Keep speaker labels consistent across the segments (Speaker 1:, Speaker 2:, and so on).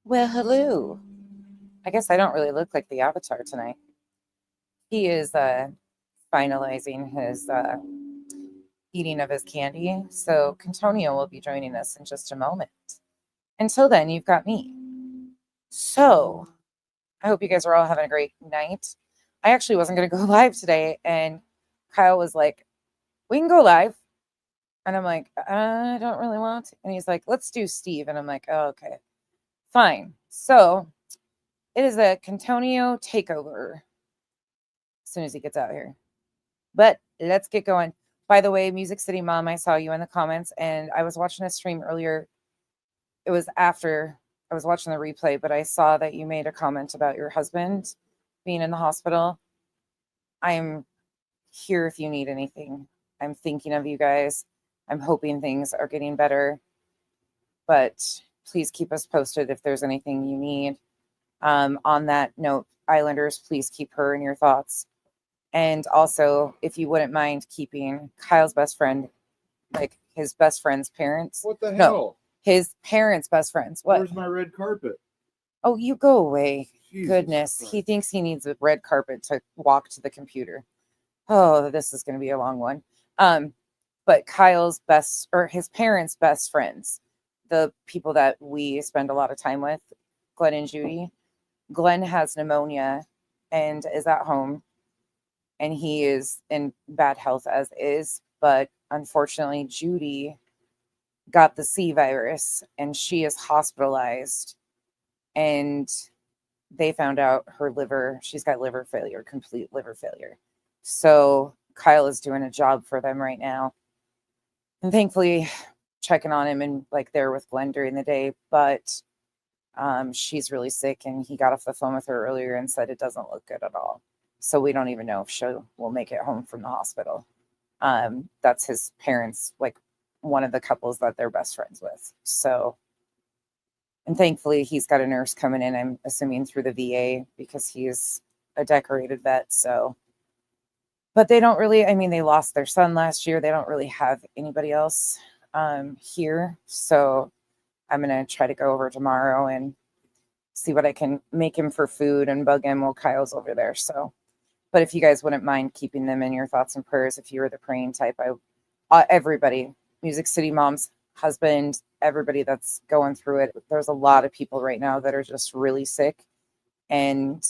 Speaker 1: Well, hello. I guess I don't really look like the avatar tonight. He is finalizing his eating of his candy, so Cuntunio will be joining us in just a moment. Until then, you've got me. So, I hope you guys are all having a great night. I actually wasn't going to go live today, and Kyle was like, "We can go live." And I'm like, "I don't really want to." And he's like, "Let's do Steve." And I'm like, "Oh, okay, fine." So, it is a Cuntunio takeover as soon as he gets out here. But let's get going. By the way, Music City Mom, I saw you in the comments, and I was watching a stream earlier. It was after I was watching the replay, but I saw that you made a comment about your husband being in the hospital. I'm here if you need anything. I'm thinking of you guys. I'm hoping things are getting better, but please keep us posted if there's anything you need. On that note, Islanders, please keep her in your thoughts. And also, if you wouldn't mind keeping Kyle's best friend, like his best friend's parents.
Speaker 2: What the
Speaker 1: No,
Speaker 2: hell?
Speaker 1: his parents' best friends. What?
Speaker 2: Where's my red carpet?
Speaker 1: Oh, you go away.
Speaker 2: Jesus
Speaker 1: Goodness.
Speaker 2: Christ.
Speaker 1: He thinks he needs a red carpet to walk to the computer. Oh, this is going to be a long one. But Kyle's best, or his parents' best friends, the people that we spend a lot of time with, Glenn and Judy. Glenn has pneumonia and is at home, and he is in bad health as is. But unfortunately, Judy got the C virus and she is hospitalized. And they found out her liver, she's got liver failure, complete liver failure. So Kyle is doing a job for them right now. And thankfully, checking on him and like there with Glenn during the day. But she's really sick, and he got off the phone with her earlier and said it doesn't look good at all. So we don't even know if she will make it home from the hospital. That's his parents, like one of the couples that they're best friends with. So, and thankfully he's got a nurse coming in, I'm assuming through the VA, because he's a decorated vet. So, but they don't really, I mean, they lost their son last year. They don't really have anybody else here. So I'm going to try to go over tomorrow and see what I can make him for food and bug him while Kyle's over there. So, but if you guys wouldn't mind keeping them in your thoughts and prayers, if you were the praying type, everybody, Music City Mom's husband, everybody that's going through it. There's a lot of people right now that are just really sick. And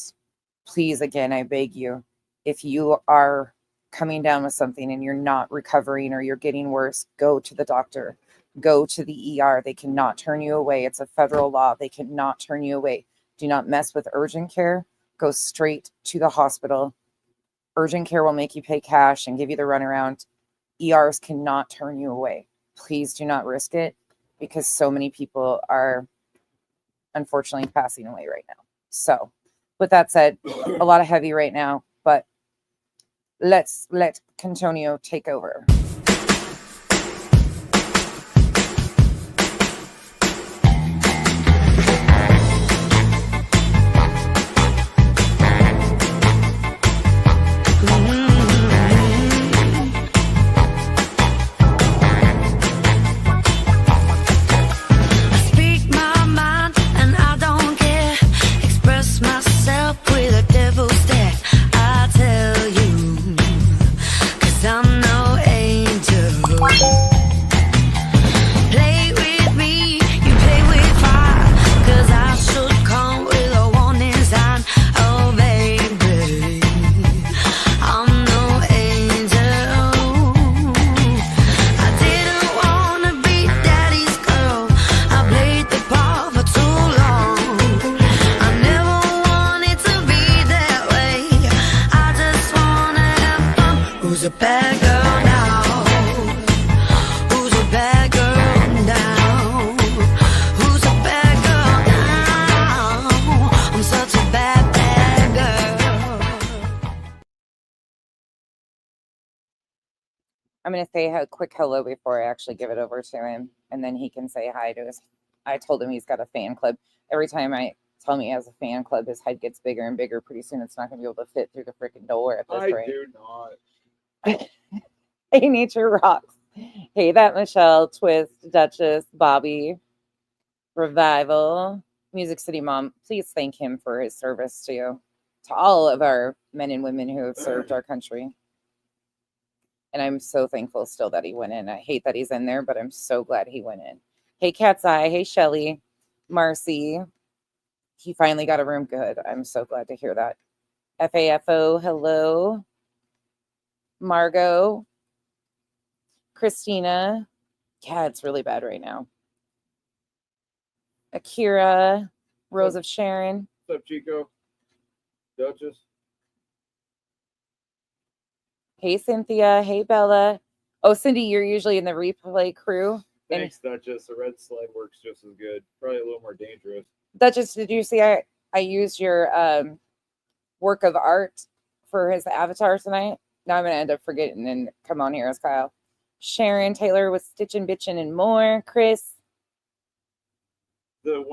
Speaker 1: please, again, I beg you, if you are coming down with something and you're not recovering or you're getting worse, go to the doctor, go to the ER. They cannot turn you away. It's a federal law. They cannot turn you away. Do not mess with urgent care. Go straight to the hospital. Urgent care will make you pay cash and give you the runaround. ERs cannot turn you away. Please do not risk it, because so many people are unfortunately passing away right now. So with that said, a lot of heavy right now, but let's let Cuntunio take over. I'm going to say a quick hello before I actually give it over to him, and then he can say hi to us. I told him he's got a fan club. Every time I tell him he has a fan club, his head gets bigger and bigger. Pretty soon it's not going to be able to fit through the freaking door at this rate.
Speaker 2: I do not.
Speaker 1: Hey, Nature Rocks. Hey, that Michelle, Twist, Duchess, Bobby, Revival, Music City Mom, please thank him for his service to all of our men and women who have served our country. And I'm so thankful still that he went in. I hate that he's in there, but I'm so glad he went in. Hey, Cat's Eye. Hey, Shelly. Marcy. He finally got a room. Good. I'm so glad to hear that. FAFO. Hello. Margot. Christina. Yeah, it's really bad right now. Akira. Rose of Sharon.
Speaker 2: What's up, Chico? Duchess?
Speaker 1: Hey, Cynthia. Hey, Bella. Oh, Cindy, you're usually in the replay crew.
Speaker 2: Thanks, Duchess. The red slide works just as good. Probably a little more dangerous.
Speaker 1: Duchess, did you see I used your work of art for his avatar tonight? Now I'm going to end up forgetting and come on here as Kyle. Sharon Taylor was stitching, bitching, and more. Chris.
Speaker 2: The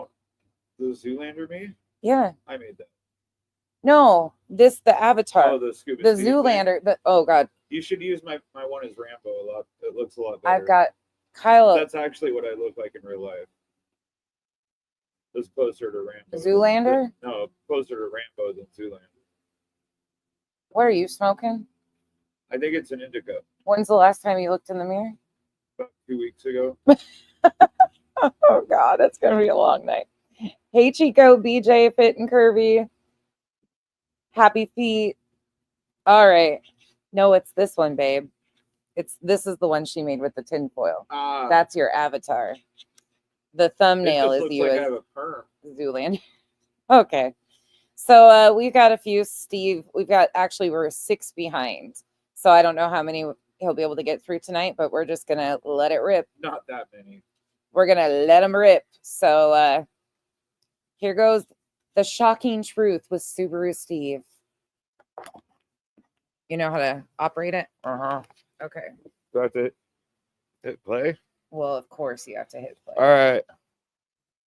Speaker 2: Zoolander me?
Speaker 1: Yeah.
Speaker 2: I made that.
Speaker 1: No, the avatar.
Speaker 2: Oh, the Scuba
Speaker 1: The
Speaker 2: Steve
Speaker 1: Zoolander. Oh, God.
Speaker 2: You should use my one as Rambo a lot. It looks a lot better.
Speaker 1: I've got Kyle.
Speaker 2: That's actually what I look like in real life. It's closer to Rambo.
Speaker 1: Zoolander?
Speaker 2: No, closer to Rambo than Zoolander.
Speaker 1: What are you smoking?
Speaker 2: I think it's an indica.
Speaker 1: When's the last time you looked in the mirror?
Speaker 2: About 2 weeks ago.
Speaker 1: Oh, God, it's going to be a long night. Hey, Chico, BJ, Fit and Curvy. Happy Feet. All right. No, it's this one, babe. This is the one she made with the tinfoil. That's your avatar. The thumbnail is you
Speaker 2: like
Speaker 1: as
Speaker 2: I have a perm.
Speaker 1: Zoolander. Okay. So we've got a few, Steve. We're 6 behind. So I don't know how many he'll be able to get through tonight, but we're just going to let it rip.
Speaker 2: Not that many.
Speaker 1: We're going to let him rip. So here goes the shocking truth with Subaru Steve. You know how to operate it?
Speaker 2: Uh-huh.
Speaker 1: Okay.
Speaker 2: Do I have to hit play?
Speaker 1: Well, of course you have to hit play.
Speaker 2: All right.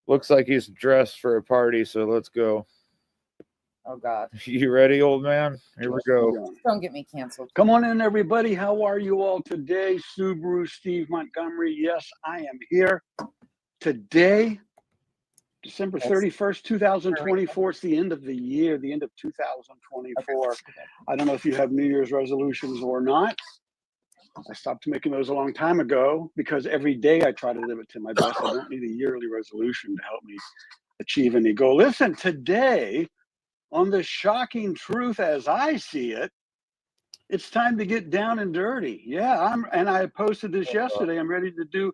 Speaker 2: Looks like he's dressed for a party, so let's go.
Speaker 1: Oh, God.
Speaker 2: You ready, old man? Here we go.
Speaker 1: Don't get me canceled.
Speaker 3: Come on in, everybody. How are you all today? Subaru Steve Montgomery. Yes, I am here today, December 31st, 2024. It's the end of the year, the end of 2024. I don't know if you have New Year's resolutions or not. I stopped making those a long time ago because every day I try to live it to my best. I don't need a yearly resolution to help me achieve any goal. Listen, today, on the shocking truth as I see it, it's time to get down and dirty. Yeah, I posted this yesterday. I'm ready to do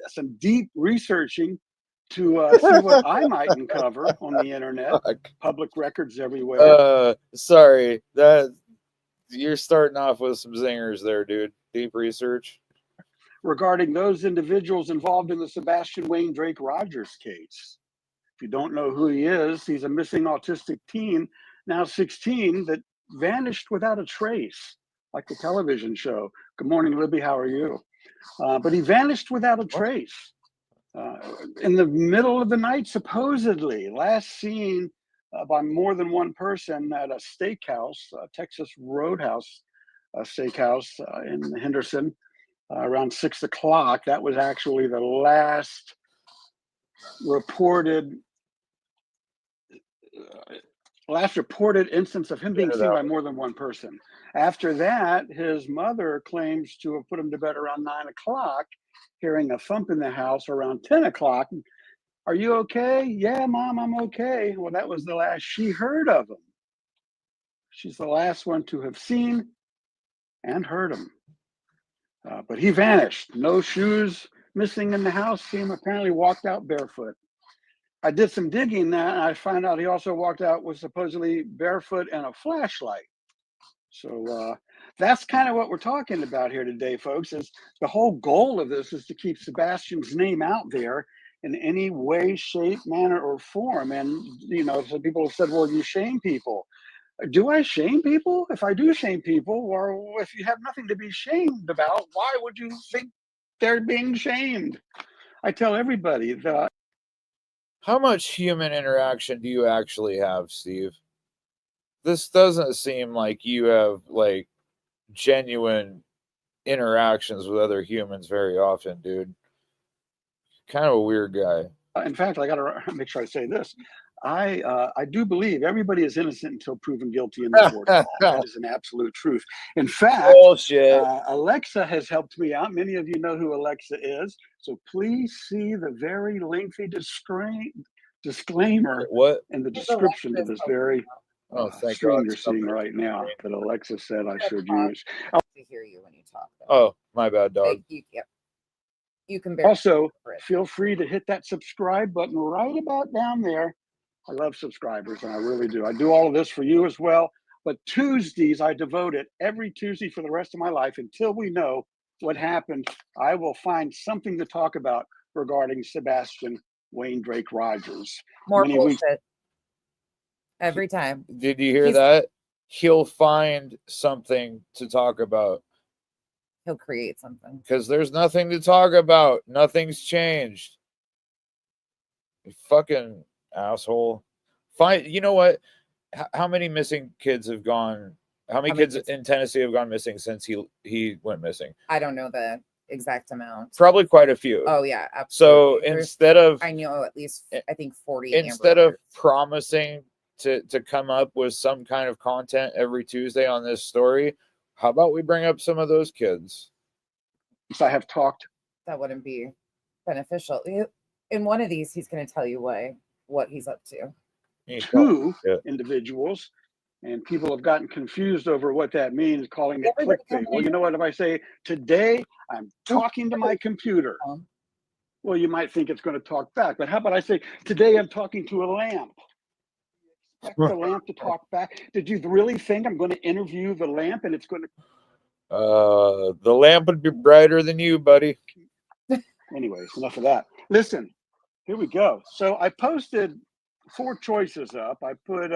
Speaker 3: some deep researching to see what I might uncover on the internet. Public records everywhere.
Speaker 2: Sorry, that you're starting off with some zingers there, dude. Deep research
Speaker 3: regarding those individuals involved in the Sebastian Drake Rogers case. If you don't know who he is, he's a missing autistic teen, now 16, that vanished without a trace, like the television show. Good morning, Libby. How are you? But he vanished without a trace. In the middle of the night, supposedly, last seen by more than one person at a steakhouse, Texas Roadhouse steakhouse in Henderson, around 6 o'clock. That was actually the last reported instance of him being seen by more than one person. After that, his mother claims to have put him to bed around 9 o'clock, hearing a thump in the house around 10 o'clock. Are you okay? Yeah, Mom, I'm okay. Well, that was the last she heard of him. She's the last one to have seen and heard him. But he vanished. No shoes missing in the house. See him apparently walked out barefoot. I did some digging and I found out he also walked out with supposedly barefoot and a flashlight. So that's kind of what we're talking about here today, folks, is the whole goal of this is to keep Sebastian's name out there in any way, shape, manner, or form. And, you know, some people have said, well, you shame people. Do I shame people? If I do shame people, or if you have nothing to be shamed about, why would you think they're being shamed? I tell everybody that.
Speaker 2: How much human interaction do you actually have, Steve? This doesn't seem like you have like genuine interactions with other humans very often, dude. Kind of a weird guy.
Speaker 3: In fact, I got to make sure I say this. I do believe everybody is innocent until proven guilty in the court of law. That is an absolute truth. In fact,
Speaker 2: Bullshit.
Speaker 3: Alexa has helped me out. Many of you know who Alexa is. So please see the very lengthy disclaimer
Speaker 2: What?
Speaker 3: in the description to this very
Speaker 2: Oh, thank
Speaker 3: stream
Speaker 2: God.
Speaker 3: you're seeing right now that Alexa said I should
Speaker 1: talk.
Speaker 3: use.
Speaker 1: To hear you when you talk. Though.
Speaker 2: Oh, my bad, dog.
Speaker 1: Like, yep. You can barely
Speaker 3: Also,
Speaker 1: for it.
Speaker 3: feel free to hit that subscribe button right about down there. I love subscribers, and I really do. I do all of this for you as well. But Tuesdays, I devote it every Tuesday for the rest of my life until we know what happened. I will find something to talk about regarding Sebastian Wayne Drake Rogers.
Speaker 1: More
Speaker 3: Many
Speaker 1: bullshit.
Speaker 3: weeks.
Speaker 1: Every time.
Speaker 2: Did you hear
Speaker 1: He's-
Speaker 2: that? He'll find something to talk about
Speaker 1: He'll create something.
Speaker 2: because there's nothing to talk about. Nothing's changed. You fucking asshole. You know what? How many missing kids have gone? How many kids in Tennessee have gone missing since he went missing?
Speaker 1: I don't know the exact amount.
Speaker 2: Probably quite a few.
Speaker 1: Oh yeah, absolutely.
Speaker 2: So instead of,
Speaker 1: I know at least I think 40.
Speaker 2: instead of promising to come up with some kind of content every Tuesday on this story, how about we bring up some of those kids?
Speaker 3: I have talked.
Speaker 1: That wouldn't be beneficial. In one of these, he's going to tell you what he's up to.
Speaker 3: Two individuals, and people have gotten confused over what that means, calling it clickbait. Well, you know what? If I say today I'm talking to my computer, well, you might think it's going to talk back. But how about I say today I'm talking to a lamp? Expect the lamp to talk back. Did you really think I'm going to interview the lamp and it's going to?
Speaker 2: The lamp would be brighter than you, buddy.
Speaker 3: Anyways, enough of that. Listen, here we go. So I posted 4 choices up. I put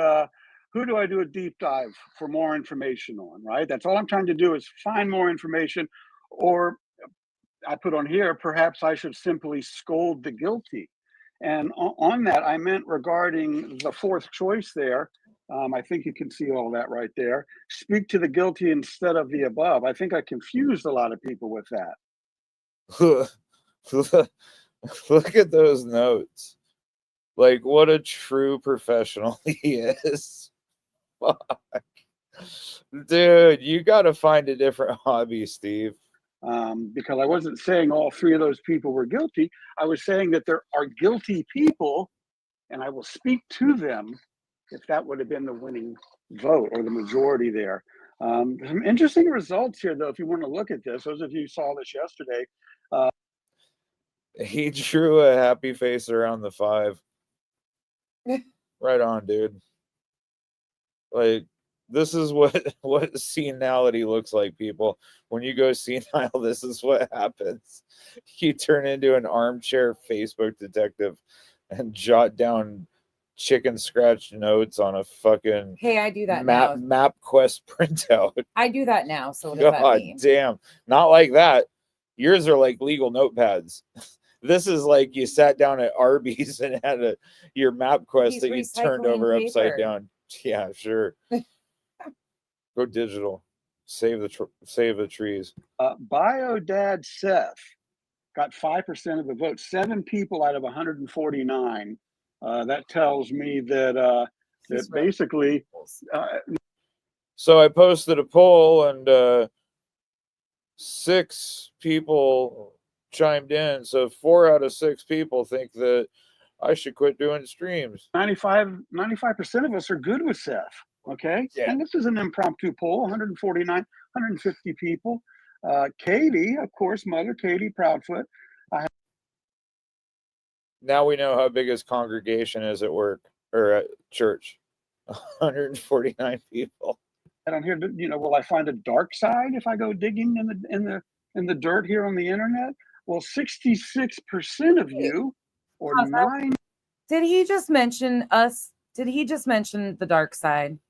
Speaker 3: who do I do a deep dive for more information on, right? That's all I'm trying to do is find more information. Or I put on here, perhaps I should simply scold the guilty. And on that, I meant regarding the 4th choice there. I think you can see all that right there. Speak to the guilty instead of the above. I think I confused a lot of people with that.
Speaker 2: Look at those notes. Like, what a true professional he is. Fuck. Dude, you got to find a different hobby, Steve.
Speaker 3: Because I wasn't saying all 3 of those people were guilty. I was saying that there are guilty people, and I will speak to them if that would have been the winning vote or the majority there. Some interesting results here, though, if you want to look at this. Those of you who saw this yesterday.
Speaker 2: He drew a happy face around the 5. Right on, dude. Like, this is what senility looks like, people. When you go senile, this is what happens. You turn into an armchair Facebook detective and jot down chicken scratch notes on a fucking
Speaker 1: I do that now.
Speaker 2: MapQuest printout.
Speaker 1: I do that now. So what does that mean?
Speaker 2: Damn. Not like that. Yours are like legal notepads. This is like you sat down at Arby's and had your MapQuest that you turned over upside down. Yeah, sure. Go digital. Save the trees.
Speaker 3: BioDad Seth got 5% of the vote. 7 people out of 149. That tells me that basically.
Speaker 2: So I posted a poll, and 6 people chimed in. So 4 out of 6 people think that I should quit doing streams.
Speaker 3: 95% of us are good with Seth. Okay.
Speaker 2: Yeah.
Speaker 3: And this is an impromptu poll, 149, 150 people. Katie, of course, Mother Katie Proudfoot.
Speaker 2: Now we know how big his congregation is at work or at church. 149 people.
Speaker 3: And I'm here, will I find a dark side if I go digging in the dirt here on the internet? Well, 66% of you, or 9.
Speaker 1: Did he just mention us? Did he just mention the dark side?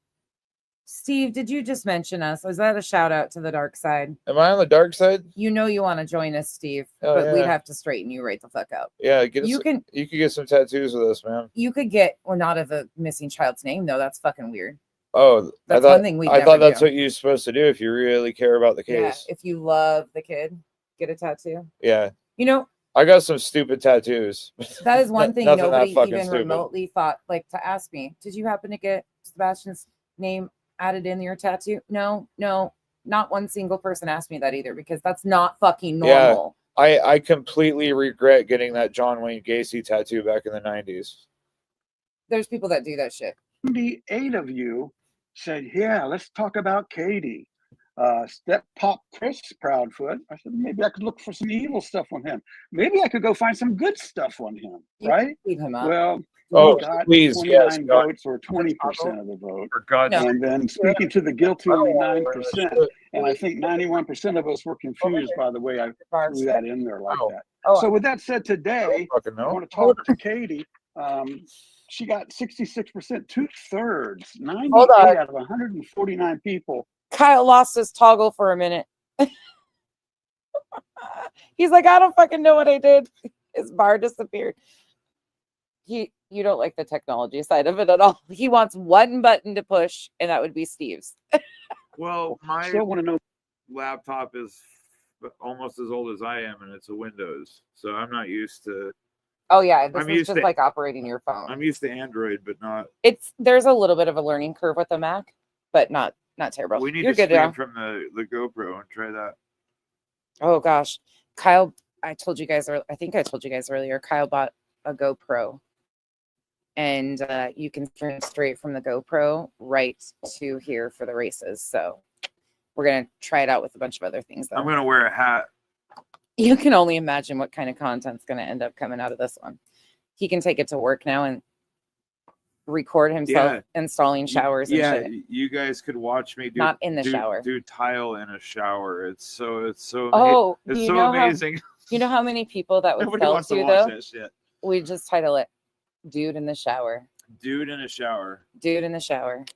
Speaker 1: Steve, did you just mention us? Was that a shout out to the dark side?
Speaker 2: Am I on the dark side?
Speaker 1: You know you want to join us, Steve,
Speaker 2: Hell
Speaker 1: but
Speaker 2: yeah.
Speaker 1: we'd have to straighten you right the fuck up.
Speaker 2: Yeah,
Speaker 1: you could
Speaker 2: get some tattoos with us, man.
Speaker 1: You could get not of a missing child's name though. That's fucking weird.
Speaker 2: Oh,
Speaker 1: that's one thing we.
Speaker 2: I thought that's what you're supposed to do if you really care about the case.
Speaker 1: Yeah, if you love the kid, get a tattoo.
Speaker 2: Yeah.
Speaker 1: You know,
Speaker 2: I got some stupid tattoos.
Speaker 1: That is one thing
Speaker 2: Nothing that
Speaker 1: nobody
Speaker 2: fucking
Speaker 1: even
Speaker 2: stupid.
Speaker 1: remotely thought like to ask me. Did you happen to get Sebastian's name added in your tattoo? No, not one single person asked me that either, because that's not fucking normal.
Speaker 2: Yeah, I completely regret getting that John Wayne Gacy tattoo back in the 90s.
Speaker 1: There's people that do that shit.
Speaker 3: 78 of you said, yeah, let's talk about Katie. Step Pop Chris Proudfoot. I said, maybe I could look for some evil stuff on him. Maybe I could go find some good stuff on him, right?
Speaker 1: Leave him up.
Speaker 3: Well,
Speaker 2: Oh,
Speaker 3: he got
Speaker 2: please,
Speaker 3: 29
Speaker 2: yes, God.
Speaker 3: votes, or 20% of the vote.
Speaker 2: For God's
Speaker 1: No.
Speaker 2: sake.
Speaker 3: And then speaking to the guilty, only 9%. And I think 91% of us were confused by the way I threw that in there like that. So with that said, today, I want to talk to Katie. She got 66%, 2/3, 98 out of 149 people.
Speaker 1: Kyle lost his toggle for a minute. He's like, I don't fucking know what I did. His bar disappeared. You don't like the technology side of it at all. He wants one button to push, and that would be Steve's.
Speaker 2: Well, my
Speaker 3: Still want to know.
Speaker 2: laptop is almost as old as I am, and it's a Windows, so I'm not used to.
Speaker 1: Oh yeah, this
Speaker 2: I'm
Speaker 1: is
Speaker 2: used
Speaker 1: just
Speaker 2: to-
Speaker 1: like operating your phone.
Speaker 2: I'm used to Android, but not.
Speaker 1: There's a little bit of a learning curve with the Mac, but not terrible.
Speaker 2: We need
Speaker 1: You're
Speaker 2: to
Speaker 1: good
Speaker 2: stream
Speaker 1: now.
Speaker 2: from the GoPro and try that.
Speaker 1: Oh gosh, Kyle, I told you guys, I think I told you guys earlier, Kyle bought a GoPro, and you can stream straight from the GoPro right to here for the races. So we're gonna try it out with a bunch of other things though.
Speaker 2: I'm gonna wear a hat.
Speaker 1: You can only imagine what kind of content's gonna end up coming out of this one. He can take it to work now and record himself installing showers and shit.
Speaker 2: You guys could watch me do
Speaker 1: Not in the shower.
Speaker 2: Do tile in a shower. It's so
Speaker 1: Oh,
Speaker 2: it's
Speaker 1: you
Speaker 2: so
Speaker 1: know
Speaker 2: amazing.
Speaker 1: You know how many people that would
Speaker 2: Nobody
Speaker 1: sell
Speaker 2: wants to
Speaker 1: to
Speaker 2: watch
Speaker 1: though?
Speaker 2: that shit.
Speaker 1: We just title it "Dude in the Shower."
Speaker 2: Dude in a shower.
Speaker 1: Dude in the shower.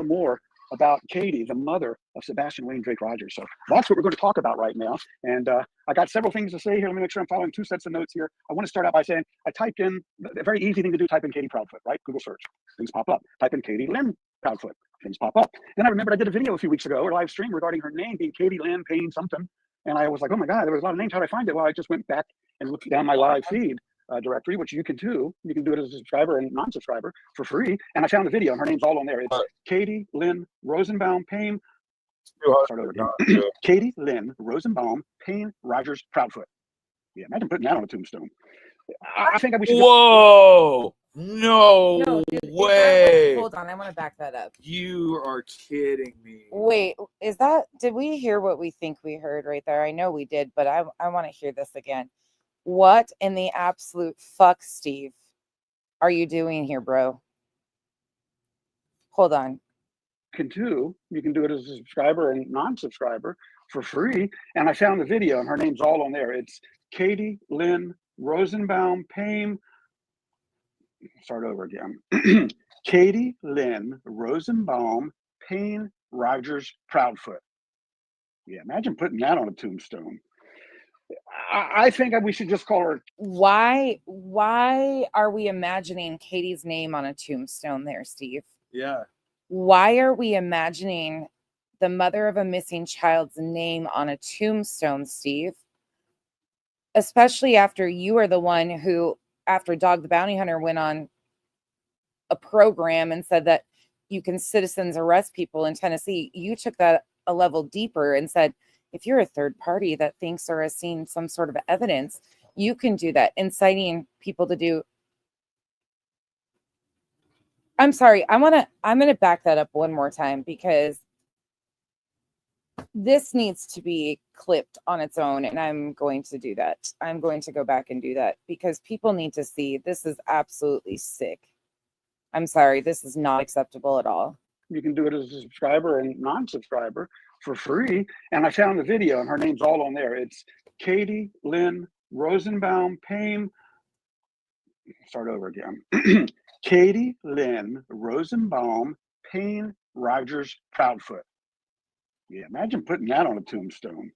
Speaker 3: More about Katie, the mother of Sebastian Wayne Drake Rogers. So that's what we're going to talk about right now. And I got several things to say here. Let me make sure I'm following two sets of notes here. I want to start out by saying I typed in a very easy thing to do. Type in Katie Proudfoot, right? Google search, things pop up. Type in Katie Lynn Proudfoot, things pop up. Then I remembered I did a video a few weeks ago, or live stream regarding her name being Katie Lynn Payne something. And I was like, oh my God, there was a lot of names. How did I find it? Well, I just went back and looked down my live feed directory, which you can do. You can do it as a subscriber and non-subscriber for free. And I found the video, and her name's all on there. It's Katie Lynn Rosenbaum Payne. Start over again. Katie Lynn Rosenbaum Payne Rogers Proudfoot. Yeah, imagine putting that on a tombstone. I think we should.
Speaker 2: Whoa! No
Speaker 1: dude,
Speaker 2: way!
Speaker 1: Hold on, I want to back that up.
Speaker 2: You are kidding me.
Speaker 1: Wait, did we hear what we think we heard right there? I know we did, but I want to hear this again. What in the absolute fuck, Steve, are you doing here, bro? Hold on.
Speaker 3: You can do it as a subscriber and non-subscriber for free. And I found the video, and her name's all on there. It's Katie Lynn Rosenbaum Payne. Start over again. Katie Lynn Rosenbaum Payne Rogers Proudfoot. Yeah, imagine putting that on a tombstone. I think we should just call her.
Speaker 1: Why are we imagining Katie's name on a tombstone there, Steve?
Speaker 2: Yeah.
Speaker 1: Why are we imagining the mother of a missing child's name on a tombstone, Steve? Especially after you are the one who, after Dog the Bounty Hunter went on a program and said that you can citizens arrest people in Tennessee, you took that a level deeper and said, if you're a third party that thinks or has seen some sort of evidence, you can do that, inciting people to do. I'm sorry. I'm going to back that up one more time, because this needs to be clipped on its own. And I'm going to do that. I'm going to go back and do that, because people need to see this is absolutely sick. I'm sorry. This is not acceptable at all.
Speaker 3: You can do it as a subscriber and non-subscriber for free. And I found the video, and her name's all on there. It's Katie Lynn Rosenbaum Payne. Start over again. Katie Lynn Rosenbaum Payne Rogers Proudfoot. Yeah, imagine putting that on a tombstone.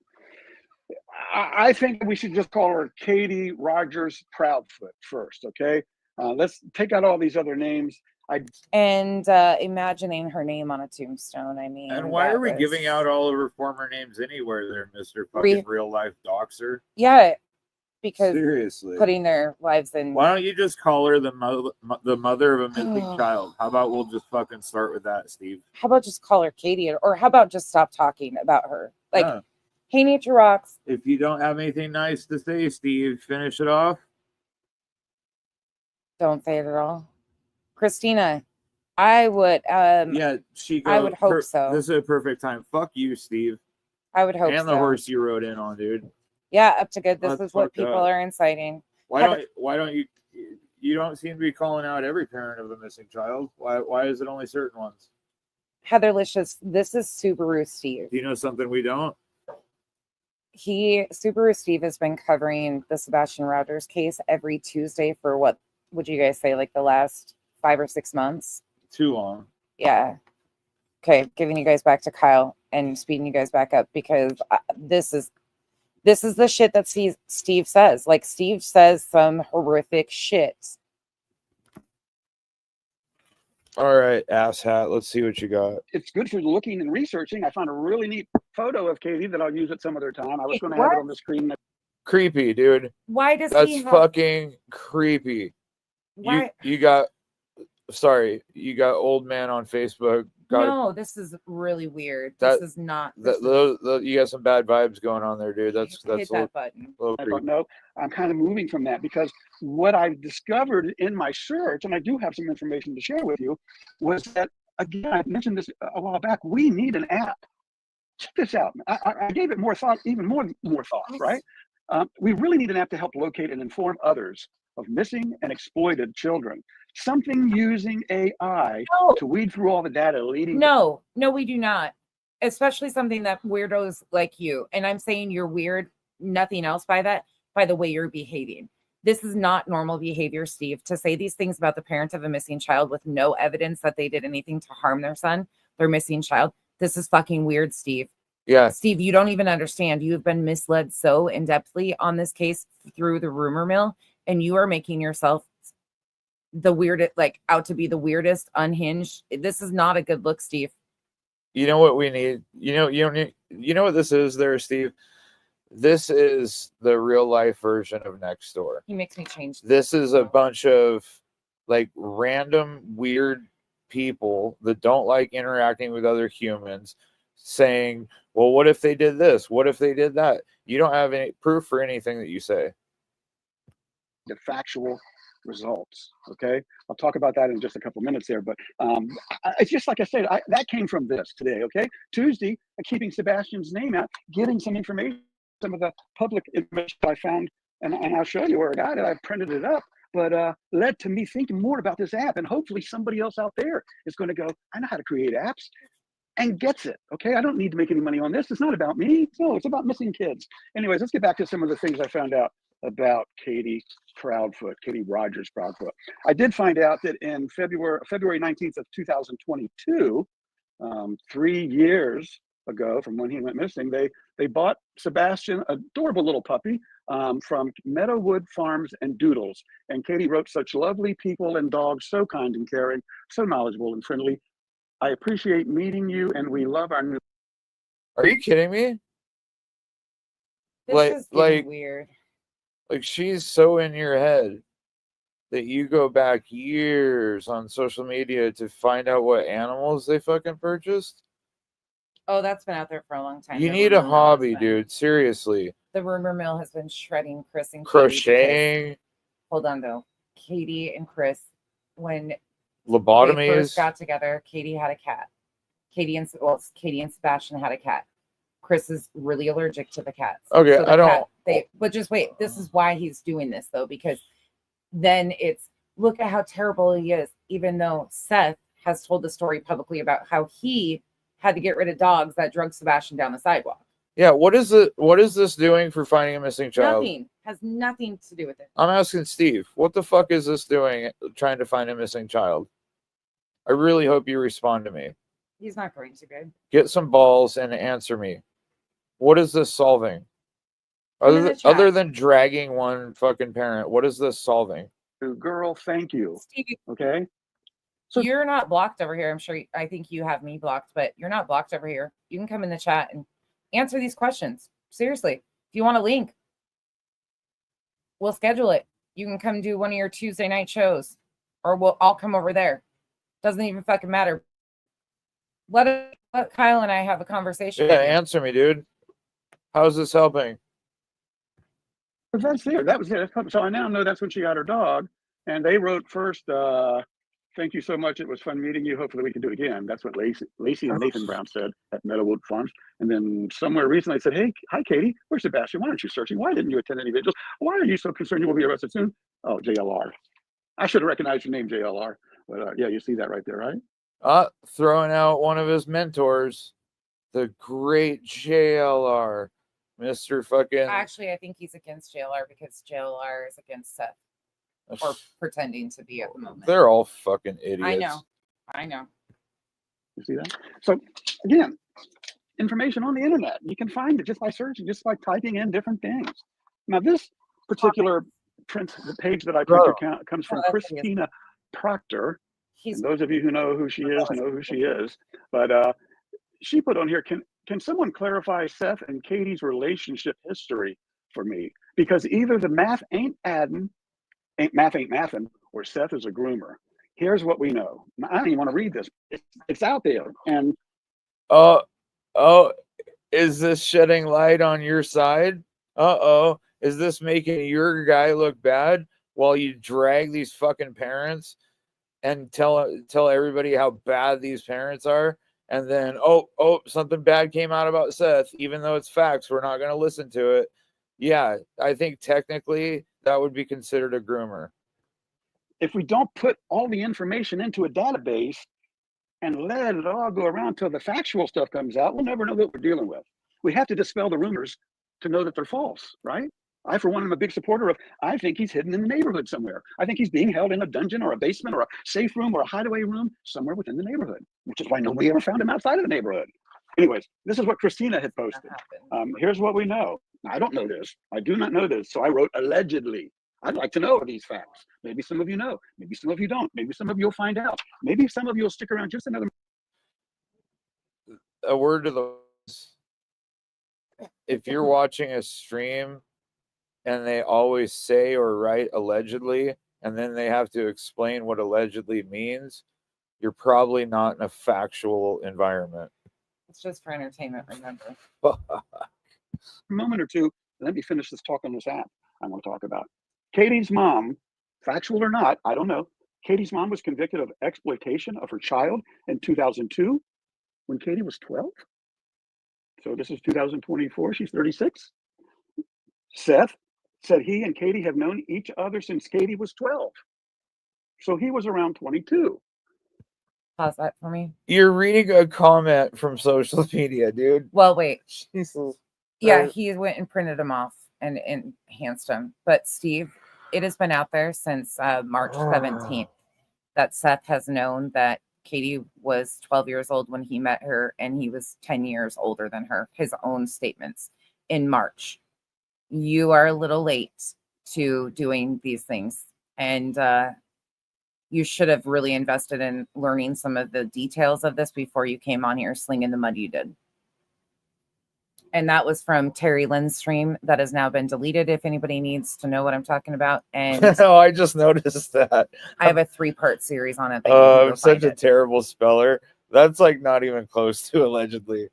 Speaker 3: I think we should just call her Katie Rogers Proudfoot first, okay? Let's take out all these other names.
Speaker 1: Imagining her name on a tombstone, I mean.
Speaker 2: And why are we giving out all of her former names anywhere there, Mr. fucking real life doxer?
Speaker 1: Yeah. because
Speaker 2: Seriously.
Speaker 1: putting their lives in.
Speaker 2: Why don't you just call her the mother of a missing child? How about we'll just fucking start with that, Steve?
Speaker 1: How about just call her Katie, or how about just stop talking about her? Like,
Speaker 2: Yeah.
Speaker 1: hey, Nature Rocks.
Speaker 2: If you don't have anything nice to say, Steve, finish it off.
Speaker 1: Don't say it at all. Christina, I would.
Speaker 2: Yeah, she goes.
Speaker 1: I would hope so.
Speaker 2: This is a perfect time. Fuck you, Steve.
Speaker 1: I would hope so.
Speaker 2: And the horse you rode in on, dude.
Speaker 1: Yeah, up to good. This
Speaker 2: That's
Speaker 1: is what
Speaker 2: fucked
Speaker 1: people
Speaker 2: up.
Speaker 1: are inciting.
Speaker 2: Why don't you don't seem to be calling out every parent of a missing child? Why is it only certain ones?
Speaker 1: Heatherlicious, this is Subaru Steve.
Speaker 2: Do you know something we don't?
Speaker 1: Subaru Steve has been covering the Sebastian Rogers case every Tuesday for what would you guys say, like the last 5 or 6 months?
Speaker 2: Too long.
Speaker 1: Yeah. Okay, giving you guys back to Kyle and speeding you guys back up because this is the shit that Steve says. Like, Steve says some horrific shit.
Speaker 2: All right, asshat. Let's see what you got.
Speaker 3: It's good for looking and researching. I found a really neat photo of Katie that I'll use at some other time. I was going to have it on the screen.
Speaker 2: Creepy, dude.
Speaker 1: Why does
Speaker 2: That's
Speaker 1: he have...
Speaker 2: fucking creepy.
Speaker 1: Why?
Speaker 2: You got old man on Facebook.
Speaker 1: No, this is really weird.
Speaker 2: This
Speaker 1: is not.
Speaker 2: You got some bad vibes going on there, dude. That's
Speaker 1: hit that button.
Speaker 3: I don't know. I'm kind of moving from that because what I've discovered in my search, and I do have some information to share with you, was that, again, I mentioned this a while back, we need an app. Check this out. I gave it more thought, even more thought, right? We really need an app to help locate and inform others of missing and exploited children. Something using AI to weed through all the data leading.
Speaker 1: No, we do not. Especially something that weirdos like you. And I'm saying you're weird, nothing else by the way you're behaving. This is not normal behavior, Steve, to say these things about the parents of a missing child with no evidence that they did anything to harm their missing child. This is fucking weird, Steve.
Speaker 2: Yeah.
Speaker 1: Steve, you don't even understand. You have been misled so in-depthly on this case through the rumor mill, and you are making yourself out to be the weirdest, unhinged. This is not a good look, Steve.
Speaker 2: You know what we need? You know what this is there, Steve? This is the real life version of Nextdoor.
Speaker 1: He makes me change.
Speaker 2: This is a bunch of like random weird people that don't like interacting with other humans saying, well, what if they did this? What if they did that? You don't have any proof for anything that you say.
Speaker 3: The factual results. Okay, I'll talk about that in just a couple minutes there, but it's just like I said, that came from this today. Okay, Tuesday, keeping Sebastian's name out, getting some information, some of the public information I found, and I'll show you where I got it. I printed it up, but led to me thinking more about this app, and hopefully somebody else out there is going to go, I know how to create apps, and gets it. Okay, I don't need to make any money on this. It's not about me. No, it's about missing kids. Anyways, let's get back to some of the things I found out about Katie Rogers Proudfoot. I did find out that in February 19th of 2022, 3 years ago from when he went missing, they bought Sebastian, adorable little puppy, from Meadowwood Farms and Doodles. And Katie wrote, such lovely people and dogs, so kind and caring, so knowledgeable and friendly. I appreciate meeting you, and we love our new.
Speaker 2: Are you kidding me?
Speaker 1: This is getting weird.
Speaker 2: Like, she's so in your head that you go back years on social media to find out what animals they fucking purchased.
Speaker 1: Oh, that's been out there for a long time.
Speaker 2: You need a hobby, dude. Seriously.
Speaker 1: The rumor mill has been shredding Chris and Katie.
Speaker 2: Crocheting.
Speaker 1: Hold on, though. Katie and Chris, when
Speaker 2: lobotomies.
Speaker 1: They first got together, Katie had a cat. Katie and Sebastian had a cat. Chris is really allergic to the cats.
Speaker 2: Okay,
Speaker 1: so
Speaker 2: I don't.
Speaker 1: But just wait. This is why he's doing this, though, because then it's look at how terrible he is. Even though Seth has told the story publicly about how he had to get rid of dogs that drug Sebastian down the sidewalk.
Speaker 2: Yeah, what is this doing for finding a missing child?
Speaker 1: Nothing. Has nothing to do with it.
Speaker 2: I'm asking Steve, what the fuck is this doing trying to find a missing child? I really hope you respond to me.
Speaker 1: He's not going to, good.
Speaker 2: Get some balls and answer me. What is this solving? Other than dragging one fucking parent, what is this solving?
Speaker 3: Girl, thank you.
Speaker 1: Steve,
Speaker 3: okay.
Speaker 1: So you're not blocked over here. I think you have me blocked, but you're not blocked over here. You can come in the chat and answer these questions. Seriously. If you want a link. we'll schedule it. You can come do one of your Tuesday night shows, or I'll come over there. Doesn't even fucking matter. Let Kyle and I have a conversation.
Speaker 2: Yeah, answer me, dude. How's this helping?
Speaker 3: But that's there. That was it. So I now know that's when she got her dog. And they wrote first, thank you so much. It was fun meeting you. Hopefully we can do it again. That's what Lacey and Nathan Brown said at Meadowwood Farms. And then somewhere recently I said, hey, hi, Katie. Where's Sebastian? Why aren't you searching? Why didn't you attend any vigils? Why are you so concerned you will be arrested soon? Oh, JLR. I should have recognized your name, JLR. But yeah, you see that right there, right?
Speaker 2: Throwing out one of his mentors, the great JLR. Mr. fucking.
Speaker 1: Actually, I think he's against JLR because JLR is against Seth, or pretending to be at the moment.
Speaker 2: They're all fucking idiots.
Speaker 1: I know.
Speaker 3: You see that? So again, information on the internet. You can find it just by searching, just by typing in different things. Now, this particular print, the page that I printed comes from Christina Proctor. And those of you who know who she is know who she is. But she put on here, can someone clarify Seth and Katie's relationship history for me? Because either the math ain't mathin', or Seth is a groomer. Here's what we know. I don't even want to read this. It's out there. And
Speaker 2: is this shedding light on your side? Is this making your guy look bad while you drag these fucking parents and tell everybody how bad these parents are? And then, something bad came out about Seth, even though it's facts, we're not going to listen to it. Yeah, I think technically that would be considered a groomer.
Speaker 3: If we don't put all the information into a database and let it all go around till the factual stuff comes out, we'll never know what we're dealing with. We have to dispel the rumors to know that they're false, right? I, for one, am a big supporter of, I think he's hidden in the neighborhood somewhere. I think he's being held in a dungeon or a basement or a safe room or a hideaway room somewhere within the neighborhood, which is why nobody ever found him outside of the neighborhood. Anyways, this is what Christina had posted. Here's what we know. I don't know this. I do not know this. So I wrote allegedly. I'd like to know these facts. Maybe some of you know. Maybe some of you don't. Maybe some of you will find out. Maybe some of you will stick around just another.
Speaker 2: A word to those. If you're watching a stream and they always say or write allegedly, and then they have to explain what allegedly means, you're probably not in a factual environment.
Speaker 1: It's just for entertainment, remember.
Speaker 3: Moment or two, let me finish this talk on this app I want to talk about. Katie's mom, factual or not, I don't know. Katie's mom was convicted of exploitation of her child in 2002 when Katie was 12. So this is 2024. She's 36. Seth said he and Katie have known each other since Katie was 12. So he was around 22.
Speaker 1: Pause that for me.
Speaker 2: You're reading a comment from social media, dude.
Speaker 1: Well, wait.
Speaker 2: Jesus.
Speaker 1: Yeah, he went and printed them off and enhanced them. But Steve, it has been out there since March 17th that Seth has known that Katie was 12 years old when he met her, and he was 10 years older than her. His own statements in March. You are a little late to doing these things, and you should have really invested in learning some of the details of this before you came on here slinging the mud you did. And that was from Terry Lynn's stream that has now been deleted, if anybody needs to know what I'm talking about. And
Speaker 2: no, I just noticed that.
Speaker 1: I have a 3-part series on it.
Speaker 2: I'm such a terrible speller. That's like not even close to allegedly.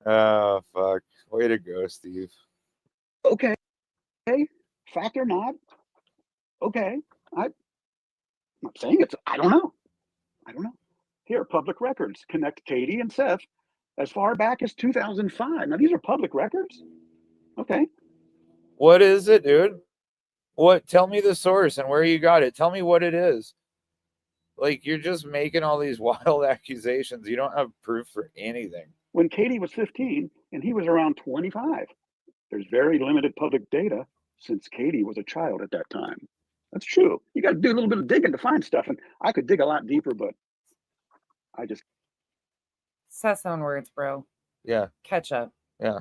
Speaker 2: Oh, fuck. Way to go, Steve.
Speaker 3: Okay. Fact or not? Okay. I'm not saying it's, I don't know. Here, public records connect Katie and Seth as far back as 2005. Now, these are public records. Okay.
Speaker 2: What is it, dude? What? Tell me the source and where you got it. Tell me what it is. Like, you're just making all these wild accusations. You don't have proof for anything.
Speaker 3: When Katie was 15 and he was around 25, there's very limited public data since Katie was a child at that time. That's true. You got to do a little bit of digging to find stuff. And I could dig a lot deeper, but I just.
Speaker 1: Seth's own words, bro.
Speaker 2: Yeah.
Speaker 1: Catch up.
Speaker 2: Yeah.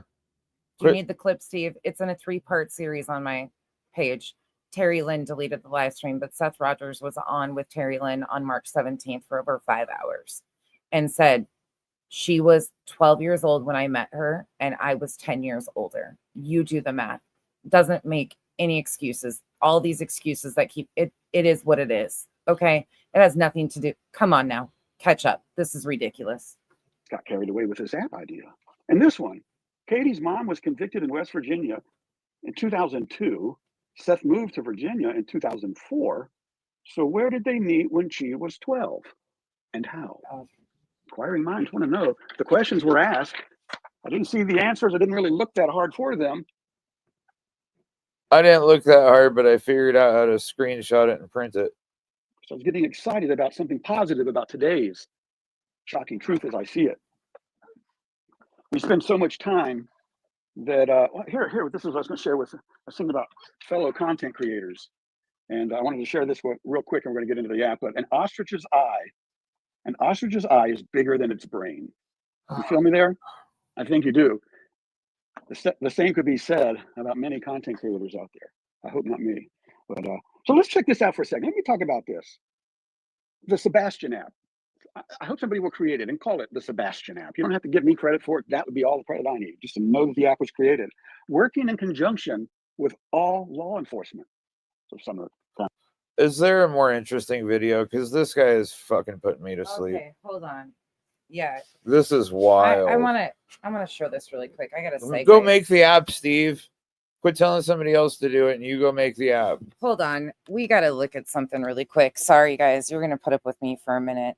Speaker 1: Do you need the clip, Steve? It's in a 3-part series on my page. Terry Lynn deleted the live stream, but Seth Rogers was on with Terry Lynn on March 17th for over 5 hours and said she was 12 years old when I met her and I was 10 years older. You do the math. Doesn't make any excuses. All these excuses that keep it. It is what it is. Okay. It has nothing to do. Come on now. Catch up. This is ridiculous.
Speaker 3: Got carried away with this app idea. And this one, Katie's mom was convicted in West Virginia in 2002. Seth moved to Virginia in 2004. So where did they meet when she was 12? And how? Inquiring minds want to know. The questions were asked. I didn't see the answers. I didn't really look that hard for them.
Speaker 2: I didn't look that hard, but I figured out how to screenshot it and print it.
Speaker 3: So I was getting excited about something positive about today's shocking truth as I see it. We spend so much time that, here, this is what I was going to share with, I was thinking about fellow content creators. And I wanted to share this real quick, and we're going to get into the app. But an ostrich's eye is bigger than its brain. You feel me there? I think you do. The same could be said about many content creators out there. I hope not me. But so let's check this out for a second. Let me talk about this. The Sebastian app. I hope somebody will create it and call it the Sebastian app. You don't have to give me credit for it. That would be all the credit I need, just to know that the app was created. Working in conjunction with all law enforcement. So some of the
Speaker 2: Is there a more interesting video? Because this guy is fucking putting me to sleep.
Speaker 1: Okay, hold on. Yeah.
Speaker 2: This is wild.
Speaker 1: I want to show this really quick. I gotta say,
Speaker 2: go make the app, Steve. Quit telling somebody else to do it, and you go make the app.
Speaker 1: Hold on. We gotta look at something really quick. Sorry, guys. You're gonna put up with me for a minute.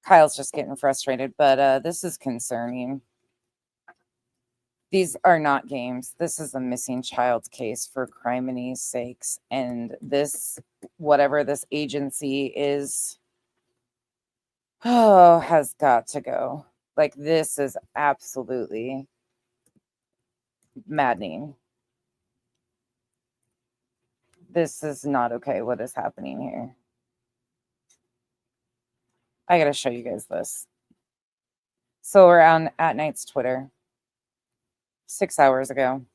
Speaker 1: Kyle's just getting frustrated, but this is concerning. These are not games. This is a missing child case for crimini's sakes. And this, whatever this agency is, has got to go. Like, this is absolutely maddening. This is not okay, what is happening here. I gotta show you guys this. So we're on At Night's Twitter 6 hours ago.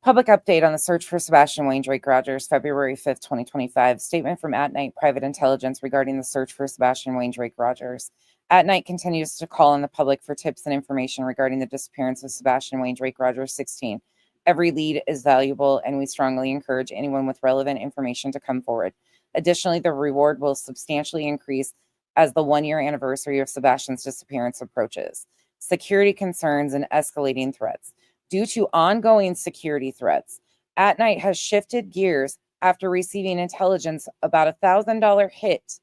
Speaker 1: Public update on the search for Sebastian Wayne Drake Rogers, February 5th, 2025. Statement from At Night Private Intelligence regarding the search for Sebastian Wayne Drake Rogers. At Night continues to call on the public for tips and information regarding the disappearance of Sebastian Wayne Drake Rogers, 16. Every lead is valuable, and we strongly encourage anyone with relevant information to come forward. Additionally, the reward will substantially increase as the 1-year anniversary of Sebastian's disappearance approaches. Security concerns and escalating threats. Due to ongoing security threats, At Night has shifted gears after receiving intelligence about a $1,000 hit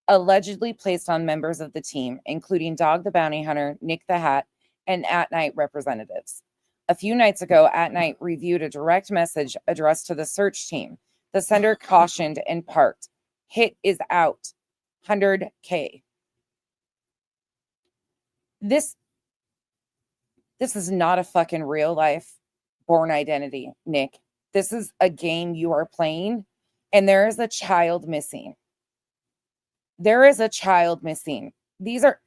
Speaker 1: allegedly placed on members of the team, including Dog the Bounty Hunter, Nick the Hat, and At Night representatives. A few nights ago, At Night reviewed a direct message addressed to the search team. The sender cautioned and parked. Hit is out. 100K. This is not a fucking real life Born Identity, Nick. This is a game you are playing, and there is a child missing. There is a child missing. These are...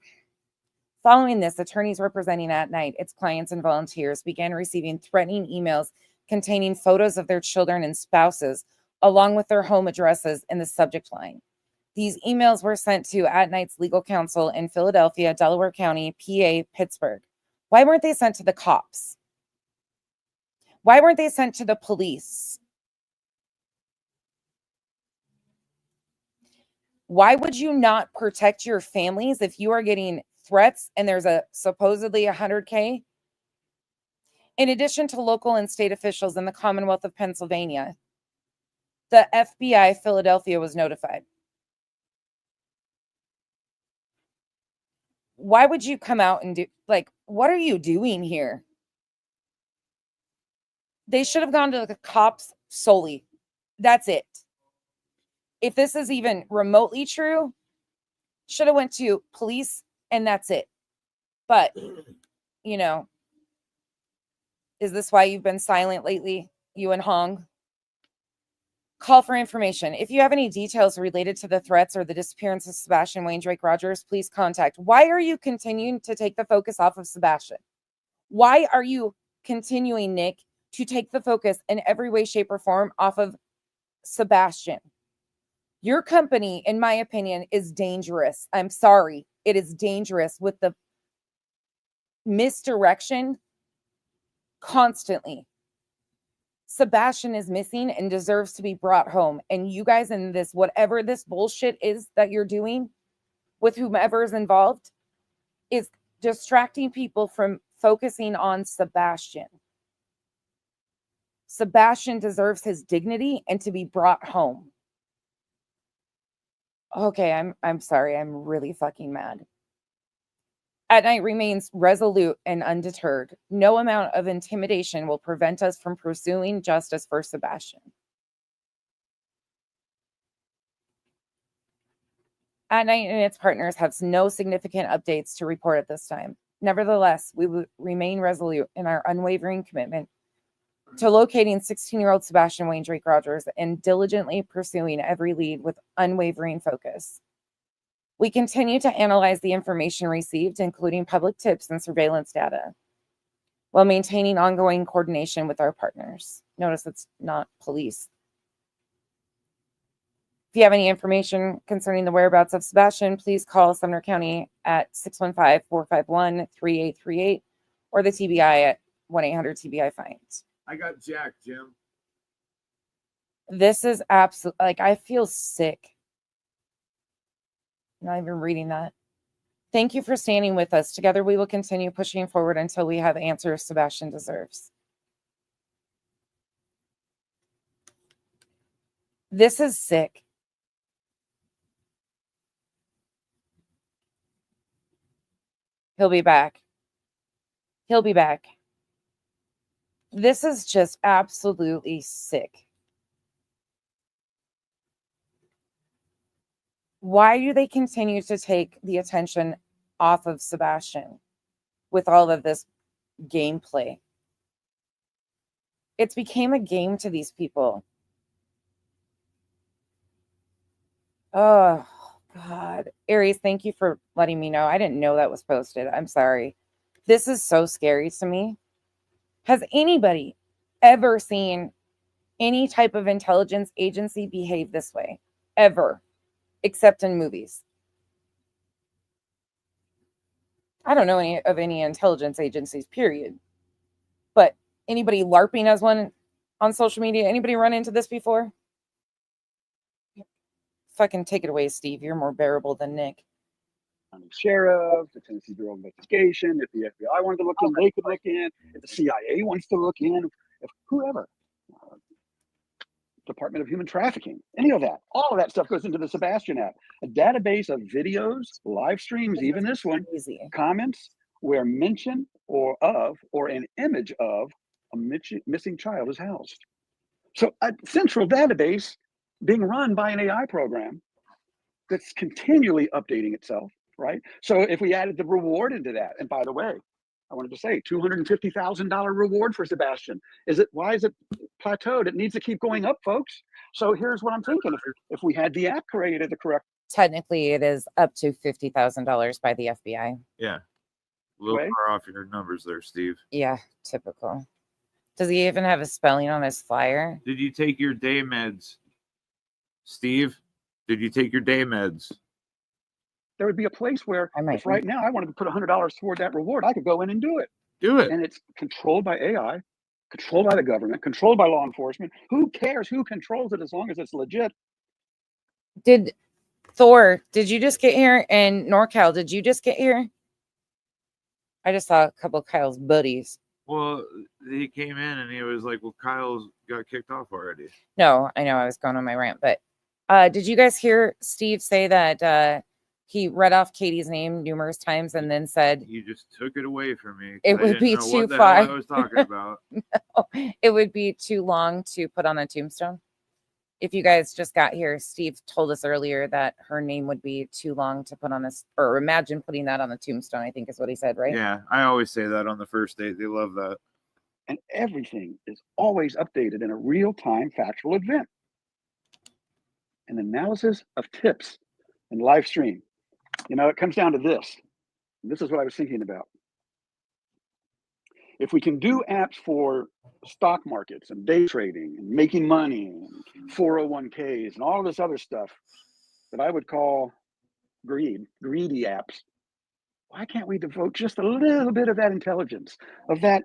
Speaker 1: Following this, attorneys representing At Night, its clients and volunteers, began receiving threatening emails containing photos of their children and spouses, along with their home addresses in the subject line. These emails were sent to At Night's legal counsel in Philadelphia, Delaware County, PA, Pittsburgh. Why weren't they sent to the cops? Why weren't they sent to the police? Why would you not protect your families if you are getting threats and there's a supposedly 100K? In addition to local and state officials in the Commonwealth of Pennsylvania, the FBI Philadelphia was notified. Why would you come out and do, like, what are you doing here? They should have gone to the cops solely. That's it. If this is even remotely true, should have went to police and that's it. But, you know, is this why you've been silent lately, you and Hong? Call for information. If you have any details related to the threats or the disappearance of Sebastian Wayne Drake Rogers, please contact. Why are you continuing to take the focus off of Sebastian? Why are you continuing, Nick, to take the focus in every way, shape, or form off of Sebastian? Your company, in my opinion, is dangerous. I'm sorry. It is dangerous with the misdirection constantly. Sebastian is missing and deserves to be brought home. And you guys in this, whatever this bullshit is that you're doing with whomever is involved, is distracting people from focusing on Sebastian. Sebastian deserves his dignity and to be brought home. Okay, I'm sorry. I'm really fucking mad. At Night remains resolute and undeterred. No amount of intimidation will prevent us from pursuing justice for Sebastian. At Night and its partners have no significant updates to report at this time. Nevertheless, we will remain resolute in our unwavering commitment to locating 16-year-old Sebastian Wayne Drake Rogers and diligently pursuing every lead with unwavering focus. We continue to analyze the information received, including public tips and surveillance data, while maintaining ongoing coordination with our partners. Notice it's not police. If you have any information concerning the whereabouts of Sebastian, please call Sumner County at 615-451-3838 or the TBI at 1-800-TBI-FIND.
Speaker 2: I got Jack, Jim.
Speaker 1: This is absolute. Like, I feel sick. Not even reading that. Thank you for standing with us. Together, we will continue pushing forward until we have answers Sebastian deserves. This is sick. He'll be back. He'll be back. This is just absolutely sick. Why do they continue to take the attention off of Sebastian with all of this gameplay? It's became a game to these people. Oh, God. Aries, thank you for letting me know. I didn't know that was posted. I'm sorry. This is so scary to me. Has anybody ever seen any type of intelligence agency behave this way? Ever. Except in movies. I don't know any of any intelligence agencies, period. But anybody LARPing as one on social media? Anybody run into this before? Fucking take it away, Steve. You're more bearable than Nick.
Speaker 3: County Sheriff, the Tennessee Bureau of Investigation. If the FBI wanted to look in, they could look in. If the CIA wants to look in, if whoever, Department of Human Trafficking, any of that, all of that stuff goes into the Sebastian app, a database of videos, live streams, even this one,
Speaker 1: Easy.
Speaker 3: comments where mention or an image of a missing child is housed. So a central database being run by an AI program that's continually updating itself, right? So if we added the reward into that, and by the way, I wanted to say $250,000 reward for Sebastian. Why is it plateaued? It needs to keep going up, folks. So here's what I'm thinking. If we had the app created the correct.
Speaker 1: Technically, it is up to $50,000 by the FBI.
Speaker 2: Yeah. A little far off your numbers there, Steve.
Speaker 1: Yeah, typical. Does he even have a spelling on his flyer?
Speaker 2: Did you take your day meds? Steve, did you take your day meds?
Speaker 3: There would be a place where if right now I wanted to put $100 toward that reward, I could go in and do it.
Speaker 2: Do it.
Speaker 3: And it's controlled by AI, controlled by the government, controlled by law enforcement. Who cares who controls it as long as it's legit?
Speaker 1: Did you just get here? And NorCal, did you just get here? I just saw a couple of Kyle's buddies.
Speaker 2: Well, he came in and he was like, well, Kyle's got kicked off already.
Speaker 1: No, I know I was going on my rant, but did you guys hear Steve say that he read off Katie's name numerous times and then said
Speaker 2: you just took it away from me?
Speaker 1: It would be too
Speaker 2: far. I was talking about.
Speaker 1: No, it would be too long to put on a tombstone. If you guys just got here, Steve told us earlier that her name would be too long to put on or imagine putting that on a tombstone, I think is what he said, right?
Speaker 2: Yeah, I always say that on the first date. They love that.
Speaker 3: And everything is always updated in a real-time factual event. An analysis of tips and live stream. It comes down to this. This is what I was thinking about. If we can do apps for stock markets and day trading and making money and 401ks and all this other stuff that I would call greedy apps, why can't we devote just a little bit of that intelligence, of that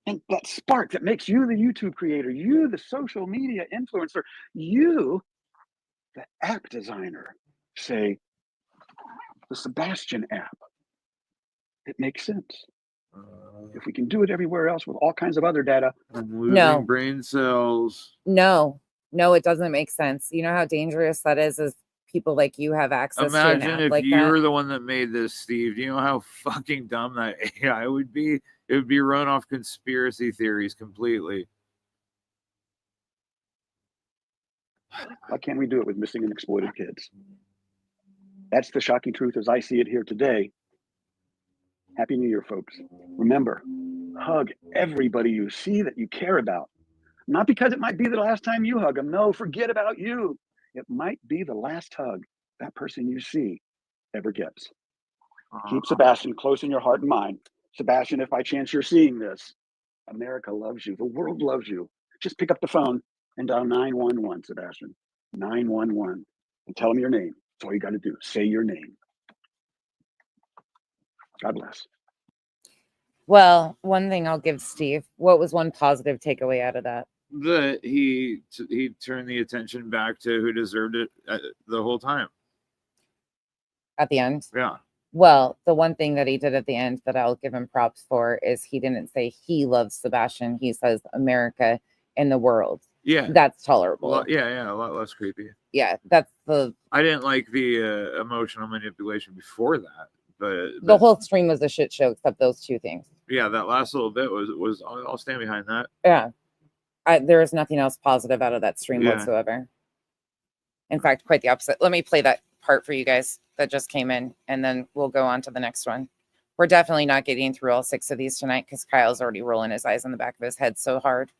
Speaker 3: And that spark that makes you the YouTube creator, you the social media influencer, you the app designer, say the Sebastian app. It makes sense. If we can do it everywhere else with all kinds of other data.
Speaker 2: I'm losing
Speaker 1: No.
Speaker 2: brain cells.
Speaker 1: No, it doesn't make sense. You know how dangerous that is people like you have access to an
Speaker 2: Imagine
Speaker 1: app
Speaker 2: if
Speaker 1: like
Speaker 2: you
Speaker 1: that.
Speaker 2: were the one that made this, Steve. Do you know how fucking dumb that AI would be? It would be run off conspiracy theories completely.
Speaker 3: Why can't we do it with missing and exploited kids? That's the shocking truth as I see it here today. Happy New Year, folks. Remember, hug everybody you see that you care about. Not because it might be the last time you hug them. No, forget about you. It might be the last hug that person you see ever gets. Keep Sebastian close in your heart and mind. Sebastian, if by chance you're seeing this, America loves you. The world loves you. Just pick up the phone and dial 911, Sebastian. 911. And tell them your name. That's all you got to do. Say your name. God bless.
Speaker 1: Well, one thing I'll give Steve. What was one positive takeaway out of that?
Speaker 2: That he turned the attention back to who deserved it the whole time.
Speaker 1: At the end?
Speaker 2: Yeah.
Speaker 1: Well, the one thing that he did at the end that I'll give him props for is he didn't say he loves Sebastian. He says America and the world.
Speaker 2: Yeah.
Speaker 1: That's tolerable.
Speaker 2: A lot less creepy.
Speaker 1: Yeah, that's
Speaker 2: I didn't like the emotional manipulation before that, but
Speaker 1: the whole stream was a shit show except those two things.
Speaker 2: Yeah, that last little bit was I'll stand behind that.
Speaker 1: Yeah. There is nothing else positive out of that stream whatsoever. In fact, quite the opposite. Let me play that part for you guys that just came in, and then we'll go on to the next one. We're definitely not getting through all 6 of these tonight because Kyle's already rolling his eyes in the back of his head so hard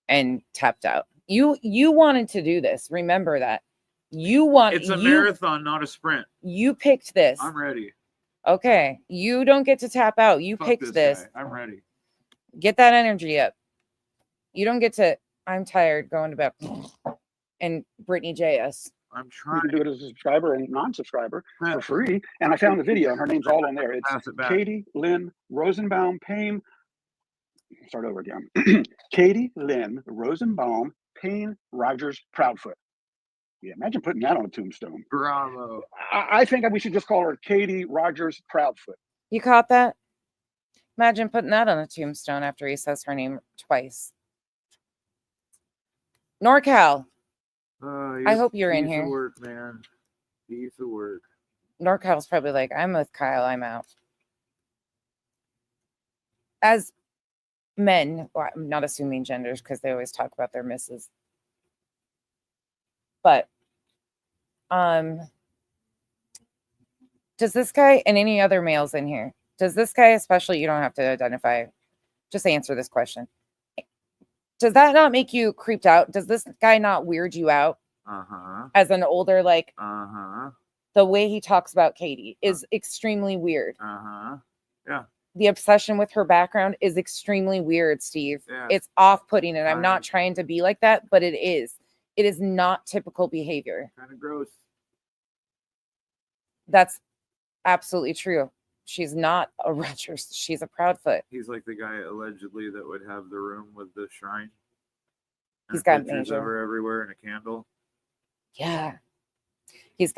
Speaker 1: and tapped out. You wanted to do this. Remember that. It's
Speaker 2: a marathon, not a sprint.
Speaker 1: You picked this.
Speaker 2: I'm ready.
Speaker 1: Okay. You don't get to tap out. You picked this.
Speaker 2: I'm ready.
Speaker 1: Get that energy up. You don't get to, I'm tired, going to bed. And Brittany JS.
Speaker 2: I'm trying.
Speaker 3: You can do it as a subscriber and non-subscriber for free. And I found the video, and her name's all on there. It's Katie Lynn Rosenbaum Payne. Start over again. Katie Lynn Rosenbaum Payne Rogers Proudfoot. Yeah, imagine putting that on a tombstone.
Speaker 2: Bravo.
Speaker 3: I think we should just call her Katie Rogers Proudfoot.
Speaker 1: You caught that? Imagine putting that on a tombstone after he says her name twice. NorCal. I hope you're in here.
Speaker 2: Piece of work, man. Piece of work.
Speaker 1: NorCal's probably like, I'm with Kyle, I'm out. As men, well, I'm not assuming genders because they always talk about their misses. But does this guy and any other males in here, does this guy especially, you don't have to identify, just answer this question. Does that not make you creeped out? Does this guy not weird you out? As an older, like, the way he talks about Katie is extremely weird.
Speaker 2: Yeah.
Speaker 1: The obsession with her background is extremely weird, Steve.
Speaker 2: Yeah.
Speaker 1: It's off-putting, and I'm not trying to be like that, but it is. It is not typical behavior.
Speaker 2: Kind of gross.
Speaker 1: That's absolutely true. She's not a Rogers. She's a Proudfoot.
Speaker 2: He's like the guy allegedly that would have the room with the shrine.
Speaker 1: He's got major
Speaker 2: everywhere and a candle.
Speaker 1: Yeah. He's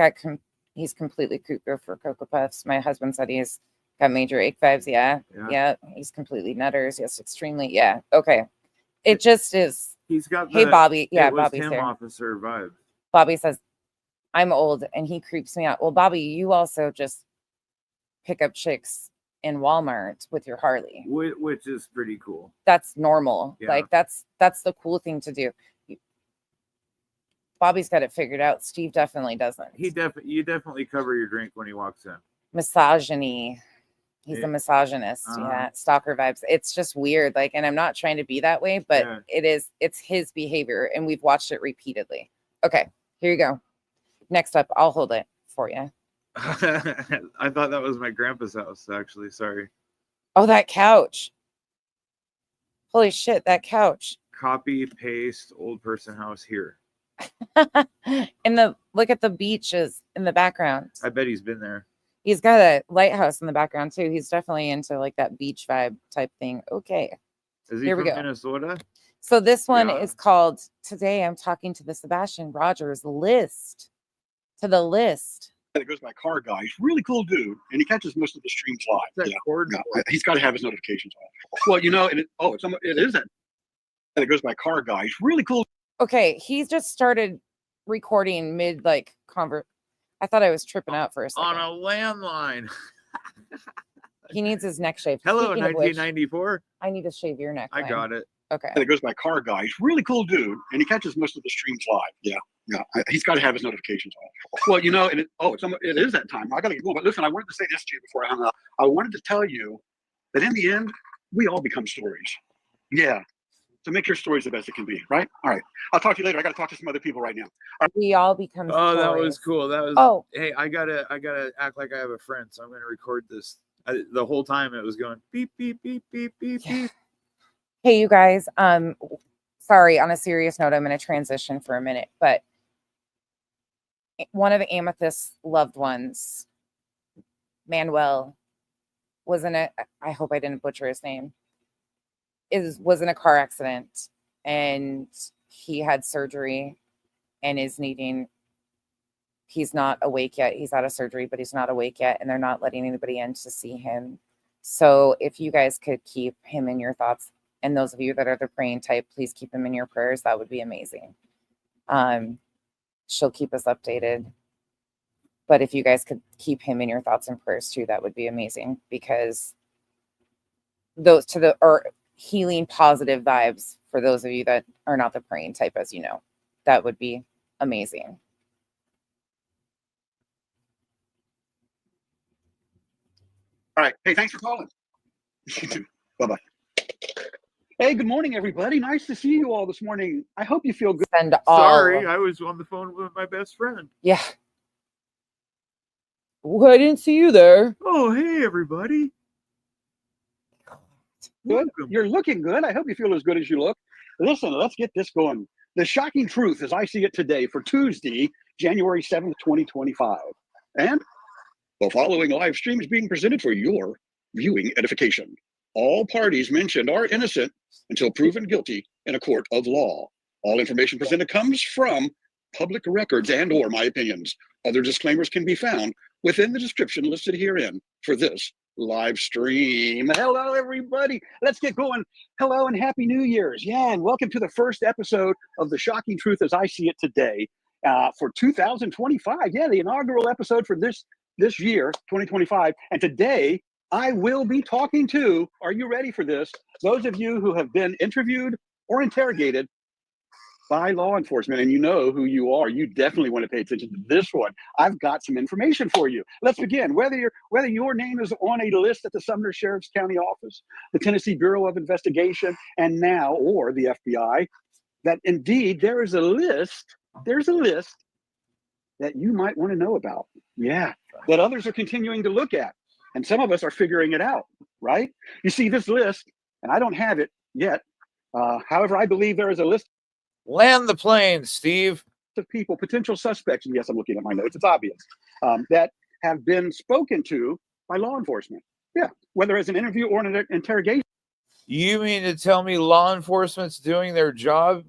Speaker 1: completely cuckoo for Cocoa Puffs. My husband said he's got major ache vibes. Yeah. He's completely nutters. Yes, extremely. Yeah. Okay. It just is.
Speaker 2: He's got
Speaker 1: hey, Bobby. Yeah,
Speaker 2: Bobby's
Speaker 1: here.
Speaker 2: Officer vibe.
Speaker 1: Bobby says, I'm old and he creeps me out. Well, Bobby, you also just pick up chicks in Walmart with your Harley.
Speaker 2: Which is pretty cool.
Speaker 1: That's normal.
Speaker 2: Yeah.
Speaker 1: Like, that's the cool thing to do. Bobby's got it figured out. Steve definitely doesn't.
Speaker 2: You definitely cover your drink when he walks in.
Speaker 1: Misogyny. He's a misogynist. Yeah. Stalker vibes. It's just weird. Like, and I'm not trying to be that way, but it's his behavior. And we've watched it repeatedly. Okay, here you go. Next up, I'll hold it for you.
Speaker 2: I thought that was my grandpa's house, actually. Sorry.
Speaker 1: Oh, that couch. Holy shit, that couch.
Speaker 2: Copy, paste, old person house here.
Speaker 1: Look at the beaches in the background.
Speaker 2: I bet he's been there.
Speaker 1: He's got a lighthouse in the background too. He's definitely into like that beach vibe type thing. Okay.
Speaker 2: Is he
Speaker 1: Here we
Speaker 2: from
Speaker 1: go.
Speaker 2: Minnesota?
Speaker 1: So this one
Speaker 2: Yeah.
Speaker 1: is called Today I'm Talking to the Sebastian Rogers list. To the list.
Speaker 4: That goes by car guy. He's a really cool dude, and he catches most of the streams live.
Speaker 2: What's that cord for?
Speaker 4: He's got to have his notifications on. Well, you know, and it is that. That goes by car guy. He's really cool.
Speaker 1: Okay, he just started recording mid like convert. I thought I was tripping out for a second.
Speaker 2: On a landline.
Speaker 1: He needs his neck shaved.
Speaker 2: Hello,
Speaker 1: Speaking of which,
Speaker 2: 1994.
Speaker 1: I need to shave your neck.
Speaker 2: I got it.
Speaker 1: Okay.
Speaker 4: That goes by car guy. He's a really cool dude, and he catches most of the streams live. He's got to have his notifications on. Well, you know, and it is that time. I got to get going. But listen, I wanted to say this to you before I hung up. I wanted to tell you that in the end, we all become stories. Yeah. So make your stories the best it can be, right? All right. I'll talk to you later. I got to talk to some other people right now.
Speaker 1: We all become
Speaker 2: Oh, that
Speaker 1: stories.
Speaker 2: was cool. That was.
Speaker 1: Oh.
Speaker 2: Hey, I gotta act like I have a friend, so I'm gonna record this. The whole time it was going beep beep beep beep beep beep.
Speaker 1: Hey, you guys. Sorry. On a serious note, I'm going to transition for a minute, but one of Amethyst's loved ones, Manuel, was in a. I hope I didn't butcher his name. Was in a car accident, and he had surgery, and is needing. He's not awake yet. He's out of surgery, but he's not awake yet, and they're not letting anybody in to see him. So if you guys could keep him in your thoughts, and those of you that are the praying type, please keep him in your prayers. That would be amazing. She'll keep us updated. But if you guys could keep him in your thoughts and prayers too, that would be amazing, because those or healing positive vibes for those of you that are not the praying type, as you know, that would be amazing.
Speaker 4: All right. Hey, thanks for calling. You too. Bye-bye. Hey, good morning, everybody. Nice to see you all this morning. I hope you feel good.
Speaker 1: Send all.
Speaker 2: Sorry, I was on the phone with my best friend.
Speaker 1: Yeah. Well, I didn't see you there.
Speaker 2: Oh, hey, everybody.
Speaker 4: Good.
Speaker 2: Welcome.
Speaker 4: You're looking good. I hope you feel as good as you look. Listen, let's get this going. The shocking truth as I see it today for Tuesday, January 7th, 2025. And the following live stream is being presented for your viewing edification. All parties mentioned are innocent until proven guilty in a court of law. All information presented comes from public records and/or my opinions. Other disclaimers can be found within the description listed herein for this live stream. Hello, everybody. Let's get going. Hello and Happy New Year's. Yeah, and welcome to the first episode of The Shocking Truth as I See It Today for 2025. Yeah, the inaugural episode for this year, 2025. And today, I will be talking to, are you ready for this? Those of you who have been interviewed or interrogated by law enforcement, and you know who you are, you definitely want to pay attention to this one. I've got some information for you. Let's begin. Whether your name is on a list at the Sumner Sheriff's County Office, the Tennessee Bureau of Investigation, and now, or the FBI, that indeed there's a list that you might want to know about. Yeah, that others are continuing to look at. And some of us are figuring it out, right? You see this list, and I don't have it yet. However, I believe there is a list
Speaker 2: Land the plane, Steve.
Speaker 4: of people, potential suspects, and yes, I'm looking at my notes, it's obvious, that have been spoken to by law enforcement. Yeah, whether as an interview or an interrogation.
Speaker 2: You mean to tell me law enforcement's doing their job?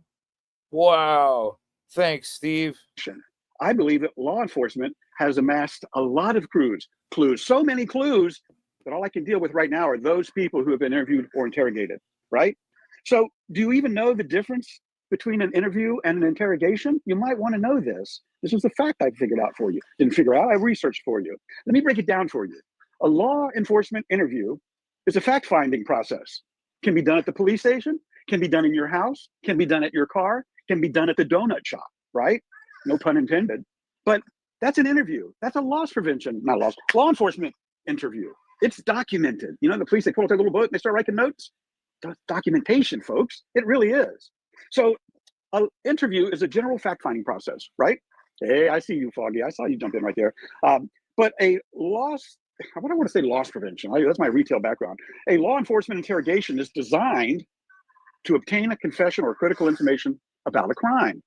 Speaker 2: Wow. Thanks, Steve.
Speaker 4: I believe that law enforcement has amassed a lot of clues, so many clues that all I can deal with right now are those people who have been interviewed or interrogated, right? So do you even know the difference between an interview and an interrogation? You might want to know this. This is the fact I figured out for you. Didn't figure out, I researched for you. Let me break it down for you. A law enforcement interview is a fact-finding process. Can be done at the police station, can be done in your house, can be done at your car, can be done at the donut shop, right? No pun intended. But that's an interview. That's a law enforcement interview. It's documented. You know, the police, they pull out their little book and they start writing notes. Documentation, folks. It really is. So an interview is a general fact-finding process, right? Hey, I see you, Foggy. I saw you jump in right there. But a loss prevention. That's my retail background. A law enforcement interrogation is designed to obtain a confession or critical information about a crime.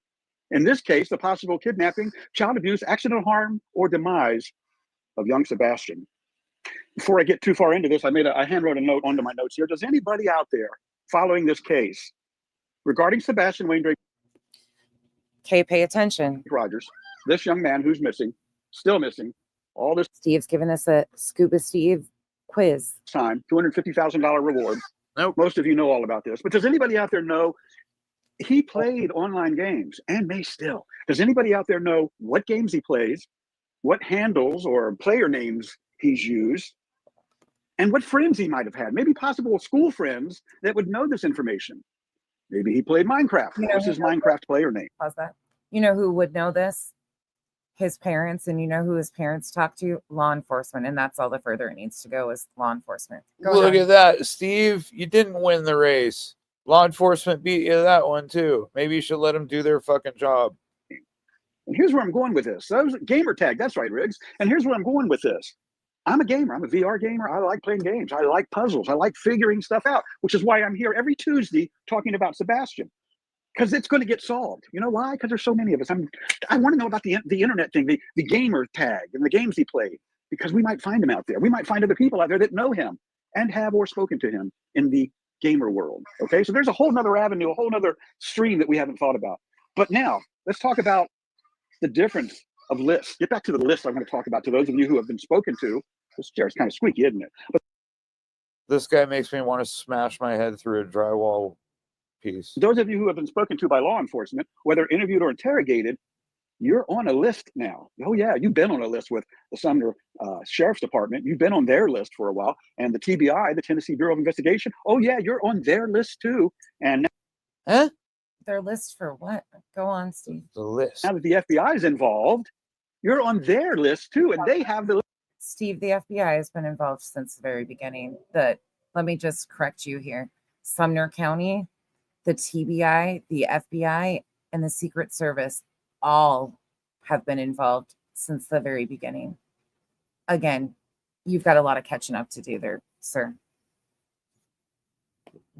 Speaker 4: In this case, the possible kidnapping, child abuse, accidental harm, or demise of young Sebastian. Before I get too far into this, I handwrote a note onto my notes here. Does anybody out there following this case regarding Sebastian Wayne Drake
Speaker 1: Okay, pay attention.
Speaker 4: Rogers, this young man who's missing, still missing, all this
Speaker 1: Steve's giving us a Scuba Steve quiz.
Speaker 4: time, $250,000 reward.
Speaker 2: Nope.
Speaker 4: Most of you know all about this, but does anybody out there know he played online games and may still? Does anybody out there know what games he plays, what handles or player names he's used, and what friends he might have had? Maybe possible school friends that would know this information. Maybe he played Minecraft. What was his Minecraft player name?
Speaker 1: Pause that. You know who would know this? His parents. And you know who his parents talk to? Law enforcement. And that's all the further it needs to go is law enforcement. Go
Speaker 2: Look
Speaker 1: ahead.
Speaker 2: at that, Steve. You didn't win the race. Law enforcement beat you that one too. Maybe you should let them do their fucking job.
Speaker 4: And here's where I'm going with this. That was gamer tag. That's right, Riggs. And here's where I'm going with this. I'm a gamer. I'm a VR gamer. I like playing games. I like puzzles. I like figuring stuff out, which is why I'm here every Tuesday talking about Sebastian, because it's going to get solved. You know why? Because there's so many of us. I want to know about the internet thing, the gamer tag and the games he played, because we might find him out there. We might find other people out there that know him and have or spoken to him in the gamer world. Okay, so there's a whole nother avenue, a whole nother stream that we haven't thought about. But now let's talk about the difference of lists. Get back to the list I want to talk about to those of you who have been spoken to. This chair's kind of squeaky, isn't it? But
Speaker 2: This guy makes me want to smash my head through a drywall piece.
Speaker 4: those of you who have been spoken to by law enforcement, whether interviewed or interrogated, you're on a list now. Oh yeah, you've been on a list with the Sumner Sheriff's Department. You've been on their list for a while. And the TBI, the Tennessee Bureau of Investigation, oh yeah, you're on their list too. And
Speaker 2: Huh?
Speaker 1: Their list for what? Go on, Steve.
Speaker 2: The list.
Speaker 4: now that the FBI is involved, you're on their list too. And they have the list.
Speaker 1: Steve, the FBI has been involved since the very beginning. Let me just correct you here. Sumner County, the TBI, the FBI, and the Secret Service all have been involved since the very beginning. Again, you've got a lot of catching up to do there, sir.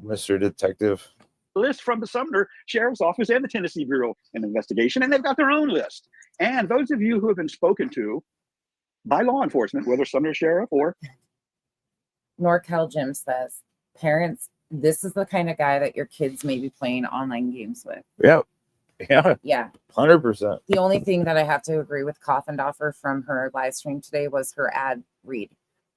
Speaker 2: Mr. Detective.
Speaker 4: List from the Sumner Sheriff's Office and the Tennessee Bureau of Investigation, and they've got their own list. And those of you who have been spoken to by law enforcement, whether Sumner Sheriff or
Speaker 1: NorCal Jim says, parents, this is the kind of guy that your kids may be playing online games with.
Speaker 2: Yep. Yeah.
Speaker 1: Yeah.
Speaker 2: 100%.
Speaker 1: The only thing that I have to agree with Coffendoffer from her live stream today was her ad read.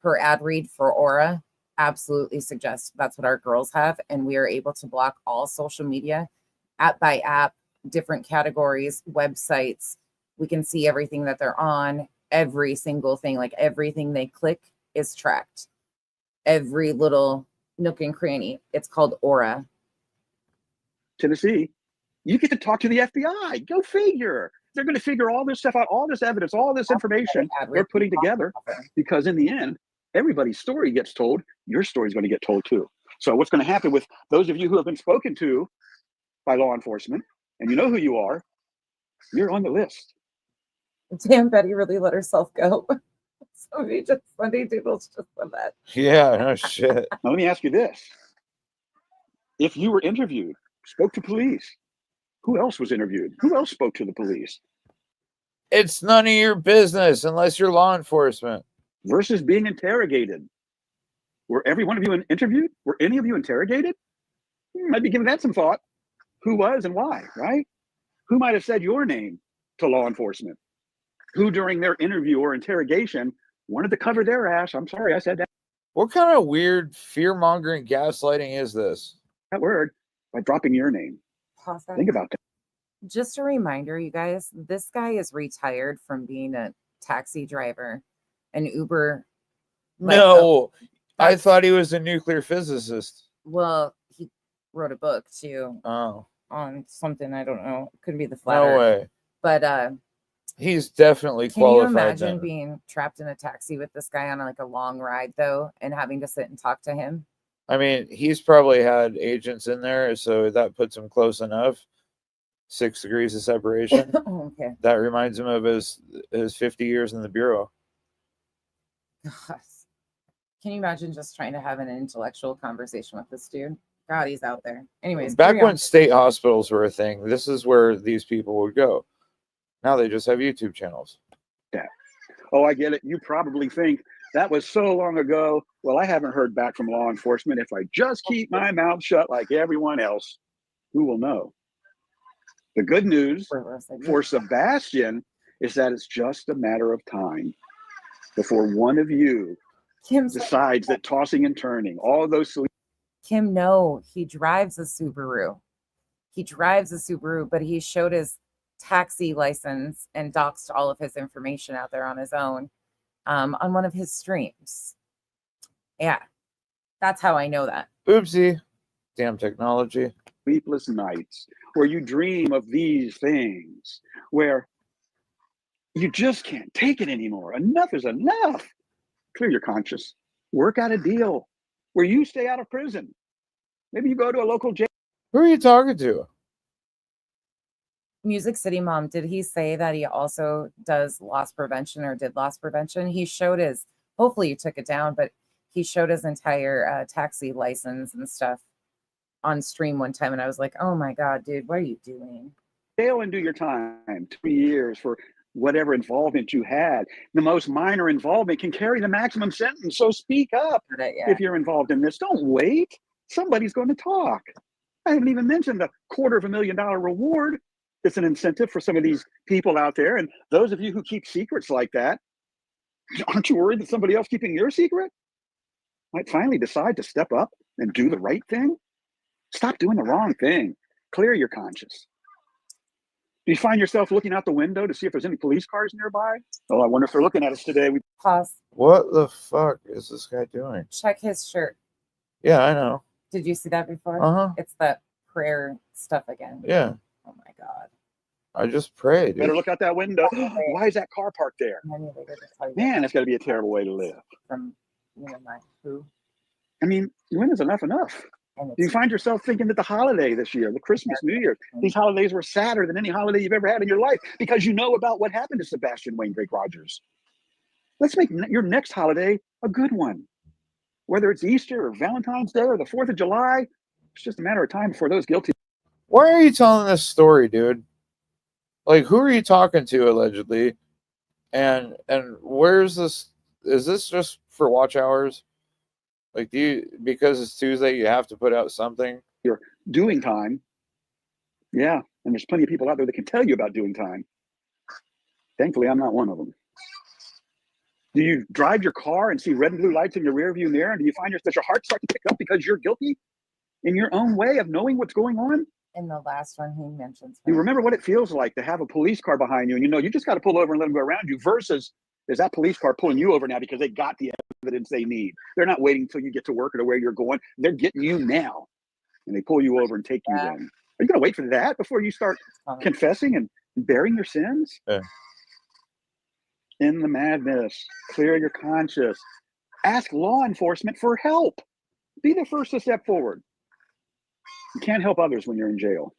Speaker 1: Her ad read for Aura absolutely suggests that's what our girls have. And we are able to block all social media, app by app, different categories, websites. We can see everything that they're on, every single thing, like everything they click is tracked. Every little nook and cranny. It's called Aura.
Speaker 4: Tennessee, you get to talk to the FBI. Go figure. They're going to figure all this stuff out, all this evidence, all this information they're putting together, because in the end, everybody's story gets told. Your story is going to get told too. So what's going to happen with those of you who have been spoken to by law enforcement, and you know who you are, you're on the list.
Speaker 1: Damn, Betty really let herself go. Somebody just, Sunday Doodles just said that.
Speaker 2: Yeah, no shit.
Speaker 4: Now, let me ask you this. If you were interviewed, spoke to police, who else was interviewed? Who else spoke to the police?
Speaker 2: It's none of your business unless you're law enforcement.
Speaker 4: Versus being interrogated. Were every one of you interviewed? Were any of you interrogated? You might be giving that some thought. Who was and why, right? Who might have said your name to law enforcement? Who during their interview or interrogation wanted to cover their ass? I'm sorry, I said
Speaker 2: What kind of weird fear-mongering gaslighting is this?
Speaker 4: that word by dropping your name.
Speaker 1: Pause that.
Speaker 4: Think about that.
Speaker 1: Just a reminder, you guys, this guy is retired from being a taxi driver, an Uber.
Speaker 2: No, I
Speaker 1: that's-
Speaker 2: thought he was a nuclear physicist.
Speaker 1: Well, he wrote a book too
Speaker 2: Oh,
Speaker 1: on something, I don't know. Could be the flat
Speaker 2: no
Speaker 1: Earth.
Speaker 2: way.
Speaker 1: But
Speaker 2: He's definitely
Speaker 1: can you
Speaker 2: qualified.
Speaker 1: imagine
Speaker 2: then.
Speaker 1: being trapped in a taxi with this guy on like a long ride though, and having to sit and talk to him?
Speaker 2: I mean, he's probably had agents in there, so that puts him close enough. 6 degrees of separation.
Speaker 1: Okay.
Speaker 2: That reminds him of his 50 years in the bureau.
Speaker 1: God. Can you imagine just trying to have an intellectual conversation with this dude? God, he's out there. Anyways,
Speaker 2: Back
Speaker 1: carry on.
Speaker 2: when state hospitals were a thing, this is where these people would go. Now they just have YouTube channels.
Speaker 4: Oh, I get it. You probably think That was so long ago. Well, I haven't heard back from law enforcement. If I just keep my mouth shut like everyone else, who will know? The good news for Sebastian is that it's just a matter of time before one of you decides that tossing and turning, all of those.
Speaker 1: Kim, no, he drives a Subaru. He drives a Subaru, but he showed his taxi license and doxed all of his information out there on his own on one of his streams. Yeah, that's how I know that.
Speaker 2: Oopsie. Damn technology.
Speaker 4: Sleepless nights where you dream of these things, where you just can't take it anymore. Enough is enough. Clear your conscience. Work out a deal where you stay out of prison. Maybe you go to a local jail.
Speaker 2: Who are you talking to?
Speaker 1: Music City Mom, did he say that he also does loss prevention or did loss prevention? He showed his, hopefully you took it down, but he showed his entire taxi license and stuff on stream one time. And I was like, oh my God, dude, what are you doing?
Speaker 4: Jail and do your time. 2 years for whatever involvement you had. The most minor involvement can carry the maximum sentence. So speak up if you're involved in this. Don't wait. Somebody's going to talk. I haven't even mentioned the $250,000 reward. It's an incentive for some of these people out there. And those of you who keep secrets like that, aren't you worried that somebody else keeping your secret might finally decide to step up and do the right thing? Stop doing the wrong thing. Clear your conscience. Do you find yourself looking out the window to see if there's any police cars nearby? Oh, I wonder if they're looking at us today.
Speaker 1: Pause.
Speaker 2: What the fuck is this guy doing?
Speaker 1: Check his shirt.
Speaker 2: Yeah, I know.
Speaker 1: Did you see that before?
Speaker 2: Uh-huh.
Speaker 1: It's that prayer stuff again.
Speaker 2: Yeah.
Speaker 1: Oh my God.
Speaker 2: I just pray, dude.
Speaker 4: Better look out that window. Why is that car parked there? Man, that's got to be a terrible way to live.
Speaker 1: From, my who?
Speaker 4: I mean, when is enough? Do you find yourself thinking that the holiday this year, the Christmas, New Year, these holidays were sadder than any holiday you've ever had in your life because you know about what happened to Sebastian Wayne Drake Rogers? Let's make your next holiday a good one. Whether it's Easter or Valentine's Day or the 4th of July, it's just a matter of time before those guilty.
Speaker 2: Why are you telling this story, dude? Like, who are you talking to, allegedly? And where's this? Is this just for watch hours? Like, because it's Tuesday, you have to put out something?
Speaker 4: You're doing time. Yeah, and there's plenty of people out there that can tell you about doing time. Thankfully, I'm not one of them. Do you drive your car and see red and blue lights in your rearview mirror? And do you find that your heart start to pick up because you're guilty in your own way of knowing what's going on?
Speaker 1: In the last one, he mentions.
Speaker 4: You remember what it feels like to have a police car behind you, and you just got to pull over and let them go around you, versus is that police car pulling you over now because they got the evidence they need. They're not waiting until you get to work or to where you're going. They're getting you now, and they pull you over and take you in. Are you going to wait for that before you start confessing and bearing your sins?
Speaker 2: Yeah.
Speaker 4: In the madness, clear your conscience. Ask law enforcement for help. Be the first to step forward. You can't help others when you're in jail.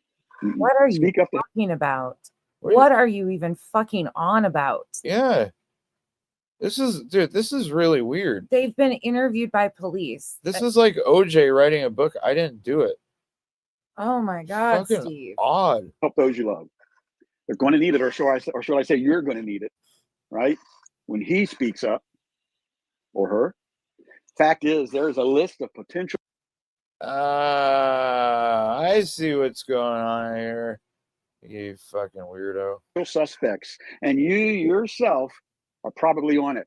Speaker 1: What are you talking about? What are you even fucking on about?
Speaker 2: Yeah. This is really weird.
Speaker 1: They've been interviewed by police.
Speaker 2: This is like OJ writing a book. I didn't do it.
Speaker 1: Oh my God,
Speaker 2: fucking
Speaker 1: Steve.
Speaker 2: Odd.
Speaker 4: Help those you love. They're going to need it, or shall I say you're going to need it, right? When he speaks up, or her. Fact is, there's a list of potential.
Speaker 2: I see what's going on here. You fucking weirdo.
Speaker 4: Suspects, and you yourself are probably on it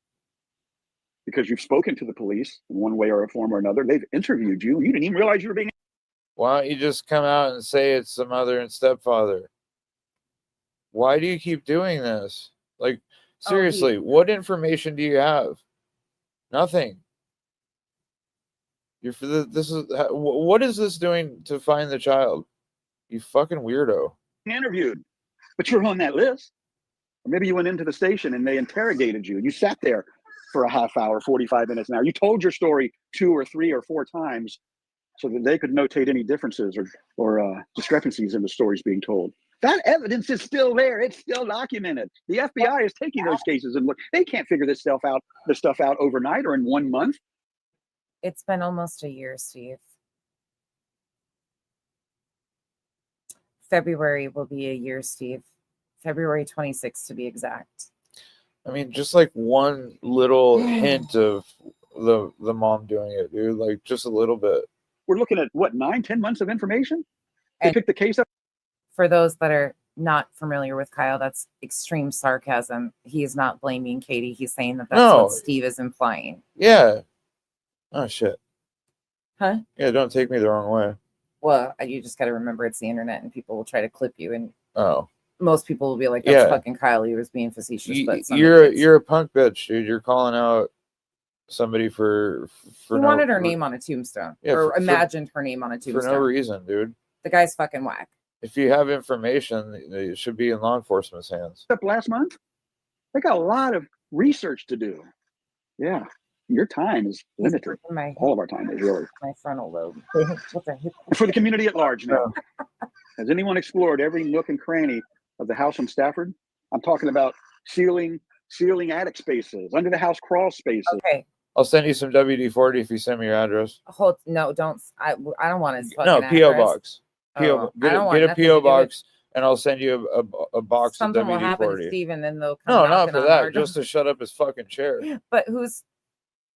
Speaker 4: because you've spoken to the police in one way or a form or another. They've interviewed you. You didn't even realize you were being.
Speaker 2: Why don't you just come out and say it's the mother and stepfather? Why do you keep doing this? Like, seriously, what information do you have? Nothing. What is this doing to find the child? You fucking weirdo.
Speaker 4: Interviewed, but you're on that list. Or maybe you went into the station and they interrogated you. You sat there for a half hour, 45 minutes an hour. You told your story 2 or 3 or 4 times so that they could notate any differences or discrepancies in the stories being told. That evidence is still there. It's still documented. The FBI is taking those cases and look. They can't figure this stuff out overnight or in 1 month.
Speaker 1: It's been almost a year, Steve. February will be a year, Steve. February 26th to be exact.
Speaker 2: I mean, just like one little hint of the mom doing it, dude. Like just a little bit.
Speaker 4: We're looking at what, 9-10 months of information? They
Speaker 1: And-
Speaker 4: picked the case up.
Speaker 1: For those that are not familiar with Kyle, that's extreme sarcasm. He is not blaming Katie. He's saying that that's
Speaker 2: No.
Speaker 1: what Steve is implying.
Speaker 2: Yeah. Oh shit.
Speaker 1: Huh?
Speaker 2: Yeah, don't take me the wrong way.
Speaker 1: Well, you just got to remember it's the internet and people will try to clip you. And
Speaker 2: Oh.
Speaker 1: most people will be like, that's
Speaker 2: Yeah.
Speaker 1: fucking Kyle. He was being facetious. But some
Speaker 2: You're
Speaker 1: idiots-
Speaker 2: a punk bitch, dude. You're calling out somebody for
Speaker 1: He
Speaker 2: no,
Speaker 1: wanted her name on a tombstone.
Speaker 2: Yeah,
Speaker 1: or
Speaker 2: for-
Speaker 1: imagined her name on a tombstone.
Speaker 2: for no reason, dude.
Speaker 1: The guy's fucking whack.
Speaker 2: If you have information, it should be in law enforcement's hands.
Speaker 4: Up last month. They got a lot of research to do. Yeah. Your time is
Speaker 1: He's
Speaker 4: limited.
Speaker 1: breaking my,
Speaker 4: All of our time is really.
Speaker 1: my frontal lobe. What the heck?
Speaker 4: For the community at large now. Has anyone explored every nook and cranny of the house on Stafford? I'm talking about ceiling attic spaces, under the house crawl spaces.
Speaker 1: Okay.
Speaker 2: I'll send you some WD-40 if you send me your address.
Speaker 1: Hold. No, don't. I don't want his fucking
Speaker 2: No, PO
Speaker 1: address.
Speaker 2: box. PO,
Speaker 1: Oh, I
Speaker 2: get
Speaker 1: don't
Speaker 2: a,
Speaker 1: want
Speaker 2: get a
Speaker 1: nothing to
Speaker 2: PO
Speaker 1: do with-
Speaker 2: box, and I'll send you a box
Speaker 1: Something
Speaker 2: of
Speaker 1: will happen to
Speaker 2: WD-40.
Speaker 1: Steve, and then they'll come
Speaker 2: No, not
Speaker 1: knocking
Speaker 2: for
Speaker 1: on our
Speaker 2: that.
Speaker 1: door.
Speaker 2: Just to shut up his fucking chair.
Speaker 1: But who's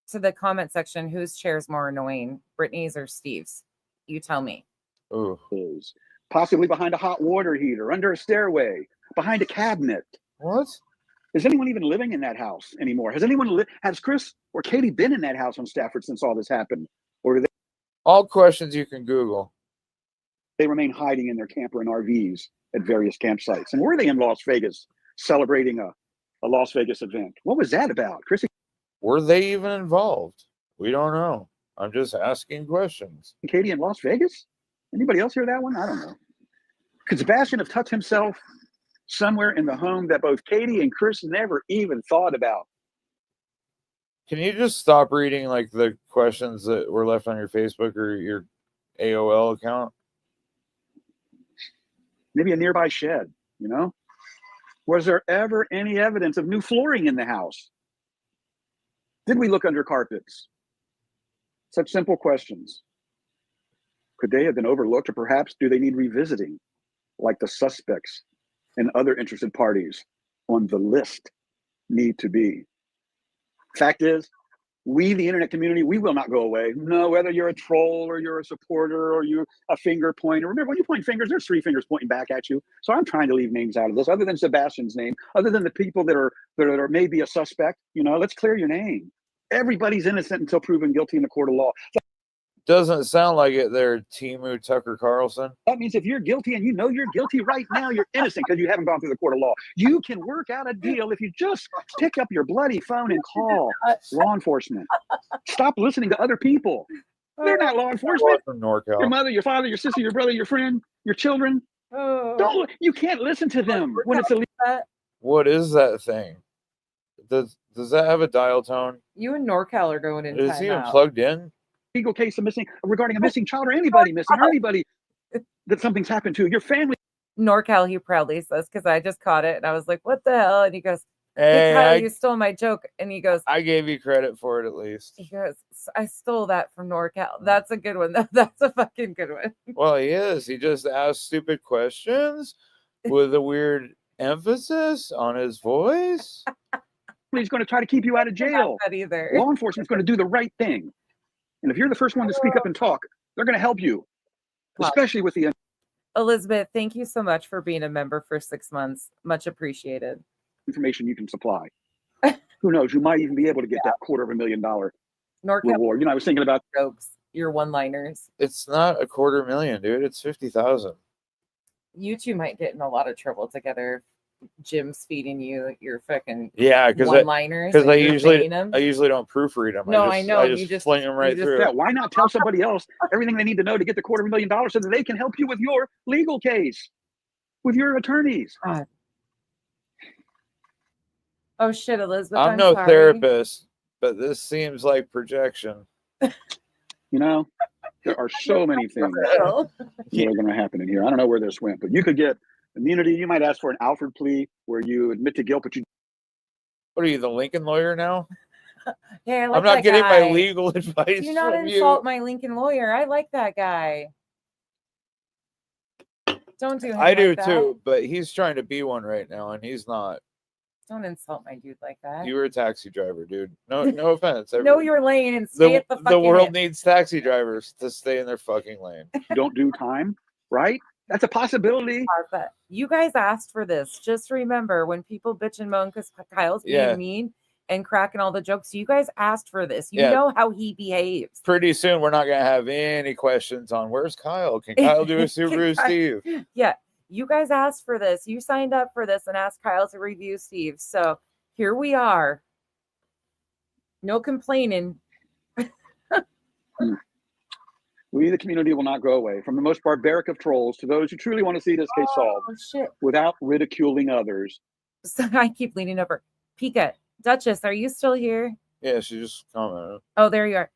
Speaker 1: to the comment section? Whose chair is more annoying, Brittany's or Steve's? You tell me.
Speaker 2: Ooh.
Speaker 4: Is possibly behind a hot water heater, under a stairway, behind a cabinet.
Speaker 2: What?
Speaker 4: Is anyone even living in that house anymore? Has Chris or Katie been in that house on Stafford since all this happened? Or do
Speaker 2: All questions you can Google.
Speaker 4: they remain hiding in their camper and RVs at various campsites? And were they in Las Vegas celebrating a Las Vegas event? What was that about? Chris
Speaker 2: Were they even involved? We don't know. I'm just asking questions.
Speaker 4: and Katie in Las Vegas? Anybody else hear that one? I don't know. Could Sebastian have tucked himself somewhere in the home that both Katie and Chris never even thought about?
Speaker 2: Can you just stop reading like the questions that were left on your Facebook or your AOL account?
Speaker 4: Maybe a nearby shed, you know? Was there ever any evidence of new flooring in the house? Did we look under carpets? Such simple questions. Could they have been overlooked, or perhaps do they need revisiting, like the suspects and other interested parties on the list need to be? Fact is, we, the internet community, we will not go away. No, whether you're a troll or you're a supporter or you're a finger pointer. Remember, when you point fingers, there's 3 fingers pointing back at you. So I'm trying to leave names out of this, other than Sebastian's name, other than the people that are maybe a suspect. You know, let's clear your name. Everybody's innocent until proven guilty in the court of law.
Speaker 2: Doesn't sound like it there, Timu Tucker Carlson.
Speaker 4: That means if you're guilty and you know you're guilty right now, you're innocent because you haven't gone through the court of law. You can work out a deal if you just pick up your bloody phone and call law enforcement. Stop listening to other people. They're not law enforcement.
Speaker 2: From
Speaker 4: Your
Speaker 2: NorCal.
Speaker 4: mother, your father, your sister, your brother, your friend, your children.
Speaker 1: Oh,
Speaker 4: You can't listen to them when it's illegal.
Speaker 2: What is that thing? Does that have a dial tone?
Speaker 1: you and NorCal are going in
Speaker 2: Is it even
Speaker 1: timeout.
Speaker 2: plugged in?
Speaker 4: Legal case of missing regarding a missing child or anybody missing or anybody that something's happened to. Your family.
Speaker 1: NorCal, he proudly says, because I just caught it and I was like, what the hell? And he goes, hey,
Speaker 2: Hey,
Speaker 1: Kyle, you stole my joke. And he goes,
Speaker 2: I gave you credit for it at least.
Speaker 1: I stole that from NorCal. That's a good one. That's a fucking good one.
Speaker 2: Well, he is. He just asked stupid questions with a weird emphasis on his voice.
Speaker 4: He's going to try to keep you out of jail.
Speaker 1: Not that either.
Speaker 4: Law enforcement's going to do the right thing. And if you're the first one to speak up and talk, they're going to help you, especially with the
Speaker 1: Elizabeth, thank you so much for being a member for 6 months. Much appreciated.
Speaker 4: information you can supply. Who knows? You might even be able to get that $250,000
Speaker 1: NorCal
Speaker 4: reward. You know, I was thinking about
Speaker 1: jokes, your one-liners.
Speaker 2: It's not $250,000, dude. It's 50,000.
Speaker 1: You two might get in a lot of trouble together. Jim's feeding you your fucking
Speaker 2: Yeah, because
Speaker 1: one-liners.
Speaker 2: I
Speaker 1: and you're
Speaker 2: usually
Speaker 1: saying them.
Speaker 2: I usually don't proofread them.
Speaker 1: No, I know,
Speaker 2: I
Speaker 1: you
Speaker 2: just
Speaker 1: just-
Speaker 2: fling them right
Speaker 1: just-
Speaker 2: through.
Speaker 4: that. Why not tell somebody else everything they need to know to get the $250,000 so that they can help you with your legal case, with your attorneys?
Speaker 1: Oh shit, Elizabeth.
Speaker 2: I'm no
Speaker 1: sorry.
Speaker 2: therapist, but this seems like projection.
Speaker 4: You know, there are so many things that are going to happen in here. I don't know where this went, but you could get immunity. You might ask for an Alfred plea where you admit to guilt, but you
Speaker 2: What are you, the Lincoln lawyer now?
Speaker 1: Hey, I like
Speaker 2: I'm not
Speaker 1: that
Speaker 2: getting
Speaker 1: guy.
Speaker 2: my legal advice
Speaker 1: Do not
Speaker 2: from
Speaker 1: insult
Speaker 2: you.
Speaker 1: my Lincoln lawyer. I like that guy. Don't do him
Speaker 2: I do
Speaker 1: like that.
Speaker 2: too, but he's trying to be one right now, and he's not.
Speaker 1: Don't insult my dude like that.
Speaker 2: You were a taxi driver, dude. No offense.
Speaker 1: Know your lane and stay at the fucking
Speaker 2: the world
Speaker 1: end.
Speaker 2: needs taxi drivers to stay in their fucking lane.
Speaker 4: Don't do time, right? That's a possibility.
Speaker 1: Pause that. You guys asked for this. Just remember, when people bitch and moan because Kyle's being mean and cracking all the jokes, you guys asked for this. You know how he behaves.
Speaker 2: Pretty soon, we're not going to have any questions on where's Kyle? Can Kyle do a Subaru Steve?
Speaker 1: Yeah. You guys asked for this. You signed up for this and asked Kyle to review Steve. So here we are. No complaining.
Speaker 4: We, the community, will not go away. From the most barbaric of trolls to those who truly want to see this case solved without ridiculing others.
Speaker 1: So I keep leaning over. Pika, Duchess, are you still here?
Speaker 2: Yeah, she just commented.
Speaker 1: Oh, there you are.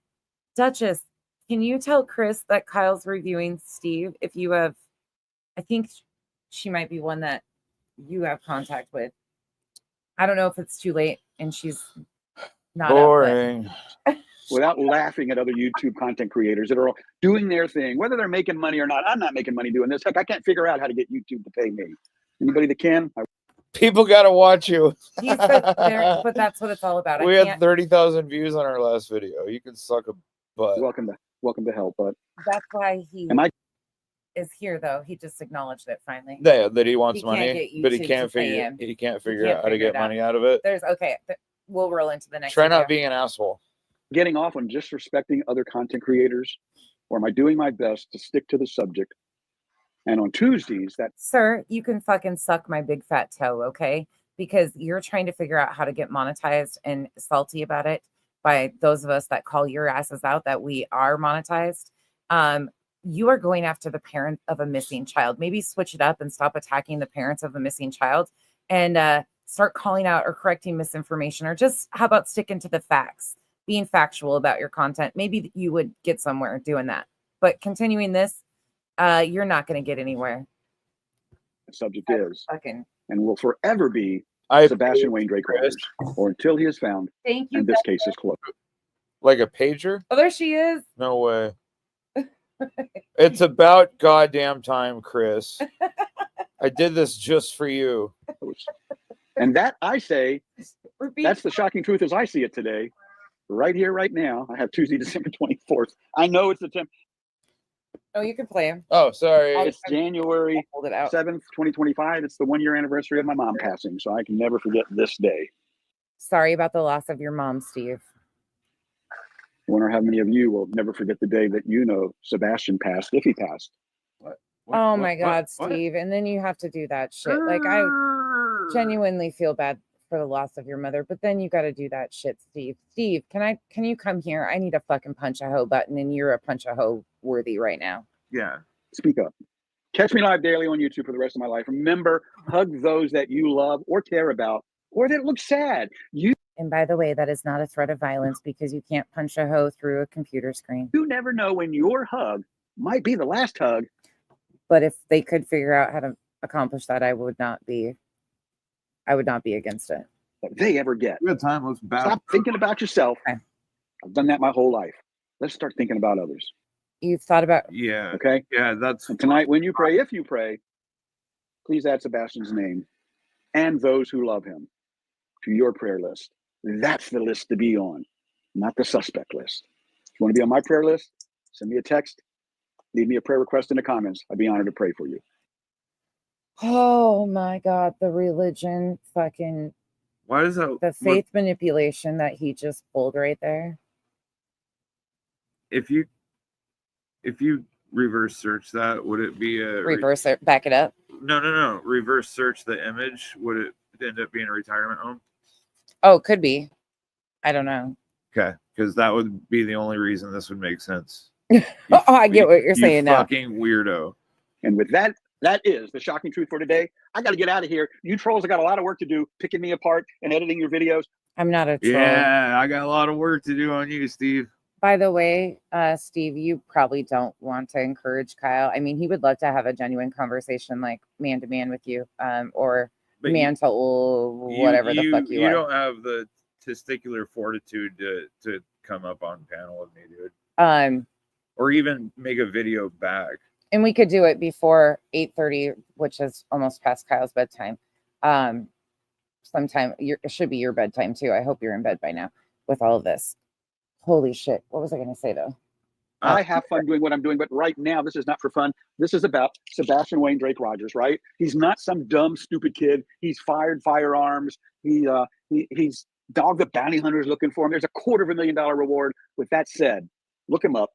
Speaker 1: Duchess, can you tell Chris that Kyle's reviewing Steve if you have, I think she might be one that you have contact with. I don't know if it's too late and she's not
Speaker 2: boring.
Speaker 4: Without laughing at other YouTube content creators that are all doing their thing, whether they're making money or not. I'm not making money doing this. Heck, I can't figure out how to get YouTube to pay me. Anybody that can?
Speaker 2: People got to watch you.
Speaker 1: He said there, but that's what it's all about.
Speaker 2: We had 30,000 views on our last video. You can suck a butt.
Speaker 4: Welcome to hell, bud.
Speaker 1: That's why he is here, though. He just acknowledged it finally.
Speaker 2: Yeah, that he wants money, but he can't figure out how to get money out of it.
Speaker 1: We'll roll into the next.
Speaker 2: Try not being an asshole.
Speaker 4: Getting off on disrespecting other content creators, or am I doing my best to stick to the subject? And on Tuesdays,
Speaker 1: Sir, you can fucking suck my big fat toe, okay? Because you're trying to figure out how to get monetized and salty about it by those of us that call your asses out that we are monetized. You are going after the parent of a missing child. Maybe switch it up and stop attacking the parents of a missing child and start calling out or correcting misinformation, or just how about sticking to the facts, being factual about your content. Maybe you would get somewhere doing that. But continuing this, you're not going to get anywhere.
Speaker 4: The subject is and will forever be Sebastian Wayne Drake Rogers, or until he is found.
Speaker 1: Thank you.
Speaker 4: And this case is closed.
Speaker 2: Like a pager?
Speaker 1: Oh, there she is.
Speaker 2: No way. It's about goddamn time, Chris. I did this just for you.
Speaker 4: And that, I say, that's the shocking truth as I see it today. Right here, right now. I have Tuesday, December 24th. I know it's the 10th.
Speaker 1: Oh, you can play him.
Speaker 2: Oh, sorry.
Speaker 4: It's January 7th, 2025. It's the 1-year anniversary of my mom passing, so I can never forget this day.
Speaker 1: Sorry about the loss of your mom, Steve.
Speaker 4: I wonder how many of you will never forget the day that Sebastian passed, if he passed.
Speaker 1: Oh my God, Steve. And then you have to do that shit. Like, I genuinely feel bad for the loss of your mother, but then you got to do that shit, Steve. Steve, can you come here? I need a fucking punch a hoe button, and you're a punch a hoe worthy right now.
Speaker 4: Yeah. Speak up. Catch me live daily on YouTube for the rest of my life. Remember, hug those that you love or care about, or that look sad.
Speaker 1: And by the way, that is not a threat of violence, because you can't punch a hoe through a computer screen.
Speaker 4: You never know when your hug might be the last hug.
Speaker 1: But if they could figure out how to accomplish that, I would not be against it.
Speaker 4: That they ever get.
Speaker 2: Good time. Let's
Speaker 4: stop thinking about yourself. Okay. I've done that my whole life. Let's start thinking about others.
Speaker 1: You've thought about.
Speaker 2: Yeah.
Speaker 4: Okay.
Speaker 2: Yeah. That's
Speaker 4: and tonight when you pray, if you pray, please add Sebastian's name and those who love him to your prayer list. That's the list to be on, not the suspect list. If you want to be on my prayer list, send me a text, leave me a prayer request in the comments. I'd be honored to pray for you.
Speaker 1: Oh my God, the religion fucking.
Speaker 2: Why is that?
Speaker 1: The faith manipulation that he just pulled right there.
Speaker 2: If you reverse search that, would it be a
Speaker 1: reverse it? Back it up.
Speaker 2: No. Reverse search the image. Would it end up being a retirement home?
Speaker 1: Oh, could be. I don't know.
Speaker 2: Okay, because that would be the only reason this would make sense.
Speaker 1: I get what you're saying now.
Speaker 2: Fucking weirdo.
Speaker 4: And with that is the shocking truth for today. I got to get out of here. You trolls have got a lot of work to do, picking me apart and editing your videos.
Speaker 1: I'm not a troll.
Speaker 2: Yeah, I got a lot of work to do on you, Steve.
Speaker 1: By the way, Steve, you probably don't want to encourage Kyle. I mean, he would love to have a genuine conversation, like man to man with you, or but man to whatever the fuck you are.
Speaker 2: You don't have the testicular fortitude to come up on panel with me, dude. Or even make a video back.
Speaker 1: And we could do it before 8:30, which is almost past Kyle's bedtime. sometime. It should be your bedtime too. I hope you're in bed by now with all of this. Holy shit. What was I going to say though?
Speaker 4: I have fun doing what I'm doing, but right now this is not for fun. This is about Sebastian Wayne Drake Rogers, right? He's not some dumb, stupid kid. He's fired firearms. He's Dog the Bounty Hunter is looking for him. There's a $250,000 reward. With that said, look him up.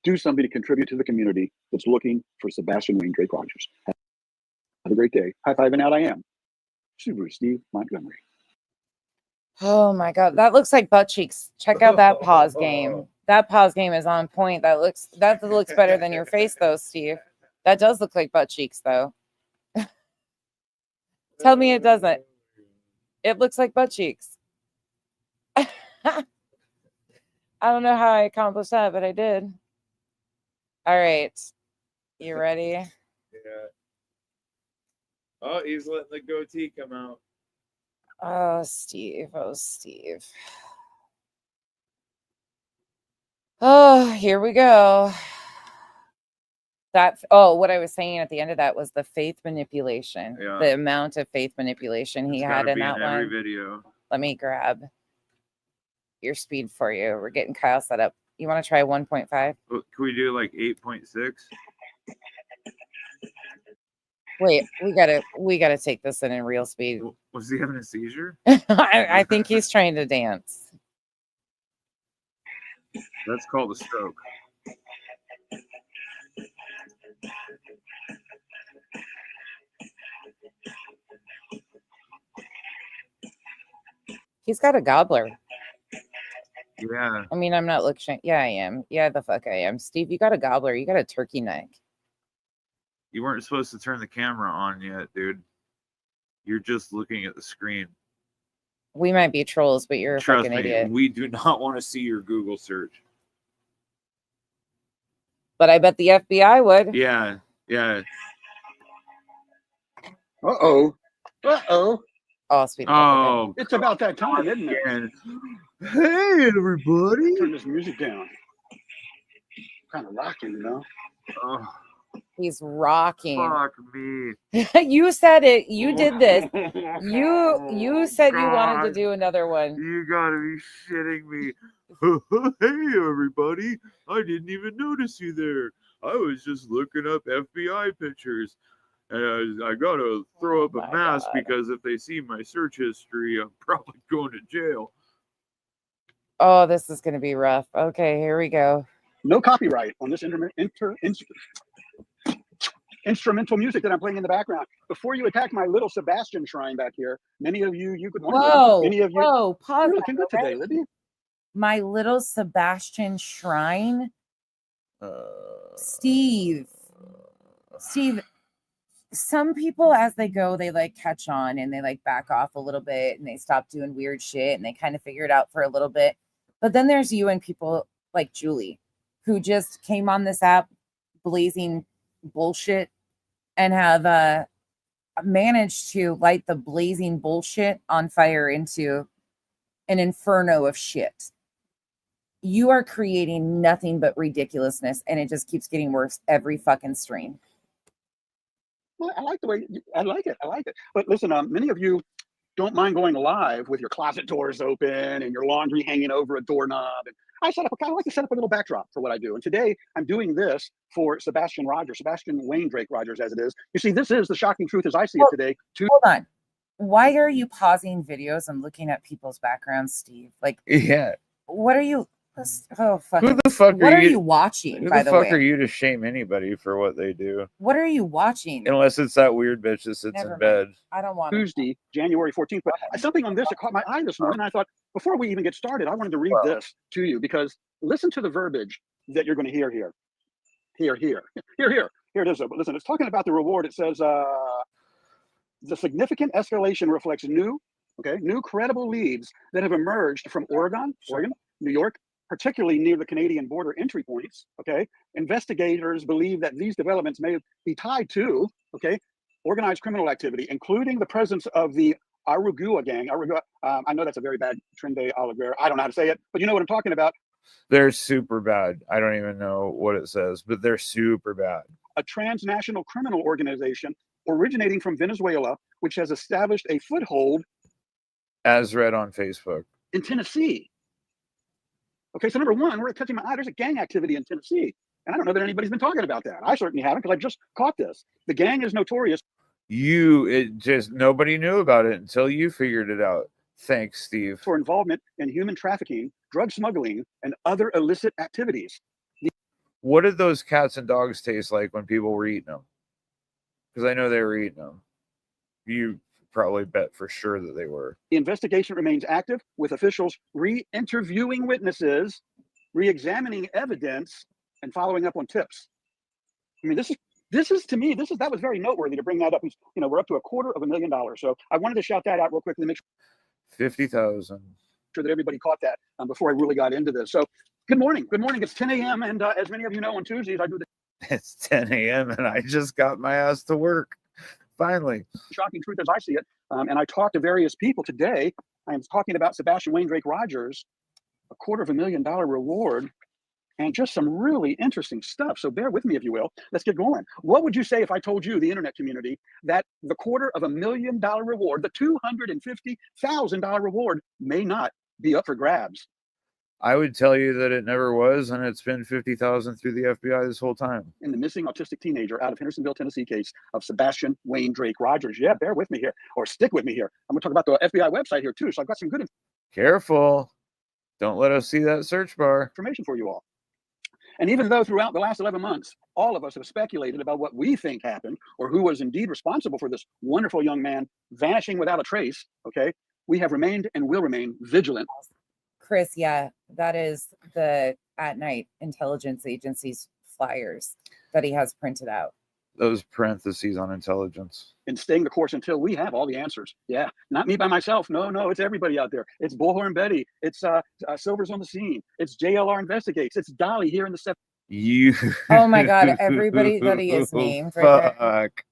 Speaker 4: Do something to contribute to the community that's looking for Sebastian Wayne Drake Rogers. Have a great day. High fiving out I am. Subaru Steve Montgomery.
Speaker 1: Oh my God. That looks like butt cheeks. Check out that pause game. That pause game is on point. That looks better than your face though, Steve. That does look like butt cheeks though. Tell me it doesn't. It looks like butt cheeks. I don't know how I accomplished that, but I did. All right. You ready?
Speaker 2: Yeah. Oh, he's letting the goatee come out.
Speaker 1: Oh, Steve. Oh, Steve. Oh, here we go. What I was saying at the end of that was the faith manipulation.
Speaker 2: Yeah.
Speaker 1: The amount of faith manipulation he had in that
Speaker 2: every
Speaker 1: one.
Speaker 2: video.
Speaker 1: Let me grab your speed for you. We're getting Kyle set up. You want to try 1.5?
Speaker 2: Can we do like 8.6?
Speaker 1: Wait, we gotta take this in real speed.
Speaker 2: Was he having a seizure?
Speaker 1: I think he's trying to dance.
Speaker 2: That's called a stroke.
Speaker 1: He's got a gobbler.
Speaker 2: Yeah.
Speaker 1: I mean, I'm not looking. Yeah, I am. Yeah, the fuck I am. Steve, you got a gobbler. You got a turkey neck.
Speaker 2: You weren't supposed to turn the camera on yet, dude. You're just looking at the screen.
Speaker 1: We might be trolls, but you're a
Speaker 2: Trust
Speaker 1: fucking
Speaker 2: me,
Speaker 1: idiot.
Speaker 2: we do not want to see your Google search.
Speaker 1: But I bet the FBI would.
Speaker 2: Yeah, yeah.
Speaker 4: Uh-oh. Uh-oh.
Speaker 1: Oh, speed.
Speaker 2: Oh,
Speaker 4: It's about that time, isn't it?
Speaker 2: and hey, everybody.
Speaker 4: Turn this music down. Kind of rocking, you know?
Speaker 2: Oh,
Speaker 1: He's rocking.
Speaker 2: fuck me.
Speaker 1: You said it. You did this. You said you wanted to do another one.
Speaker 2: You gotta be shitting me. Hey, everybody. I didn't even notice you there. I was just looking up FBI pictures. And I gotta throw up a
Speaker 1: my
Speaker 2: mask
Speaker 1: God.
Speaker 2: because if they see my search history, I'm probably going to jail.
Speaker 1: Oh, this is going to be rough. Okay, here we go.
Speaker 4: No copyright on this instrumental music that I'm playing in the background. Before you attack my little Sebastian shrine back here, many of you could wonder.
Speaker 1: Whoa,
Speaker 4: Many of you,
Speaker 1: whoa, pause.
Speaker 4: you're looking good today, Libby.
Speaker 1: My little Sebastian shrine. Steve, some people as they go, they like catch on and they like back off a little bit and they stop doing weird shit and they kind of figure it out for a little bit. But then there's you and people like Julie who just came on this app blazing bullshit and have managed to light the blazing bullshit on fire into an inferno of shit. You are creating nothing but ridiculousness and it just keeps getting worse every fucking stream.
Speaker 4: Well, I like the way I like it. But listen, many of you don't mind going live with your closet doors open and your laundry hanging over a doorknob. And I like to set up a little backdrop for what I do. And today I'm doing this for Sebastian Wayne Drake Rogers, as it is. You see, this is the shocking truth as I see it today.
Speaker 1: Hold on. Why are you pausing videos and looking at people's backgrounds, Steve? Like,
Speaker 2: Yeah.
Speaker 1: What are you? Oh, fuck.
Speaker 2: Who the fuck
Speaker 1: What are you watching,
Speaker 2: Who
Speaker 1: by
Speaker 2: the
Speaker 1: the
Speaker 2: fuck
Speaker 1: way?
Speaker 2: are you to shame anybody for what they do?
Speaker 1: What are you watching?
Speaker 2: Unless it's that weird bitch that sits
Speaker 1: Never
Speaker 2: in bed.
Speaker 1: I don't want
Speaker 4: Tuesday, January 14th. But something on this that caught my eye this morning. I thought, before we even get started, I wanted to read this to you because listen to the verbiage that you're going to hear here. Here it is. But listen, it's talking about the reward. It says, the significant escalation reflects new credible leads that have emerged from Oregon, New York, particularly near the Canadian border entry points. Okay, investigators believe that these developments may be tied to organized criminal activity, including the presence of the Arugua gang. I know that's a very bad Trinde Oliver. I don't know how to say it, but you know what I'm talking about.
Speaker 2: They're super bad. I don't even know what it says, but they're super bad.
Speaker 4: A transnational criminal organization originating from Venezuela, which has established a foothold
Speaker 2: As read on Facebook.
Speaker 4: in Tennessee. Okay, so number one, we're catching my eye. There's a gang activity in Tennessee. And I don't know that anybody's been talking about that. I certainly haven't, because I just caught this. The gang is notorious.
Speaker 2: Nobody knew about it until you figured it out. Thanks, Steve.
Speaker 4: For involvement in human trafficking, drug smuggling, and other illicit activities.
Speaker 2: What did those cats and dogs taste like when people were eating them? Because I know they were eating them. You probably bet for sure that they were.
Speaker 4: The investigation remains active, with officials re-interviewing witnesses, re-examining evidence, and following up on tips. I mean, that was very noteworthy to bring that up. We're up to $250,000. So I wanted to shout that out real quickly to make sure
Speaker 2: 50,000.
Speaker 4: Sure that everybody caught that before I really got into this. So good morning. It's 10 a.m. And as many of you know, on Tuesdays, I do the
Speaker 2: It's 10 a.m. and I just got my ass to work. Finally.
Speaker 4: Shocking truth as I see it. And I talked to various people today. I am talking about Sebastian Rogers, $250,000 reward, and just some really interesting stuff. So bear with me, if you will. Let's get going. What would you say if I told you, the internet community, that the $250,000 reward, the $250,000 reward, may not be up for grabs?
Speaker 2: I would tell you that it never was, and it's been 50,000 through the FBI this whole time.
Speaker 4: In the missing autistic teenager out of Hendersonville, Tennessee case of Sebastian Wayne Drake Rogers. Yeah, bear with me here, or stick with me here. I'm going to talk about the FBI website here too. So I've got some good
Speaker 2: Careful. Don't let us see that search bar.
Speaker 4: information for you all. And even though throughout the last 11 months, all of us have speculated about what we think happened or who was indeed responsible for this wonderful young man vanishing without a trace, okay, we have remained and will remain vigilant.
Speaker 1: Chris, yeah, that is the at night intelligence agency's flyers that he has printed out.
Speaker 2: Those parentheses on intelligence.
Speaker 4: And staying the course until we have all the answers. Yeah, not me by myself. No, it's everybody out there. It's Bullhorn Betty. It's Silver's on the scene. It's JLR Investigates. It's Dolly here in the
Speaker 2: You.
Speaker 1: Oh my God, everybody that he is named right there.
Speaker 2: Fuck.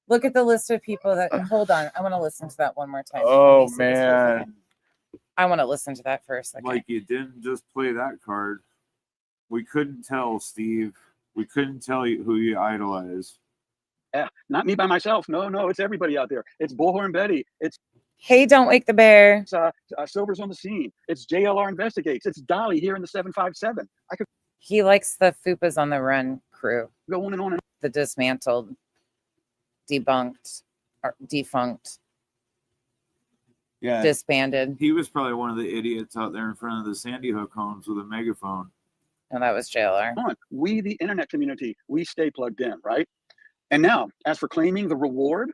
Speaker 1: Look at the list of people that. Hold on, I want to listen to that one more time.
Speaker 2: Oh,
Speaker 1: Let me see this for a
Speaker 2: man.
Speaker 1: second. I want to listen to that for a second.
Speaker 2: Like, you didn't just play that card. We couldn't tell, Steve. We couldn't tell you who you idolize.
Speaker 4: Yeah, not me by myself. No, it's everybody out there. It's Bullhorn Betty. It's
Speaker 1: Hey, don't wake the bear.
Speaker 4: Silver's on the scene. It's JLR Investigates. It's Dolly here in the 757. I could
Speaker 1: He likes the Fupas on the Run crew,
Speaker 4: go on and on.
Speaker 1: the dismantled, debunked, or defunct,
Speaker 2: Yeah.
Speaker 1: disbanded.
Speaker 2: He was probably one of the idiots out there in front of the Sandy Hook homes with a megaphone.
Speaker 1: And that was JLR.
Speaker 4: On. We, the internet community, we stay plugged in, right? And now, as for claiming the reward,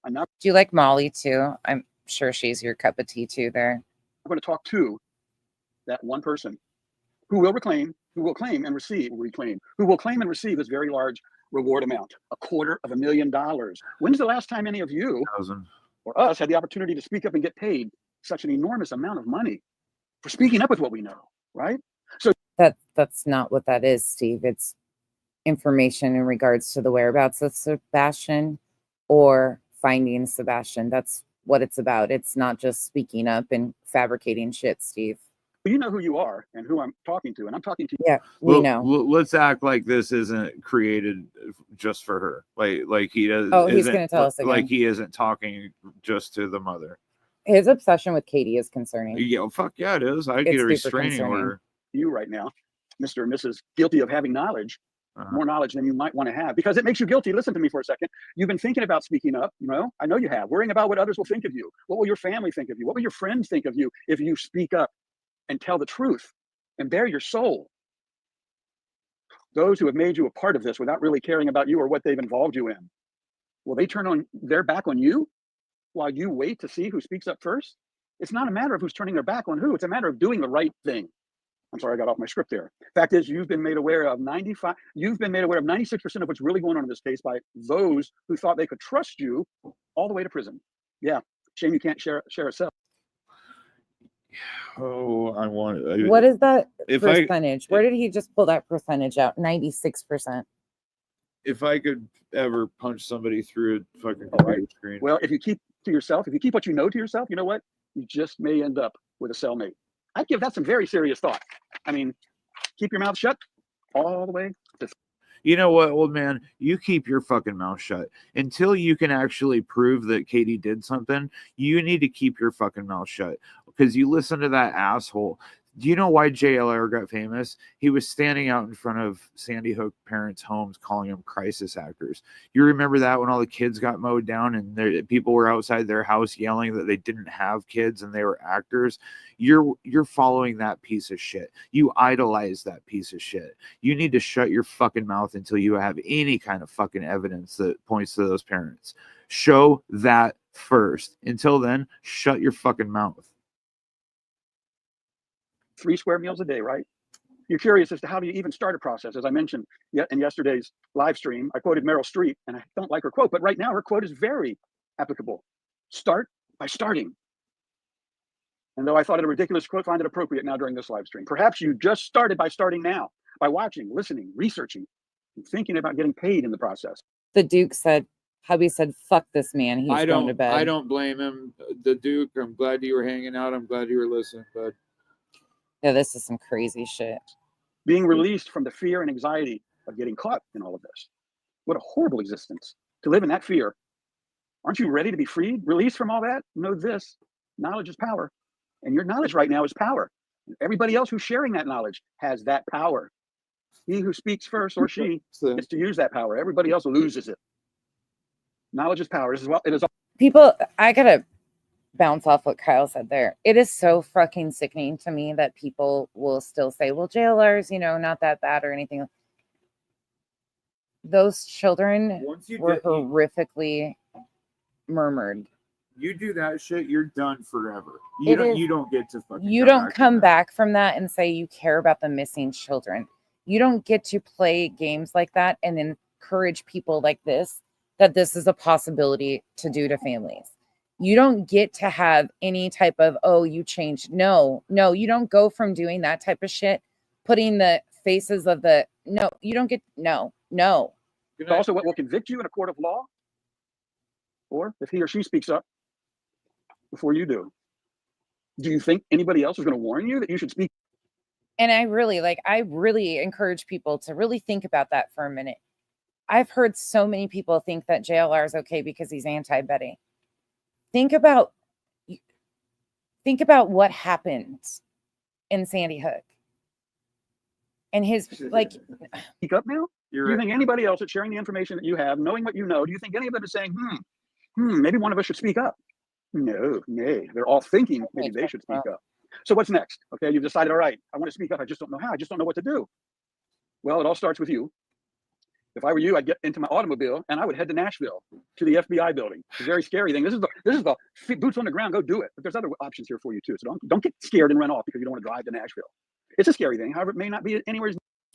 Speaker 4: I'm not
Speaker 1: Do you like Molly too? I'm sure she's your cup of tea too there.
Speaker 4: going to talk to that one person who will claim and receive this very large reward amount, $250,000. When's the last time any of you
Speaker 2: 1,000.
Speaker 4: or us had the opportunity to speak up and get paid such an enormous amount of money for speaking up with what we know, right? So
Speaker 1: That's not what that is, Steve. It's information in regards to the whereabouts of Sebastian or finding Sebastian. That's what it's about. It's not just speaking up and fabricating shit, Steve.
Speaker 4: you know who you are and who I'm talking to, and I'm talking to you.
Speaker 1: Yeah, we know.
Speaker 2: Let's act like this isn't created just for her. Like he does.
Speaker 1: Oh, he's going to tell us again.
Speaker 2: Like he isn't talking just to the mother.
Speaker 1: His obsession with Katie is concerning.
Speaker 2: Yeah, fuck yeah, it is. I
Speaker 1: It's
Speaker 2: get a
Speaker 1: super
Speaker 2: restraining
Speaker 1: concerning.
Speaker 2: order.
Speaker 4: You right now, Mr. and Mrs. guilty of having knowledge, more knowledge than you might want to have, because it makes you guilty. Listen to me for a second. You've been thinking about speaking up, I know you have, worrying about what others will think of you. What will your family think of you? What will your friends think of you if you speak up and tell the truth and bare your soul? Those who have made you a part of this without really caring about you or what they've involved you in, will they turn their back on you while you wait to see who speaks up first? It's not a matter of who's turning their back on who. It's a matter of doing the right thing. I'm sorry, I got off my script there. Fact is, you've been made aware of 96% of what's really going on in this case by those who thought they could trust you all the way to prison. Yeah, shame you can't share a cell.
Speaker 2: Oh, I want.
Speaker 1: What is that
Speaker 2: If
Speaker 1: percentage? Where did he just pull that percentage out? 96%.
Speaker 2: If I could ever punch somebody through a fucking
Speaker 4: All right.
Speaker 2: computer screen.
Speaker 4: Well, if you keep to yourself, if you keep what you know to yourself, you know what? You just may end up with a cellmate. I'd give that some very serious thought. I mean, keep your mouth shut all the way to
Speaker 2: You know what, old man? You keep your fucking mouth shut. Until you can actually prove that Katie did something, you need to keep your fucking mouth shut. Because you listen to that asshole. Do you know why JLR got famous? He was standing out in front of Sandy Hook parents' homes calling them crisis actors. You remember that when all the kids got mowed down and people were outside their house yelling that they didn't have kids and they were actors? You're following that piece of shit. You idolize that piece of shit. You need to shut your fucking mouth until you have any kind of fucking evidence that points to those parents. Show that first. Until then, shut your fucking mouth.
Speaker 4: 3 square meals a day, right? You're curious as to how do you even start a process. As I mentioned in yesterday's live stream, I quoted Meryl Streep, and I don't like her quote, but right now her quote is very applicable. Start by starting. And though I thought it a ridiculous quote, find it appropriate now during this live stream. Perhaps you just started by starting now, by watching, listening, researching, and thinking about getting paid in the process.
Speaker 1: The Duke said, hubby said, fuck this man. He's going to bed.
Speaker 2: I don't blame him. The Duke, I'm glad you were hanging out. I'm glad you were listening, bud.
Speaker 1: Yeah, this is some crazy shit.
Speaker 4: Being released from the fear and anxiety of getting caught in all of this. What a horrible existence to live in that fear. Aren't you ready to be freed, released from all that? Know this, knowledge is power. And your knowledge right now is power. And everybody else who's sharing that knowledge has that power. He who speaks first, or she, gets to use that power. Everybody else loses it. Knowledge is power. It is
Speaker 1: People, I gotta bounce off what Kyle said there. It is so fucking sickening to me that people will still say, well, JLR's, not that bad or anything. Those children were horrifically murmured.
Speaker 2: You do that shit, you're done forever. You don't get to fucking.
Speaker 1: You don't come back from that and say you care about the missing children. You don't get to play games like that and encourage people like this, that this is a possibility to do to families. You don't get to have any type of, oh, you changed. No, you don't go from doing that type of shit, putting the faces of the, no, you don't get, no.
Speaker 4: It's also what will convict you in a court of law, or if he or she speaks up before you do. Do you think anybody else is going to warn you that you should speak?
Speaker 1: And I really encourage people to really think about that for a minute. I've heard so many people think that JLR is okay because he's anti-Betty. Think about what happened in Sandy Hook. And his,
Speaker 4: speak up now? Do you think anybody else that's sharing the information that you have, knowing what you know, do you think any of them is saying, maybe one of us should speak up? No, nay. They're all thinking maybe they should speak up. So what's next? Okay, you've decided, all right, I want to speak up. I just don't know how. I just don't know what to do. Well, it all starts with you. If I were you, I'd get into my automobile and I would head to Nashville to the FBI building. It's a very scary thing. This is the boots on the ground. Go do it. But there's other options here for you too. So don't get scared and run off because you don't want to drive to Nashville. It's a scary thing. However, it may not be anywhere.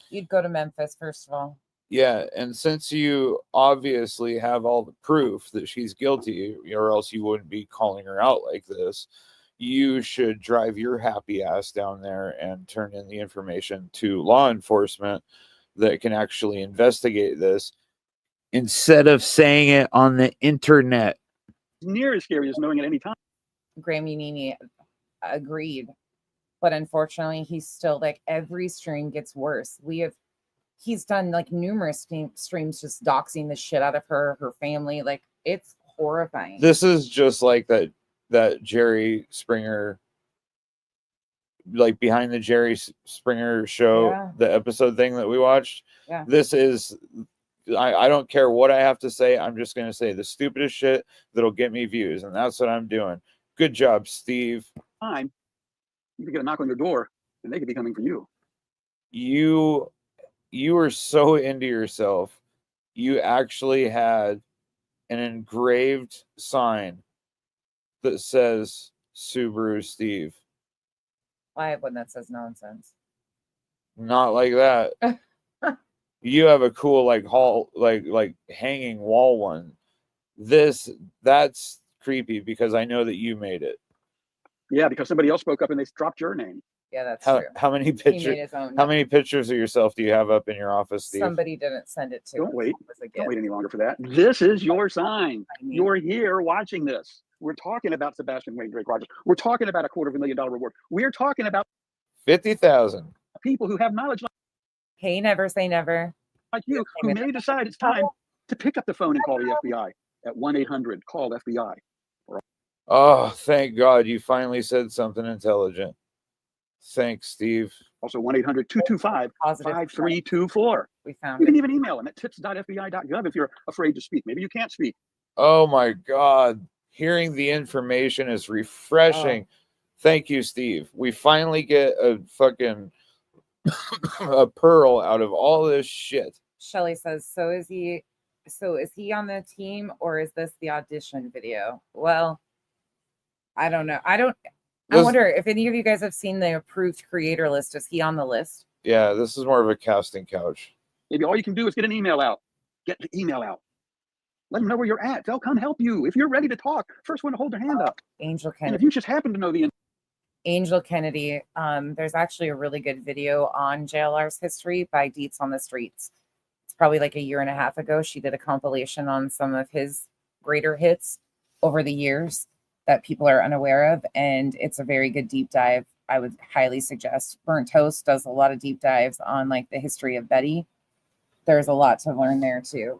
Speaker 1: You'd go to Memphis first of all.
Speaker 2: Yeah, and since you obviously have all the proof that she's guilty, or else you wouldn't be calling her out like this, you should drive your happy ass down there and turn in the information to law enforcement that can actually investigate this instead of saying it on the internet.
Speaker 4: Near as scary as knowing at any time.
Speaker 1: Graham Unini agreed. But unfortunately, he's still every stream gets worse. He's done numerous streams just doxing the shit out of her family. It's horrifying.
Speaker 2: This is just like that Jerry Springer, behind the Jerry Springer show, the episode thing that we watched.
Speaker 1: Yeah.
Speaker 2: This is, I don't care what I have to say. I'm just going to say the stupidest shit that'll get me views. And that's what I'm doing. Good job, Steve.
Speaker 4: Time. You could get a knock on your door and they could be coming for you.
Speaker 2: You are so into yourself. You actually had an engraved sign that says Subaru Steve.
Speaker 1: I have one that says nonsense.
Speaker 2: Not like that. You have a cool hall hanging wall one. That's creepy because I know that you made it.
Speaker 4: Yeah, because somebody else spoke up and they dropped your name.
Speaker 1: Yeah, that's true.
Speaker 2: How many pictures? How many pictures of yourself do you have up in your office, Steve?
Speaker 1: Somebody didn't send it to.
Speaker 4: Don't wait. Don't wait any longer for that. This is your sign. You're here watching this. We're talking about Sebastian Drake Rogers. We're talking about a $250,000 reward. We're talking about
Speaker 2: 50,000
Speaker 4: people who have knowledge.
Speaker 1: Hey, never say never.
Speaker 4: like you who may decide it's time to pick up the phone and call the FBI at 1-800-CALL-FBI.
Speaker 2: Oh, thank God you finally said something intelligent. Thanks, Steve.
Speaker 4: Also 1-800-225-5324.
Speaker 1: We found
Speaker 4: You can
Speaker 1: it.
Speaker 4: even email them at tips.fbi.gov if you're afraid to speak. Maybe you can't speak.
Speaker 2: Oh my God. Hearing the information is refreshing. Thank you, Steve. We finally get a fucking a pearl out of all this shit.
Speaker 1: Shelly says, so is he on the team or is this the audition video? Well, I don't know. I wonder if any of you guys have seen the approved creator list. Is he on the list?
Speaker 2: Yeah, this is more of a casting couch.
Speaker 4: Maybe all you can do is get an email out. Get the email out. Let them know where you're at. They'll come help you. If you're ready to talk, first one to hold their hand up.
Speaker 1: Angel
Speaker 4: And if
Speaker 1: Kennedy.
Speaker 4: you just happen to know the
Speaker 1: Angel Kennedy. There's actually a really good video on JLR's history by Deets on the Streets. It's probably like a year and a half ago. She did a compilation on some of his greater hits over the years that people are unaware of, and it's a very good deep dive. I would highly suggest. Burnt Toast does a lot of deep dives on like the history of Betty. There's a lot to learn there too.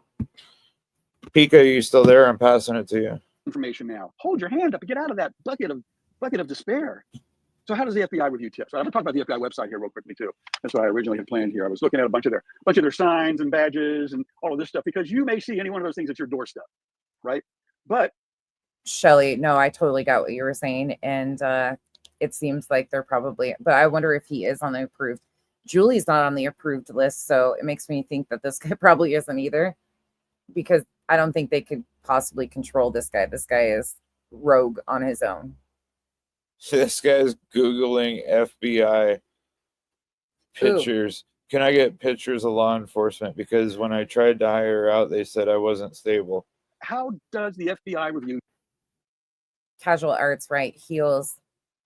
Speaker 2: Pika, you still there? I'm passing it to you.
Speaker 4: information now. Hold your hand up and get out of that bucket of despair. So how does the FBI review tips? I'm going to talk about the FBI website here real quickly too. That's what I originally had planned here. I was looking at a bunch of their signs and badges and all of this stuff because you may see any one of those things at your doorstep, right? But
Speaker 1: Shelly, no, I totally got what you were saying, and it seems like they're probably. But I wonder if he is on the approved. Julie's not on the approved list, so it makes me think that this guy probably isn't either, because I don't think they could possibly control this guy. This guy is rogue on his own.
Speaker 2: This guy's Googling FBI pictures. Ooh. Can I get pictures of law enforcement? Because when I tried to hire her out, they said I wasn't stable.
Speaker 4: How does the FBI review?
Speaker 1: Casual Arts, right? Heels.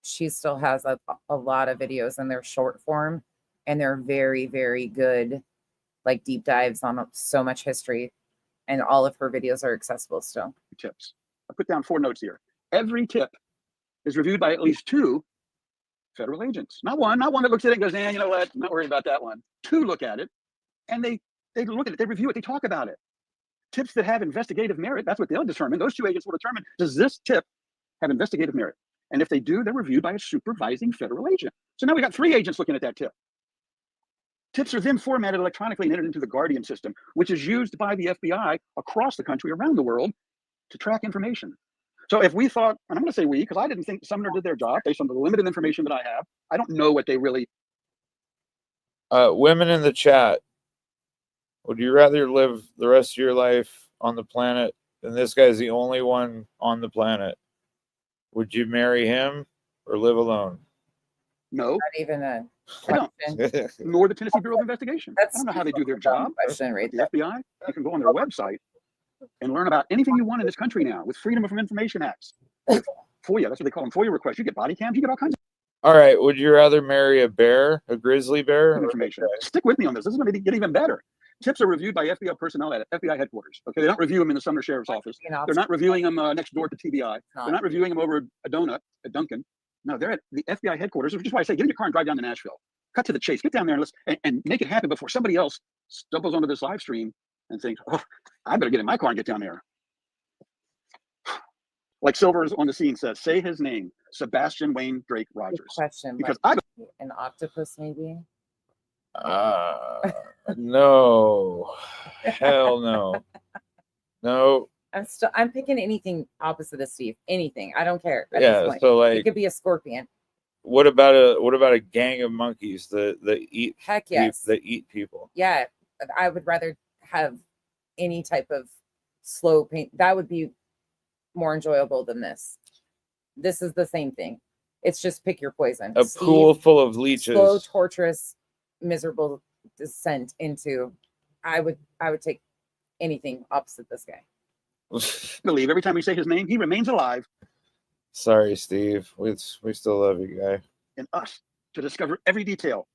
Speaker 1: She still has a lot of videos in their short form, and they're very, very good, like deep dives on so much history. And all of her videos are accessible still.
Speaker 4: Tips. I put down 4 notes here. Every tip is reviewed by at least 2 federal agents. Not one that looks at it and goes, you know what, I'm not worried about that one. 2 look at it, and they look at it, they review it, they talk about it. Tips that have investigative merit, that's what they'll determine. Those 2 agents will determine, does this tip have investigative merit? And if they do, they're reviewed by a supervising federal agent. So now we got 3 agents looking at that tip. Tips are then formatted electronically and entered into the Guardian system, which is used by the FBI across the country, around the world, to track information. So if we thought, and I'm going to say we, because I didn't think Sumner did their job based on the limited information that I have. I don't know what they really.
Speaker 2: Women in the chat, would you rather live the rest of your life on the planet and this guy's the only one on the planet? Would you marry him or live alone?
Speaker 4: No.
Speaker 1: Not even a
Speaker 4: question. I don't. Nor the Tennessee Bureau of Investigation. I don't know how they do their job.
Speaker 1: Question, right?
Speaker 4: The FBI, you can go on their website and learn about anything you want in this country now with Freedom of Information Acts. FOIA, that's what they call them, FOIA requests. You get body cams, you get all kinds of.
Speaker 2: All right, would you rather marry a bear, a grizzly bear?
Speaker 4: Information. Stick with me on this. This is going to get even better. Tips are reviewed by FBI personnel at FBI headquarters. Okay, they don't review them in the Sumner Sheriff's Office. They're not reviewing them next door to TBI. They're not reviewing them over a donut at Dunkin'. No, they're at the FBI headquarters, which is why I say get in your car and drive down to Nashville. Cut to the chase. Get down there and make it happen before somebody else stumbles onto this live stream and thinks, oh, I better get in my car and get down there. Like Silver's on the scene says, say his name, Sebastian Wayne Drake Rogers.
Speaker 1: Good question.
Speaker 4: Because
Speaker 1: an octopus, maybe?
Speaker 2: No. Hell no. No.
Speaker 1: I'm picking anything opposite of Steve. Anything. I don't care.
Speaker 2: Yeah, so like
Speaker 1: it could be a scorpion.
Speaker 2: What about a gang of monkeys that eat
Speaker 1: Heck yes.
Speaker 2: that eat people?
Speaker 1: Yeah. I would rather have any type of slow pain. That would be more enjoyable than this. This is the same thing. It's just pick your poison.
Speaker 2: A
Speaker 1: Steve,
Speaker 2: pool full of leeches.
Speaker 1: Slow, torturous, miserable descent into. I would take anything opposite this guy.
Speaker 4: Believe every time we say his name, he remains alive.
Speaker 2: Sorry, Steve. We still love you, guy.
Speaker 4: And us to discover every detail,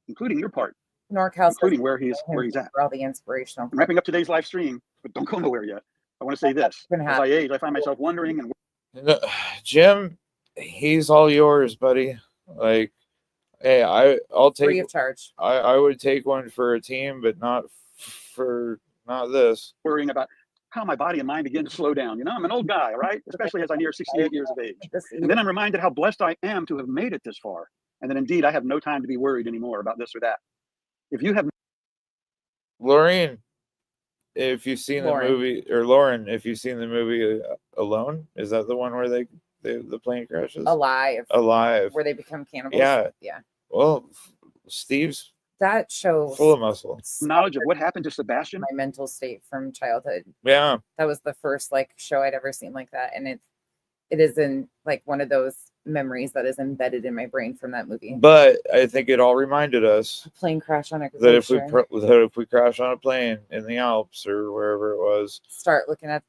Speaker 4: including your part.
Speaker 1: NorCal,
Speaker 4: including where he's at.
Speaker 1: For all the inspirational.
Speaker 4: I'm wrapping up today's live stream, but don't go nowhere yet. I want to say this. As I age, I find myself wondering. And
Speaker 2: Jim, he's all yours, buddy. Like, hey, I'll take
Speaker 1: free of charge.
Speaker 2: I would take one for a team, but not for not this.
Speaker 4: worrying about how my body and mind begin to slow down. You know, I'm an old guy, right? Especially as I near 68 years of age. And then I'm reminded how blessed I am to have made it this far. And that indeed I have no time to be worried anymore about this or that. If you have
Speaker 2: Lauren, if you've seen
Speaker 1: Lauren.
Speaker 2: the movie, or Lauren, if you've seen the movie Alone, is that the one where the plane crashes?
Speaker 1: Alive. Where they become cannibals.
Speaker 2: Yeah.
Speaker 1: Yeah.
Speaker 2: Well, Steve's
Speaker 1: That shows
Speaker 2: full of muscle.
Speaker 4: knowledge of what happened to Sebastian,
Speaker 1: my mental state from childhood.
Speaker 2: Yeah.
Speaker 1: That was the first like show I'd ever seen like that. And it is in like one of those memories that is embedded in my brain from that movie.
Speaker 2: But I think it all reminded us
Speaker 1: A plane crash on a
Speaker 2: that if
Speaker 1: glacier.
Speaker 2: we crash on a plane in the Alps or wherever it was,
Speaker 1: Start looking at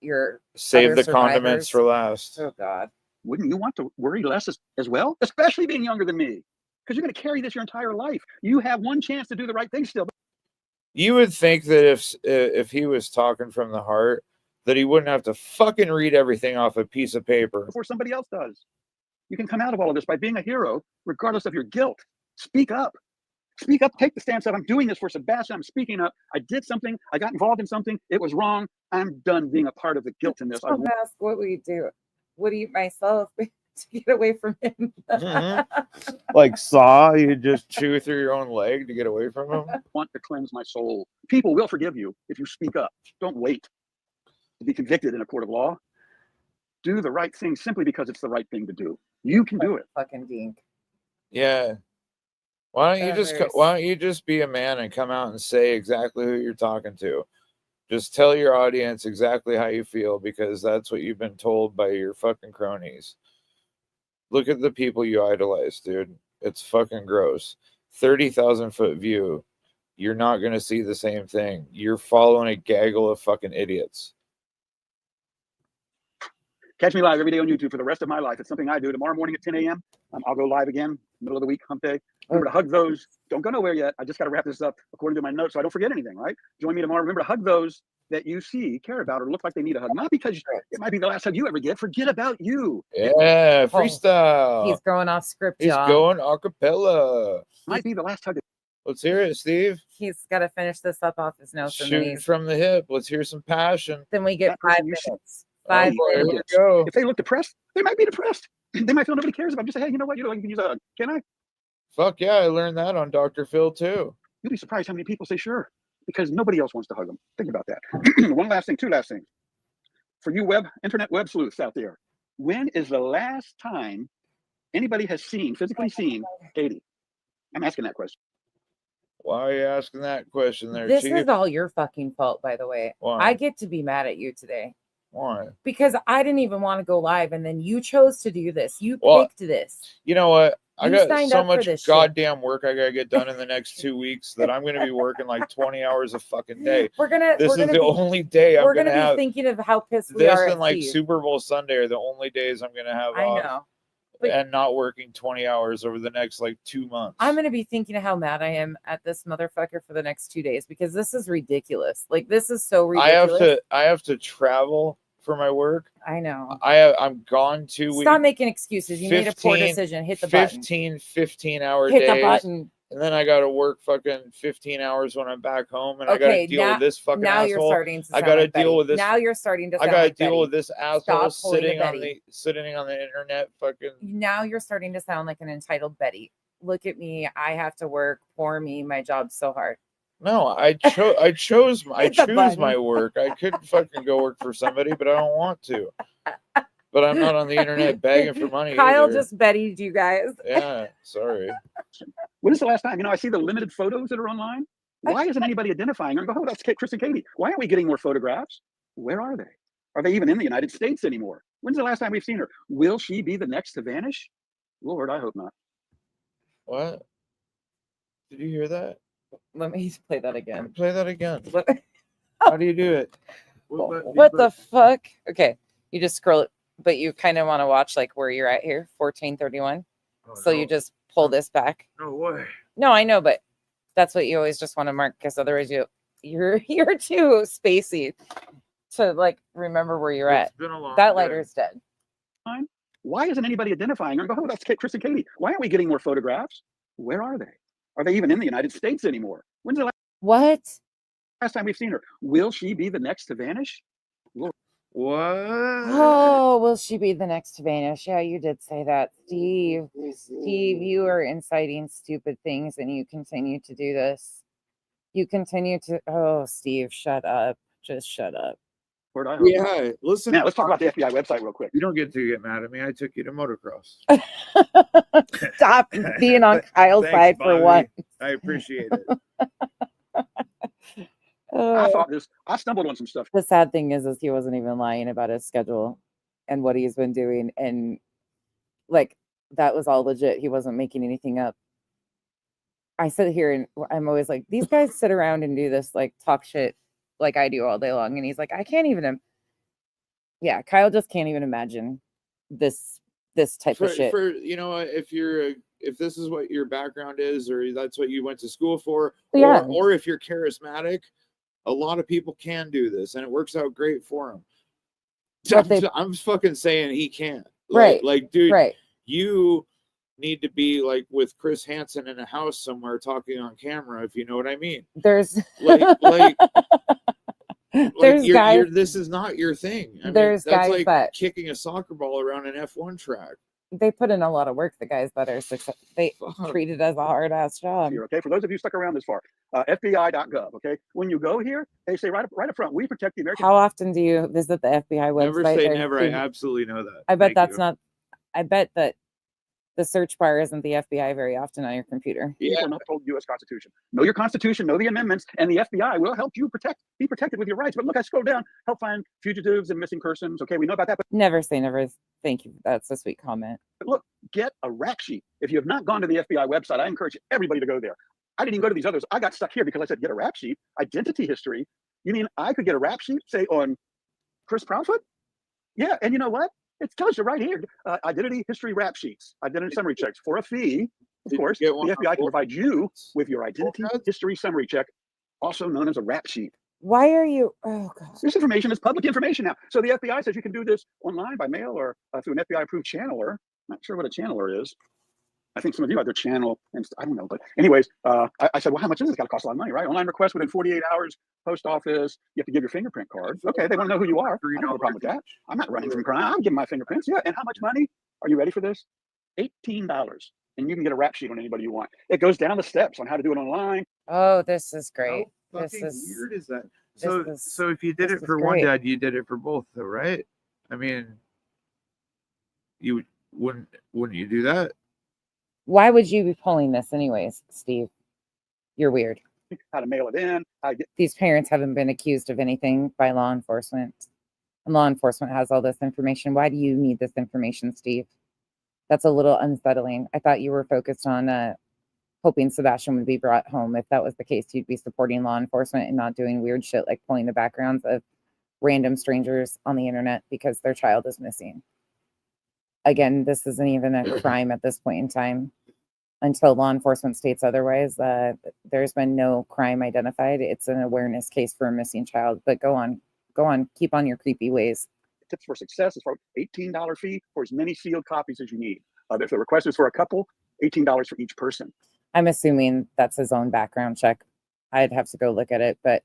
Speaker 1: your
Speaker 2: save
Speaker 1: other
Speaker 2: the condiments
Speaker 1: survivors.
Speaker 2: for last.
Speaker 1: Oh God.
Speaker 4: wouldn't you want to worry less as well? Especially being younger than me. Because you're going to carry this your entire life. You have one chance to do the right thing still.
Speaker 2: You would think that if he was talking from the heart, that he wouldn't have to fucking read everything off a piece of paper.
Speaker 4: Before somebody else does. You can come out of all of this by being a hero, regardless of your guilt. Speak up. Speak up. Take the stance of I'm doing this for Sebastian. I'm speaking up. I did something. I got involved in something. It was wrong. I'm done being a part of the guilt in this.
Speaker 1: Don't ask what we do. Would eat myself to get away from him.
Speaker 2: Like Saw, you just chew through your own leg to get away from him.
Speaker 4: want to cleanse my soul. People will forgive you if you speak up. Don't wait to be convicted in a court of law. Do the right thing simply because it's the right thing to do. You can do it.
Speaker 1: Fucking dink.
Speaker 2: Yeah. Why don't
Speaker 1: Whatever.
Speaker 2: you just be a man and come out and say exactly who you're talking to? Just tell your audience exactly how you feel, because that's what you've been told by your fucking cronies. Look at the people you idolize, dude. It's fucking gross. 30,000 foot view. You're not going to see the same thing. You're following a gaggle of fucking idiots.
Speaker 4: Catch me live every day on YouTube for the rest of my life. It's something I do. Tomorrow morning at 10 a.m., I'll go live again, middle of the week, hump day. Remember to hug those. Don't go nowhere yet. I just got to wrap this up according to my notes so I don't forget anything, right? Join me tomorrow. Remember to hug those that you see, care about, or look like they need a hug. Not because it might be the last hug you ever get. Forget about you.
Speaker 2: Yeah, freestyle.
Speaker 1: He's going off script,
Speaker 2: He's
Speaker 1: y'all.
Speaker 2: going a cappella.
Speaker 4: Might be the last hug.
Speaker 2: Let's hear it, Steve.
Speaker 1: He's got to finish this up off his notes. And
Speaker 2: Shooting from the hip. Let's hear some passion.
Speaker 1: then we get
Speaker 4: That
Speaker 1: 5
Speaker 4: person you see-
Speaker 1: minutes. 5
Speaker 2: Oh, here we
Speaker 1: minutes.
Speaker 2: go.
Speaker 4: If they look depressed, they might be depressed. They might feel nobody cares about them. Just say, hey, you know what? You can use a hug. Can I?
Speaker 2: Fuck yeah, I learned that on Dr. Phil too.
Speaker 4: You'll be surprised how many people say sure, because nobody else wants to hug them. Think about that. One last thing, two last things. For you internet web sleuths out there, when is the last time anybody has physically seen Katie? I'm asking that question.
Speaker 2: Why are you asking that question there,
Speaker 1: This
Speaker 2: Chief?
Speaker 1: is all your fucking fault, by the way.
Speaker 2: Why?
Speaker 1: I get to be mad at you today
Speaker 2: Why?
Speaker 1: because I didn't even want to go live, and then you chose to do this. You
Speaker 2: Well,
Speaker 1: picked this.
Speaker 2: You know what? I
Speaker 1: You
Speaker 2: got
Speaker 1: signed
Speaker 2: so
Speaker 1: up for
Speaker 2: much
Speaker 1: this shit.
Speaker 2: goddamn work I gotta get done in the next 2 weeks that I'm gonna be working like 20 hours a fucking day.
Speaker 1: We're gonna.
Speaker 2: This
Speaker 1: we're
Speaker 2: is
Speaker 1: gonna
Speaker 2: the
Speaker 1: be,
Speaker 2: only day I'm
Speaker 1: We're
Speaker 2: gonna
Speaker 1: gonna be
Speaker 2: have.
Speaker 1: thinking of how pissed we
Speaker 2: This
Speaker 1: are
Speaker 2: and
Speaker 1: at
Speaker 2: like
Speaker 1: Steve.
Speaker 2: Super Bowl Sunday are the only days I'm gonna have
Speaker 1: I
Speaker 2: off.
Speaker 1: know. But-
Speaker 2: And not working 20 hours over the next like 2 months.
Speaker 1: I'm gonna be thinking of how mad I am at this motherfucker for the next 2 days because this is ridiculous. Like this is so ridiculous.
Speaker 2: I have to travel for my work.
Speaker 1: I know.
Speaker 2: I'm gone 2 weeks.
Speaker 1: Stop making excuses. You made a poor
Speaker 2: 15
Speaker 1: decision. Hit the button.
Speaker 2: 15 hour
Speaker 1: Hit
Speaker 2: days.
Speaker 1: the button.
Speaker 2: And then I got to work fucking 15 hours when I'm back home, and I got
Speaker 1: Okay,
Speaker 2: to deal with this fucking
Speaker 1: now
Speaker 2: asshole.
Speaker 1: you're starting to.
Speaker 2: I
Speaker 1: Sound
Speaker 2: gotta
Speaker 1: like
Speaker 2: deal
Speaker 1: Betty.
Speaker 2: with this-
Speaker 1: Now you're starting to.
Speaker 2: I
Speaker 1: Sound
Speaker 2: got to
Speaker 1: like
Speaker 2: deal
Speaker 1: Betty.
Speaker 2: with this asshole
Speaker 1: Stop pulling a
Speaker 2: sitting on the internet. Fucking
Speaker 1: Now you're starting to sound like an entitled Betty. Look at me. I have to work. Poor me. My job's so hard.
Speaker 2: no, I choose
Speaker 1: Hit the button.
Speaker 2: my work. I could fucking go work for somebody, but I don't want to. But I'm not on the internet begging for money.
Speaker 1: Kyle
Speaker 2: either.
Speaker 1: just Betty'd you guys.
Speaker 2: Yeah, sorry.
Speaker 4: When is the last time? I see the limited photos that are online. Why isn't anybody identifying her? Oh, that's Chris and Katie. Why aren't we getting more photographs? Where are they? Are they even in the United States anymore? When's the last time we've seen her? Will she be the next to vanish? Lord, I hope not.
Speaker 2: What? Did you hear that?
Speaker 1: Let me play that again.
Speaker 2: Play that again.
Speaker 1: What,
Speaker 2: How do you do it?
Speaker 1: what the fuck? Okay, you just scroll it, but you kind of want to watch like where you're at here, 1431. So you just pull this back.
Speaker 2: No way.
Speaker 1: No, I know, but that's what you always just want to mark because otherwise you're too spacey to like remember where you're at.
Speaker 2: It's been a long
Speaker 1: That
Speaker 2: day.
Speaker 1: lighter is dead.
Speaker 4: Why isn't anybody identifying her? Oh, that's Chris and Katie. Why aren't we getting more photographs? Where are they? Are they even in the United States anymore? When's the last
Speaker 1: What?
Speaker 4: last time we've seen her. Will she be the next to vanish?
Speaker 2: What?
Speaker 1: Oh, will she be the next to vanish? Yeah, you did say that, Steve. Steve, you are inciting stupid things, and you continue to do this. You continue to. Oh, Steve, shut up. Just shut up.
Speaker 4: Where'd I hope?
Speaker 2: Yeah, listen.
Speaker 4: Now let's talk about the FBI website real quick.
Speaker 2: You don't get to get mad at me. I took you to motocross.
Speaker 1: Stop being on Kyle's
Speaker 2: Thanks,
Speaker 1: side for
Speaker 2: Bobby.
Speaker 1: one.
Speaker 2: I appreciate it.
Speaker 4: I stumbled on some stuff.
Speaker 1: The sad thing is he wasn't even lying about his schedule and what he's been doing, and like that was all legit. He wasn't making anything up. I sit here and I'm always like, these guys sit around and do this, like talk shit like I do all day long, and he's like, I can't even. Yeah, Kyle just can't even imagine this type of shit.
Speaker 2: For if this is what your background is, or that's what you went to school for,
Speaker 1: Yeah.
Speaker 2: or if you're charismatic, a lot of people can do this, and it works out great for them. I'm fucking saying he can't.
Speaker 1: Right.
Speaker 2: Like, dude,
Speaker 1: Right.
Speaker 2: you need to be like with Chris Hansen in a house somewhere talking on camera, if you know what I mean.
Speaker 1: There's
Speaker 2: like
Speaker 1: there's guys.
Speaker 2: This is not your thing. I mean,
Speaker 1: There's
Speaker 2: that's
Speaker 1: guys
Speaker 2: like
Speaker 1: that
Speaker 2: kicking a soccer ball around an F1 track.
Speaker 1: they put in a lot of work. The guys that are successful, they treat it as a hard ass job.
Speaker 4: Here, okay, for those of you stuck around this far, FBI.gov. Okay, when you go here, they say right up front, we protect the American.
Speaker 1: How often do you visit the FBI website?
Speaker 2: Never say never. I absolutely know that.
Speaker 1: I bet
Speaker 2: Thank
Speaker 1: that's
Speaker 2: you.
Speaker 1: not. I bet that the search bar isn't the FBI very often on your computer.
Speaker 4: People not told U.S. Constitution. Know your Constitution, know the amendments, and the FBI will help you be protected with your rights. But look, I scroll down, help find fugitives and missing persons. Okay, we know about that. But
Speaker 1: Never say never. Thank you. That's a sweet comment.
Speaker 4: look, get a rap sheet. If you have not gone to the FBI website, I encourage everybody to go there. I didn't even go to these others. I got stuck here because I said, get a rap sheet, identity history. You mean I could get a rap sheet, say on Chris Proudfoot? Yeah, and you know what? It tells you right here, identity history rap sheets, identity summary checks for a fee. Of course, the FBI can provide you with your identity history summary check, also known as a rap sheet.
Speaker 1: Why are you? Oh God.
Speaker 4: This information is public information now. So the FBI says you can do this online by mail or through an FBI approved channeler. Not sure what a channeler is. I think some of you have their channel, and I don't know. But anyways, I said, well, how much is this? It's got to cost a lot of money, right? Online request within 48 hours, post office. You have to give your fingerprint card. Okay, they want to know who you are. I don't have a problem with that. I'm not running from crime. I'm giving my fingerprints. Yeah, and how much money? Are you ready for this? $18. And you can get a rap sheet on anybody you want. It goes down the steps on how to do it online.
Speaker 1: Oh, this is great.
Speaker 2: How
Speaker 1: This
Speaker 2: fucking
Speaker 1: is
Speaker 2: weird is that?
Speaker 1: so
Speaker 2: if you did it for one dad, you did it for both, though, right? I mean, you wouldn't you do that?
Speaker 1: Why would you be pulling this anyways, Steve? You're weird.
Speaker 4: How to mail it in. How to get.
Speaker 1: These parents haven't been accused of anything by law enforcement. And law enforcement has all this information. Why do you need this information, Steve? That's a little unsettling. I thought you were focused on hoping Sebastian would be brought home. If that was the case, you'd be supporting law enforcement and not doing weird shit like pulling the backgrounds of random strangers on the internet because their child is missing. Again, this isn't even a crime at this point in time until law enforcement states otherwise. There's been no crime identified. It's an awareness case for a missing child. But go on, keep on your creepy ways.
Speaker 4: Tips for success is for $18 fee for as many sealed copies as you need. If the request is for a couple, $18 for each person.
Speaker 1: I'm assuming that's his own background check. I'd have to go look at it, but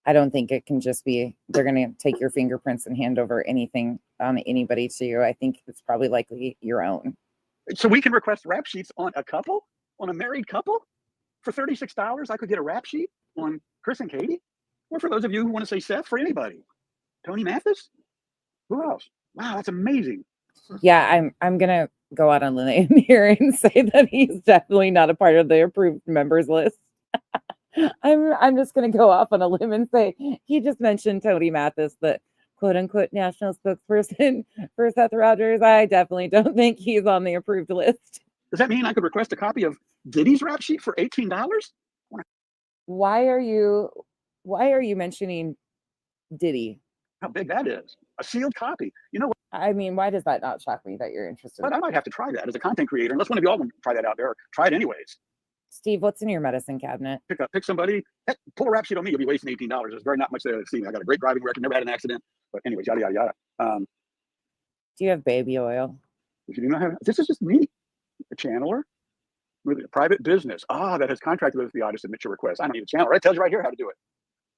Speaker 1: I don't think it can just be, they're going to take your fingerprints and hand over anything on anybody to you. I think it's probably likely your own.
Speaker 4: So we can request rap sheets on a couple, on a married couple? For $36, I could get a rap sheet on Chris and Katie? Or for those of you who want to say Seth, for anybody. Tony Mathis? Who else? Wow, that's amazing.
Speaker 1: Yeah, I'm going to go out on a limb here and say that he's definitely not a part of the approved members list. I'm just going to go off on a limb and say he just mentioned Tony Mathis, the quote unquote national spokesperson for Seth Rogers. I definitely don't think he's on the approved list.
Speaker 4: Does that mean I could request a copy of Diddy's rap sheet for $18?
Speaker 1: Why are you mentioning Diddy?
Speaker 4: How big that is. A sealed copy. You know what?
Speaker 1: I mean, why does that not shock me that you're interested?
Speaker 4: But I might have to try that as a content creator, unless one of you all want to try that out there. Try it anyways.
Speaker 1: Steve, what's in your medicine cabinet?
Speaker 4: Pick somebody. Heck, pull a rap sheet on me. You'll be wasting $18. There's very not much there to see me. I got a great driving record, never had an accident. But anyways, yada, yada, yada.
Speaker 1: Do you have baby oil?
Speaker 4: If you do not have, this is just me, a channeler with a private business. That has contracted with the FBI to submit your request. I don't need a channeler. It tells you right here how to do it.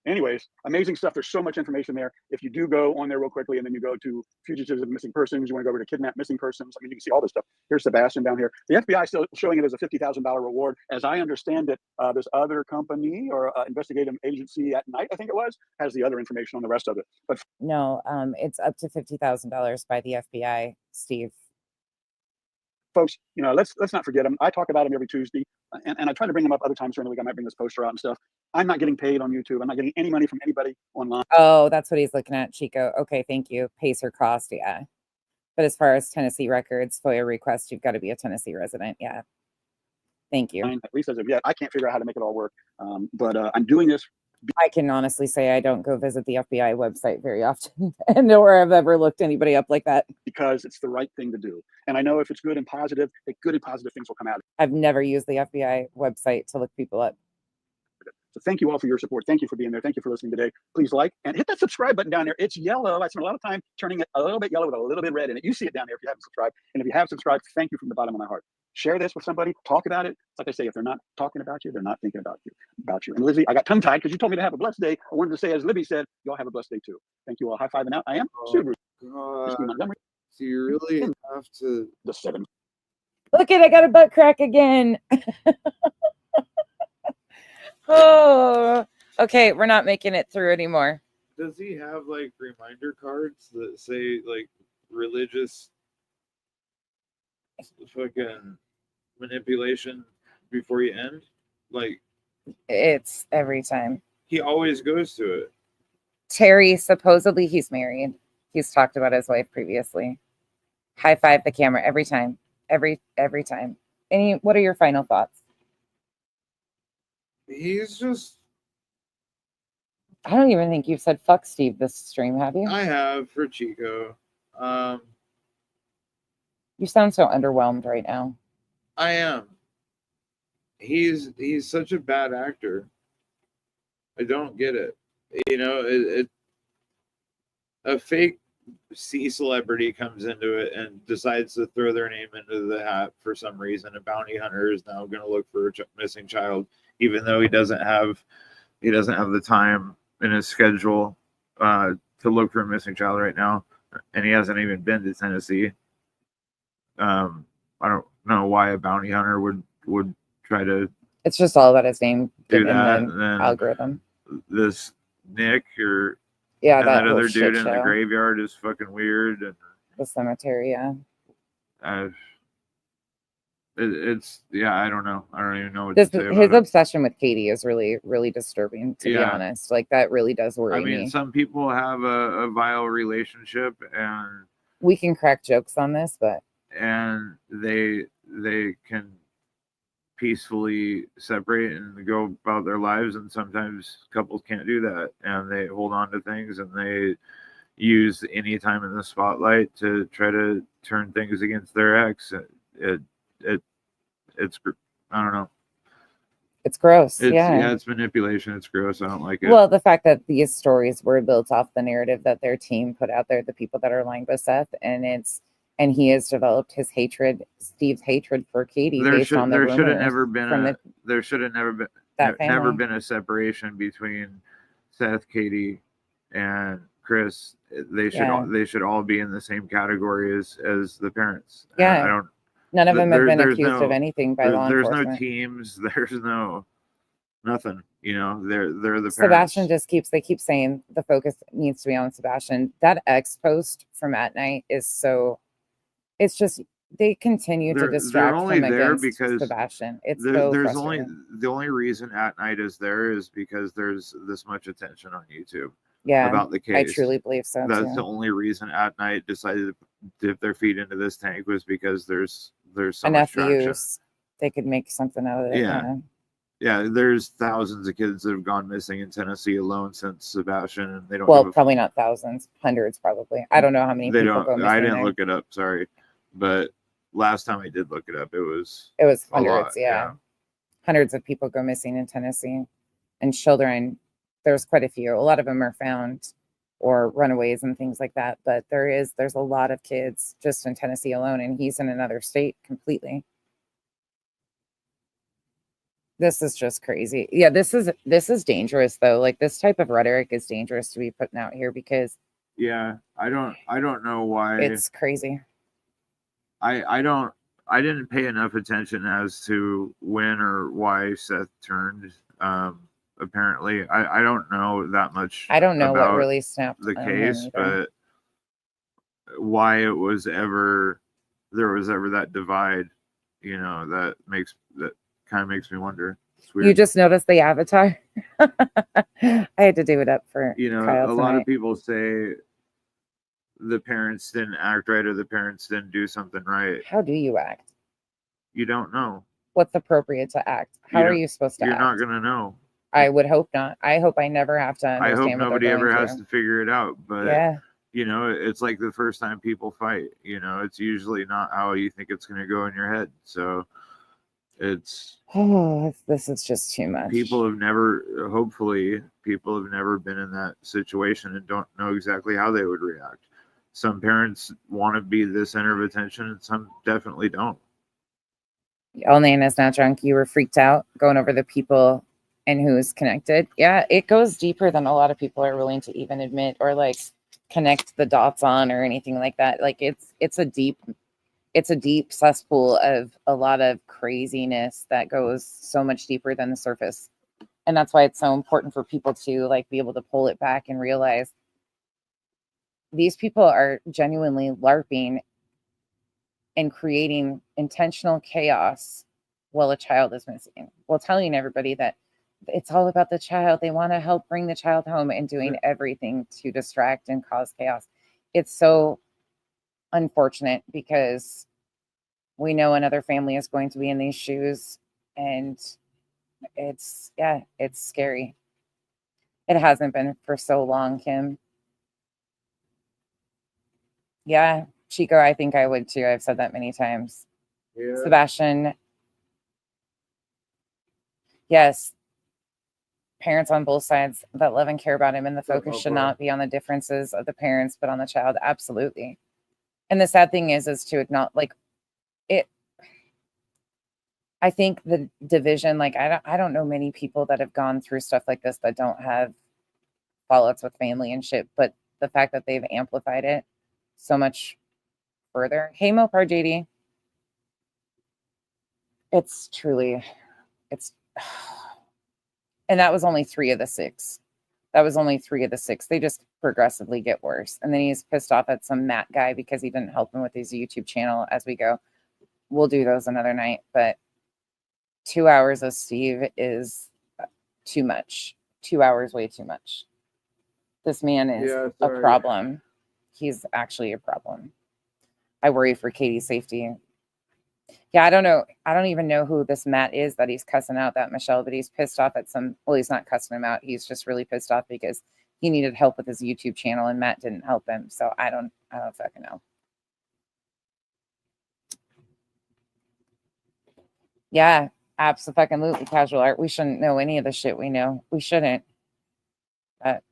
Speaker 4: Anyways, amazing stuff. There's so much information there. If you do go on there real quickly, and then you go to fugitives and missing persons, you want to go over to kidnapped missing persons. I mean, you can see all this stuff. Here's Sebastian down here. The FBI is still showing it as a $50,000 reward. As I understand it, this other company or investigative agency at night, I think it was, has the other information on the rest of it. But
Speaker 1: No, it's up to $50,000 by the FBI, Steve.
Speaker 4: folks, you know, let's not forget them. I talk about them every Tuesday, and I try to bring them up other times during the week. I might bring this poster out and stuff. I'm not getting paid on YouTube. I'm not getting any money from anybody online.
Speaker 1: Oh, that's what he's looking at, Chico. Okay, thank you. Pacer cost, yeah. But as far as Tennessee records, FOIA request, you've got to be a Tennessee resident. Yeah. Thank you.
Speaker 4: At least as of yet, I can't figure out how to make it all work. But I'm doing this.
Speaker 1: I can honestly say I don't go visit the FBI website very often, and nor have ever looked anybody up like that.
Speaker 4: Because it's the right thing to do. And I know if it's good and positive, good and positive things will come out.
Speaker 1: I've never used the FBI website to look people up.
Speaker 4: So thank you all for your support. Thank you for being there. Thank you for listening today. Please like and hit that subscribe button down there. It's yellow. I spent a lot of time turning it a little bit yellow with a little bit red in it. You see it down there if you haven't subscribed. And if you have subscribed, thank you from the bottom of my heart. Share this with somebody. Talk about it. Like I say, if they're not talking about you, they're not thinking about you. And Lizzie, I got tongue-tied because you told me to have a blessed day. I wanted to say, as Libby said, y'all have a blessed day too. Thank you all. High five and out. I am Subaru.
Speaker 2: God. So you really have to.
Speaker 4: The 7.
Speaker 1: Look at, I got a butt crack again. Oh, okay. We're not making it through anymore.
Speaker 2: Does he have like reminder cards that say like religious fucking manipulation before you end? Like,
Speaker 1: It's every time.
Speaker 2: he always goes to it.
Speaker 1: Terry, supposedly he's married. He's talked about his wife previously. High five the camera every time. Every time. What are your final thoughts?
Speaker 2: He's just.
Speaker 1: I don't even think you've said fuck Steve this stream, have you?
Speaker 2: I have for Chico.
Speaker 1: You sound so underwhelmed right now.
Speaker 2: I am. He's such a bad actor. I don't get it. You know, a fake C celebrity comes into it and decides to throw their name into the hat for some reason. A bounty hunter is now going to look for a missing child, even though he doesn't have the time in his schedule to look for a missing child right now, and he hasn't even been to Tennessee. I don't know why a bounty hunter would try to.
Speaker 1: It's just all about his name
Speaker 2: Do
Speaker 1: getting
Speaker 2: that,
Speaker 1: in the
Speaker 2: and then
Speaker 1: algorithm.
Speaker 2: This Nick or
Speaker 1: Yeah,
Speaker 2: and
Speaker 1: that
Speaker 2: that
Speaker 1: whole
Speaker 2: other
Speaker 1: shit
Speaker 2: dude in the
Speaker 1: show.
Speaker 2: graveyard is fucking weird, and
Speaker 1: The cemetery, yeah.
Speaker 2: it's I don't know. I don't even know what to say about
Speaker 1: His
Speaker 2: it.
Speaker 1: obsession with Katie is really, really disturbing, to be honest. Like, that really does worry
Speaker 2: I mean,
Speaker 1: me.
Speaker 2: some people have a vile relationship, and
Speaker 1: We can crack jokes on this, but
Speaker 2: they can peacefully separate and go about their lives, and sometimes couples can't do that, and they hold on to things, and they use any time in the spotlight to try to turn things against their ex. It's I don't know.
Speaker 1: it's gross.
Speaker 2: It's manipulation. It's gross. I don't like it.
Speaker 1: Well, the fact that these stories were built off the narrative that their team put out there, the people that are aligned with Seth, and he has developed Steve's hatred for Katie based on the
Speaker 2: there should have
Speaker 1: rumors
Speaker 2: never been
Speaker 1: from
Speaker 2: never been a separation between Seth, Katie, and Chris. They should all be in the same category as the parents.
Speaker 1: Yeah. None of them have been accused of anything by law enforcement.
Speaker 2: There's no teams. There's no nothing. You know, they're the parents.
Speaker 1: Sebastian they keep saying the focus needs to be on Sebastian. That X post from At Night is so. It's just they continue to distract
Speaker 2: only
Speaker 1: from
Speaker 2: there
Speaker 1: against
Speaker 2: because
Speaker 1: Sebastian. It's so frustrating.
Speaker 2: The only reason At Night is there is because there's this much attention on YouTube.
Speaker 1: Yeah,
Speaker 2: about the case.
Speaker 1: I truly believe so.
Speaker 2: That's the only reason At Night decided to dip their feet into this tank was because there's so
Speaker 1: enough
Speaker 2: much traction.
Speaker 1: views. They could make something out of it.
Speaker 2: Yeah, there's thousands of kids that have gone missing in Tennessee alone since Sebastian, and they don't.
Speaker 1: Well, probably not thousands, hundreds, probably. I don't know how many people go missing.
Speaker 2: I didn't look it up. Sorry, but last time I did look it up, it was
Speaker 1: hundreds. Yeah, hundreds of people go missing in Tennessee, and children. There's quite a few. A lot of them are found or runaways and things like that. But there's a lot of kids just in Tennessee alone, and he's in another state completely. This is just crazy. Yeah, this is dangerous though. Like this type of rhetoric is dangerous to be putting out here because
Speaker 2: Yeah, I don't know why.
Speaker 1: it's crazy.
Speaker 2: I didn't pay enough attention as to when or why Seth turned. Apparently, I don't know that much.
Speaker 1: I don't know what
Speaker 2: about
Speaker 1: really snapped
Speaker 2: the
Speaker 1: on
Speaker 2: case,
Speaker 1: him either.
Speaker 2: but why there was ever that divide, that kind of makes me wonder. It's weird.
Speaker 1: You just noticed the avatar. I had to do it up for Kyle
Speaker 2: a lot
Speaker 1: tonight.
Speaker 2: of people say the parents didn't act right or the parents didn't do something right.
Speaker 1: How do you act?
Speaker 2: You don't know.
Speaker 1: What's appropriate to act? How are you supposed to
Speaker 2: You're
Speaker 1: act?
Speaker 2: not gonna know.
Speaker 1: I would hope not. I hope I never have to understand.
Speaker 2: I hope
Speaker 1: what
Speaker 2: nobody
Speaker 1: they're going
Speaker 2: ever has
Speaker 1: through.
Speaker 2: to figure it out. But
Speaker 1: Yeah.
Speaker 2: it's like the first time people fight. It's usually not how you think it's gonna go in your head. So it's
Speaker 1: This is just too much.
Speaker 2: hopefully people have never been in that situation and don't know exactly how they would react. Some parents want to be the center of attention and some definitely don't.
Speaker 1: All Nana's not drunk. You were freaked out going over the people and who's connected. Yeah, it goes deeper than a lot of people are willing to even admit or like connect the dots on or anything like that. Like it's a deep cesspool of a lot of craziness that goes so much deeper than the surface. And that's why it's so important for people to like be able to pull it back and realize these people are genuinely LARPing and creating intentional chaos while a child is missing, while telling everybody that it's all about the child. They want to help bring the child home and doing everything to distract and cause chaos. It's so unfortunate because we know another family is going to be in these shoes, and it's scary. It hasn't been for so long, Kim. Yeah, Chico, I think I would too. I've said that many times.
Speaker 2: Yeah.
Speaker 1: Sebastian, yes, parents on both sides that love and care about him, and the focus should not be on the differences of the parents, but on the child. Absolutely. And the sad thing is to acknowledge, like, it. I think the division, like, I don't know many people that have gone through stuff like this that don't have fallouts with family and shit, but the fact that they've amplified it so much further. Hey, Mopar JD. It's truly, and that was only 3 of the 6. That was only 3 of the 6. They just progressively get worse. And then he's pissed off at some Matt guy because he didn't help him with his YouTube channel as we go. We'll do those another night, but 2 hours of Steve is too much. 2 hours, way too much. This man is a problem. He's actually a problem. I worry for Katie's safety. Yeah, I don't know. I don't even know who this Matt is that he's cussing out, that Michelle, but he's pissed off at some, well, he's not cussing him out. He's just really pissed off because he needed help with his YouTube channel and Matt didn't help him. So I don't fucking know. Yeah, absolutely casual art. We shouldn't know any of the shit we know. We shouldn't. But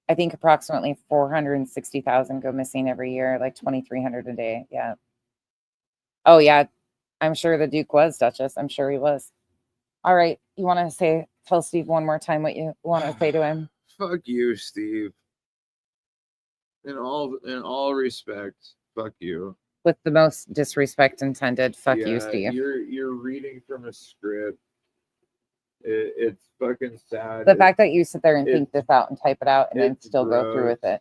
Speaker 1: I think approximately 460,000 go missing every year, like 2,300 a day. Yeah. Oh, yeah. I'm sure the Duke was, Duchess. I'm sure he was. All right. You want to tell Steve one more time what you want to say to him?
Speaker 2: Fuck you, Steve. In all respect, fuck you.
Speaker 1: With the most disrespect intended. Fuck you, Steve.
Speaker 2: You're reading from a script. It's fucking sad.
Speaker 1: The fact that you sit there and think this out and type it out and then still
Speaker 2: gross.
Speaker 1: Go through with it.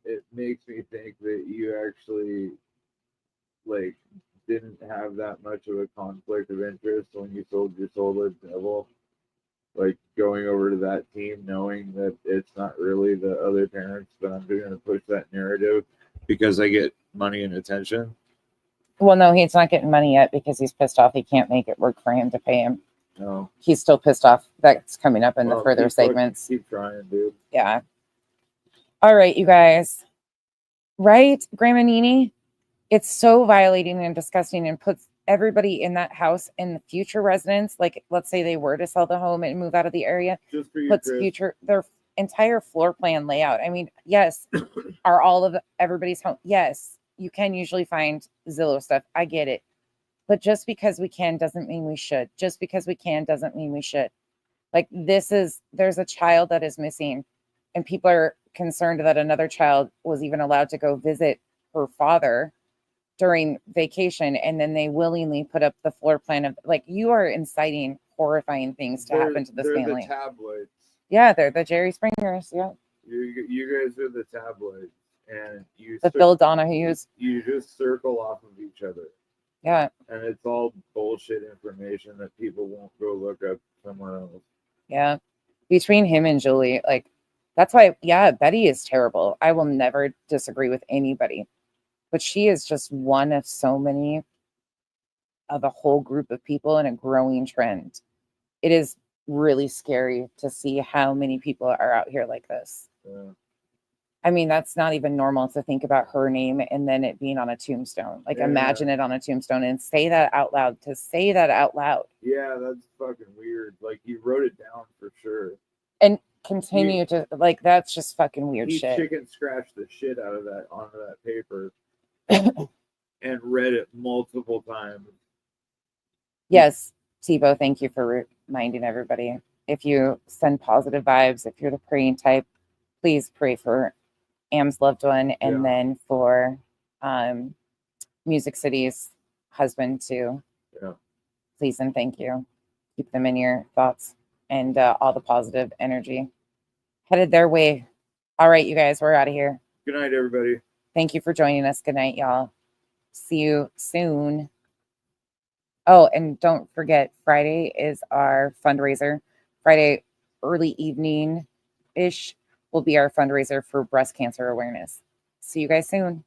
Speaker 2: It makes me think that you actually like didn't have that much of a conflict of interest when you sold your soul to the devil. Like going over to that team knowing that it's not really the other parents, but I'm going to push that narrative because I get money and attention.
Speaker 1: Well, no, he's not getting money yet because he's pissed off he can't make it work for him to pay him.
Speaker 2: No.
Speaker 1: He's still pissed off. That's coming up in the further segments.
Speaker 2: Keep trying, dude.
Speaker 1: Yeah. All right, you guys. Right, Grandma Nini? It's so violating and disgusting and puts everybody in that house in the future residents, like let's say they were to sell the home and move out of the area,
Speaker 2: just for you,
Speaker 1: puts
Speaker 2: Chris.
Speaker 1: their entire floor plan layout. I mean, yes, are all of everybody's home? Yes, you can usually find Zillow stuff. I get it. But just because we can doesn't mean we should. Just because we can doesn't mean we should. Like there's a child that is missing, and people are concerned that another child was even allowed to go visit her father during vacation, and then they willingly put up the floor plan of, like, you are inciting horrifying things to happen to this
Speaker 2: they're
Speaker 1: family.
Speaker 2: The tabloids.
Speaker 1: Yeah, they're the Jerry Springers. Yeah,
Speaker 2: You guys are the tabloids, and
Speaker 1: the Phil Donahues.
Speaker 2: You just circle off of each other.
Speaker 1: Yeah,
Speaker 2: and it's all bullshit information that people won't go look up somewhere else.
Speaker 1: yeah. Between him and Julie, like, that's why, yeah, Betty is terrible. I will never disagree with anybody, but she is just one of so many of a whole group of people in a growing trend. It is really scary to see how many people are out here like this.
Speaker 2: Yeah.
Speaker 1: I mean, that's not even normal to think about her name and then it being on a tombstone. Like, imagine it on a tombstone and say that out loud. To say that out loud.
Speaker 2: Yeah, that's fucking weird. Like, you wrote it down for sure.
Speaker 1: And continue to, like, that's just fucking weird
Speaker 2: He
Speaker 1: shit.
Speaker 2: chicken scratched the shit out of that onto that paper and read it multiple times.
Speaker 1: Yes, Tebow, thank you for reminding everybody. If you send positive vibes, if you're the praying type, please pray for Am's loved one, and then for Music City's husband too.
Speaker 2: Yeah.
Speaker 1: Please and thank you. Keep them in your thoughts, and all the positive energy headed their way. All right, you guys, we're out of here.
Speaker 2: Good night, everybody.
Speaker 1: Thank you for joining us. Good night, y'all. See you soon. Oh, and don't forget, Friday is our fundraiser. Friday early evening-ish will be our fundraiser for breast cancer awareness. See you guys soon.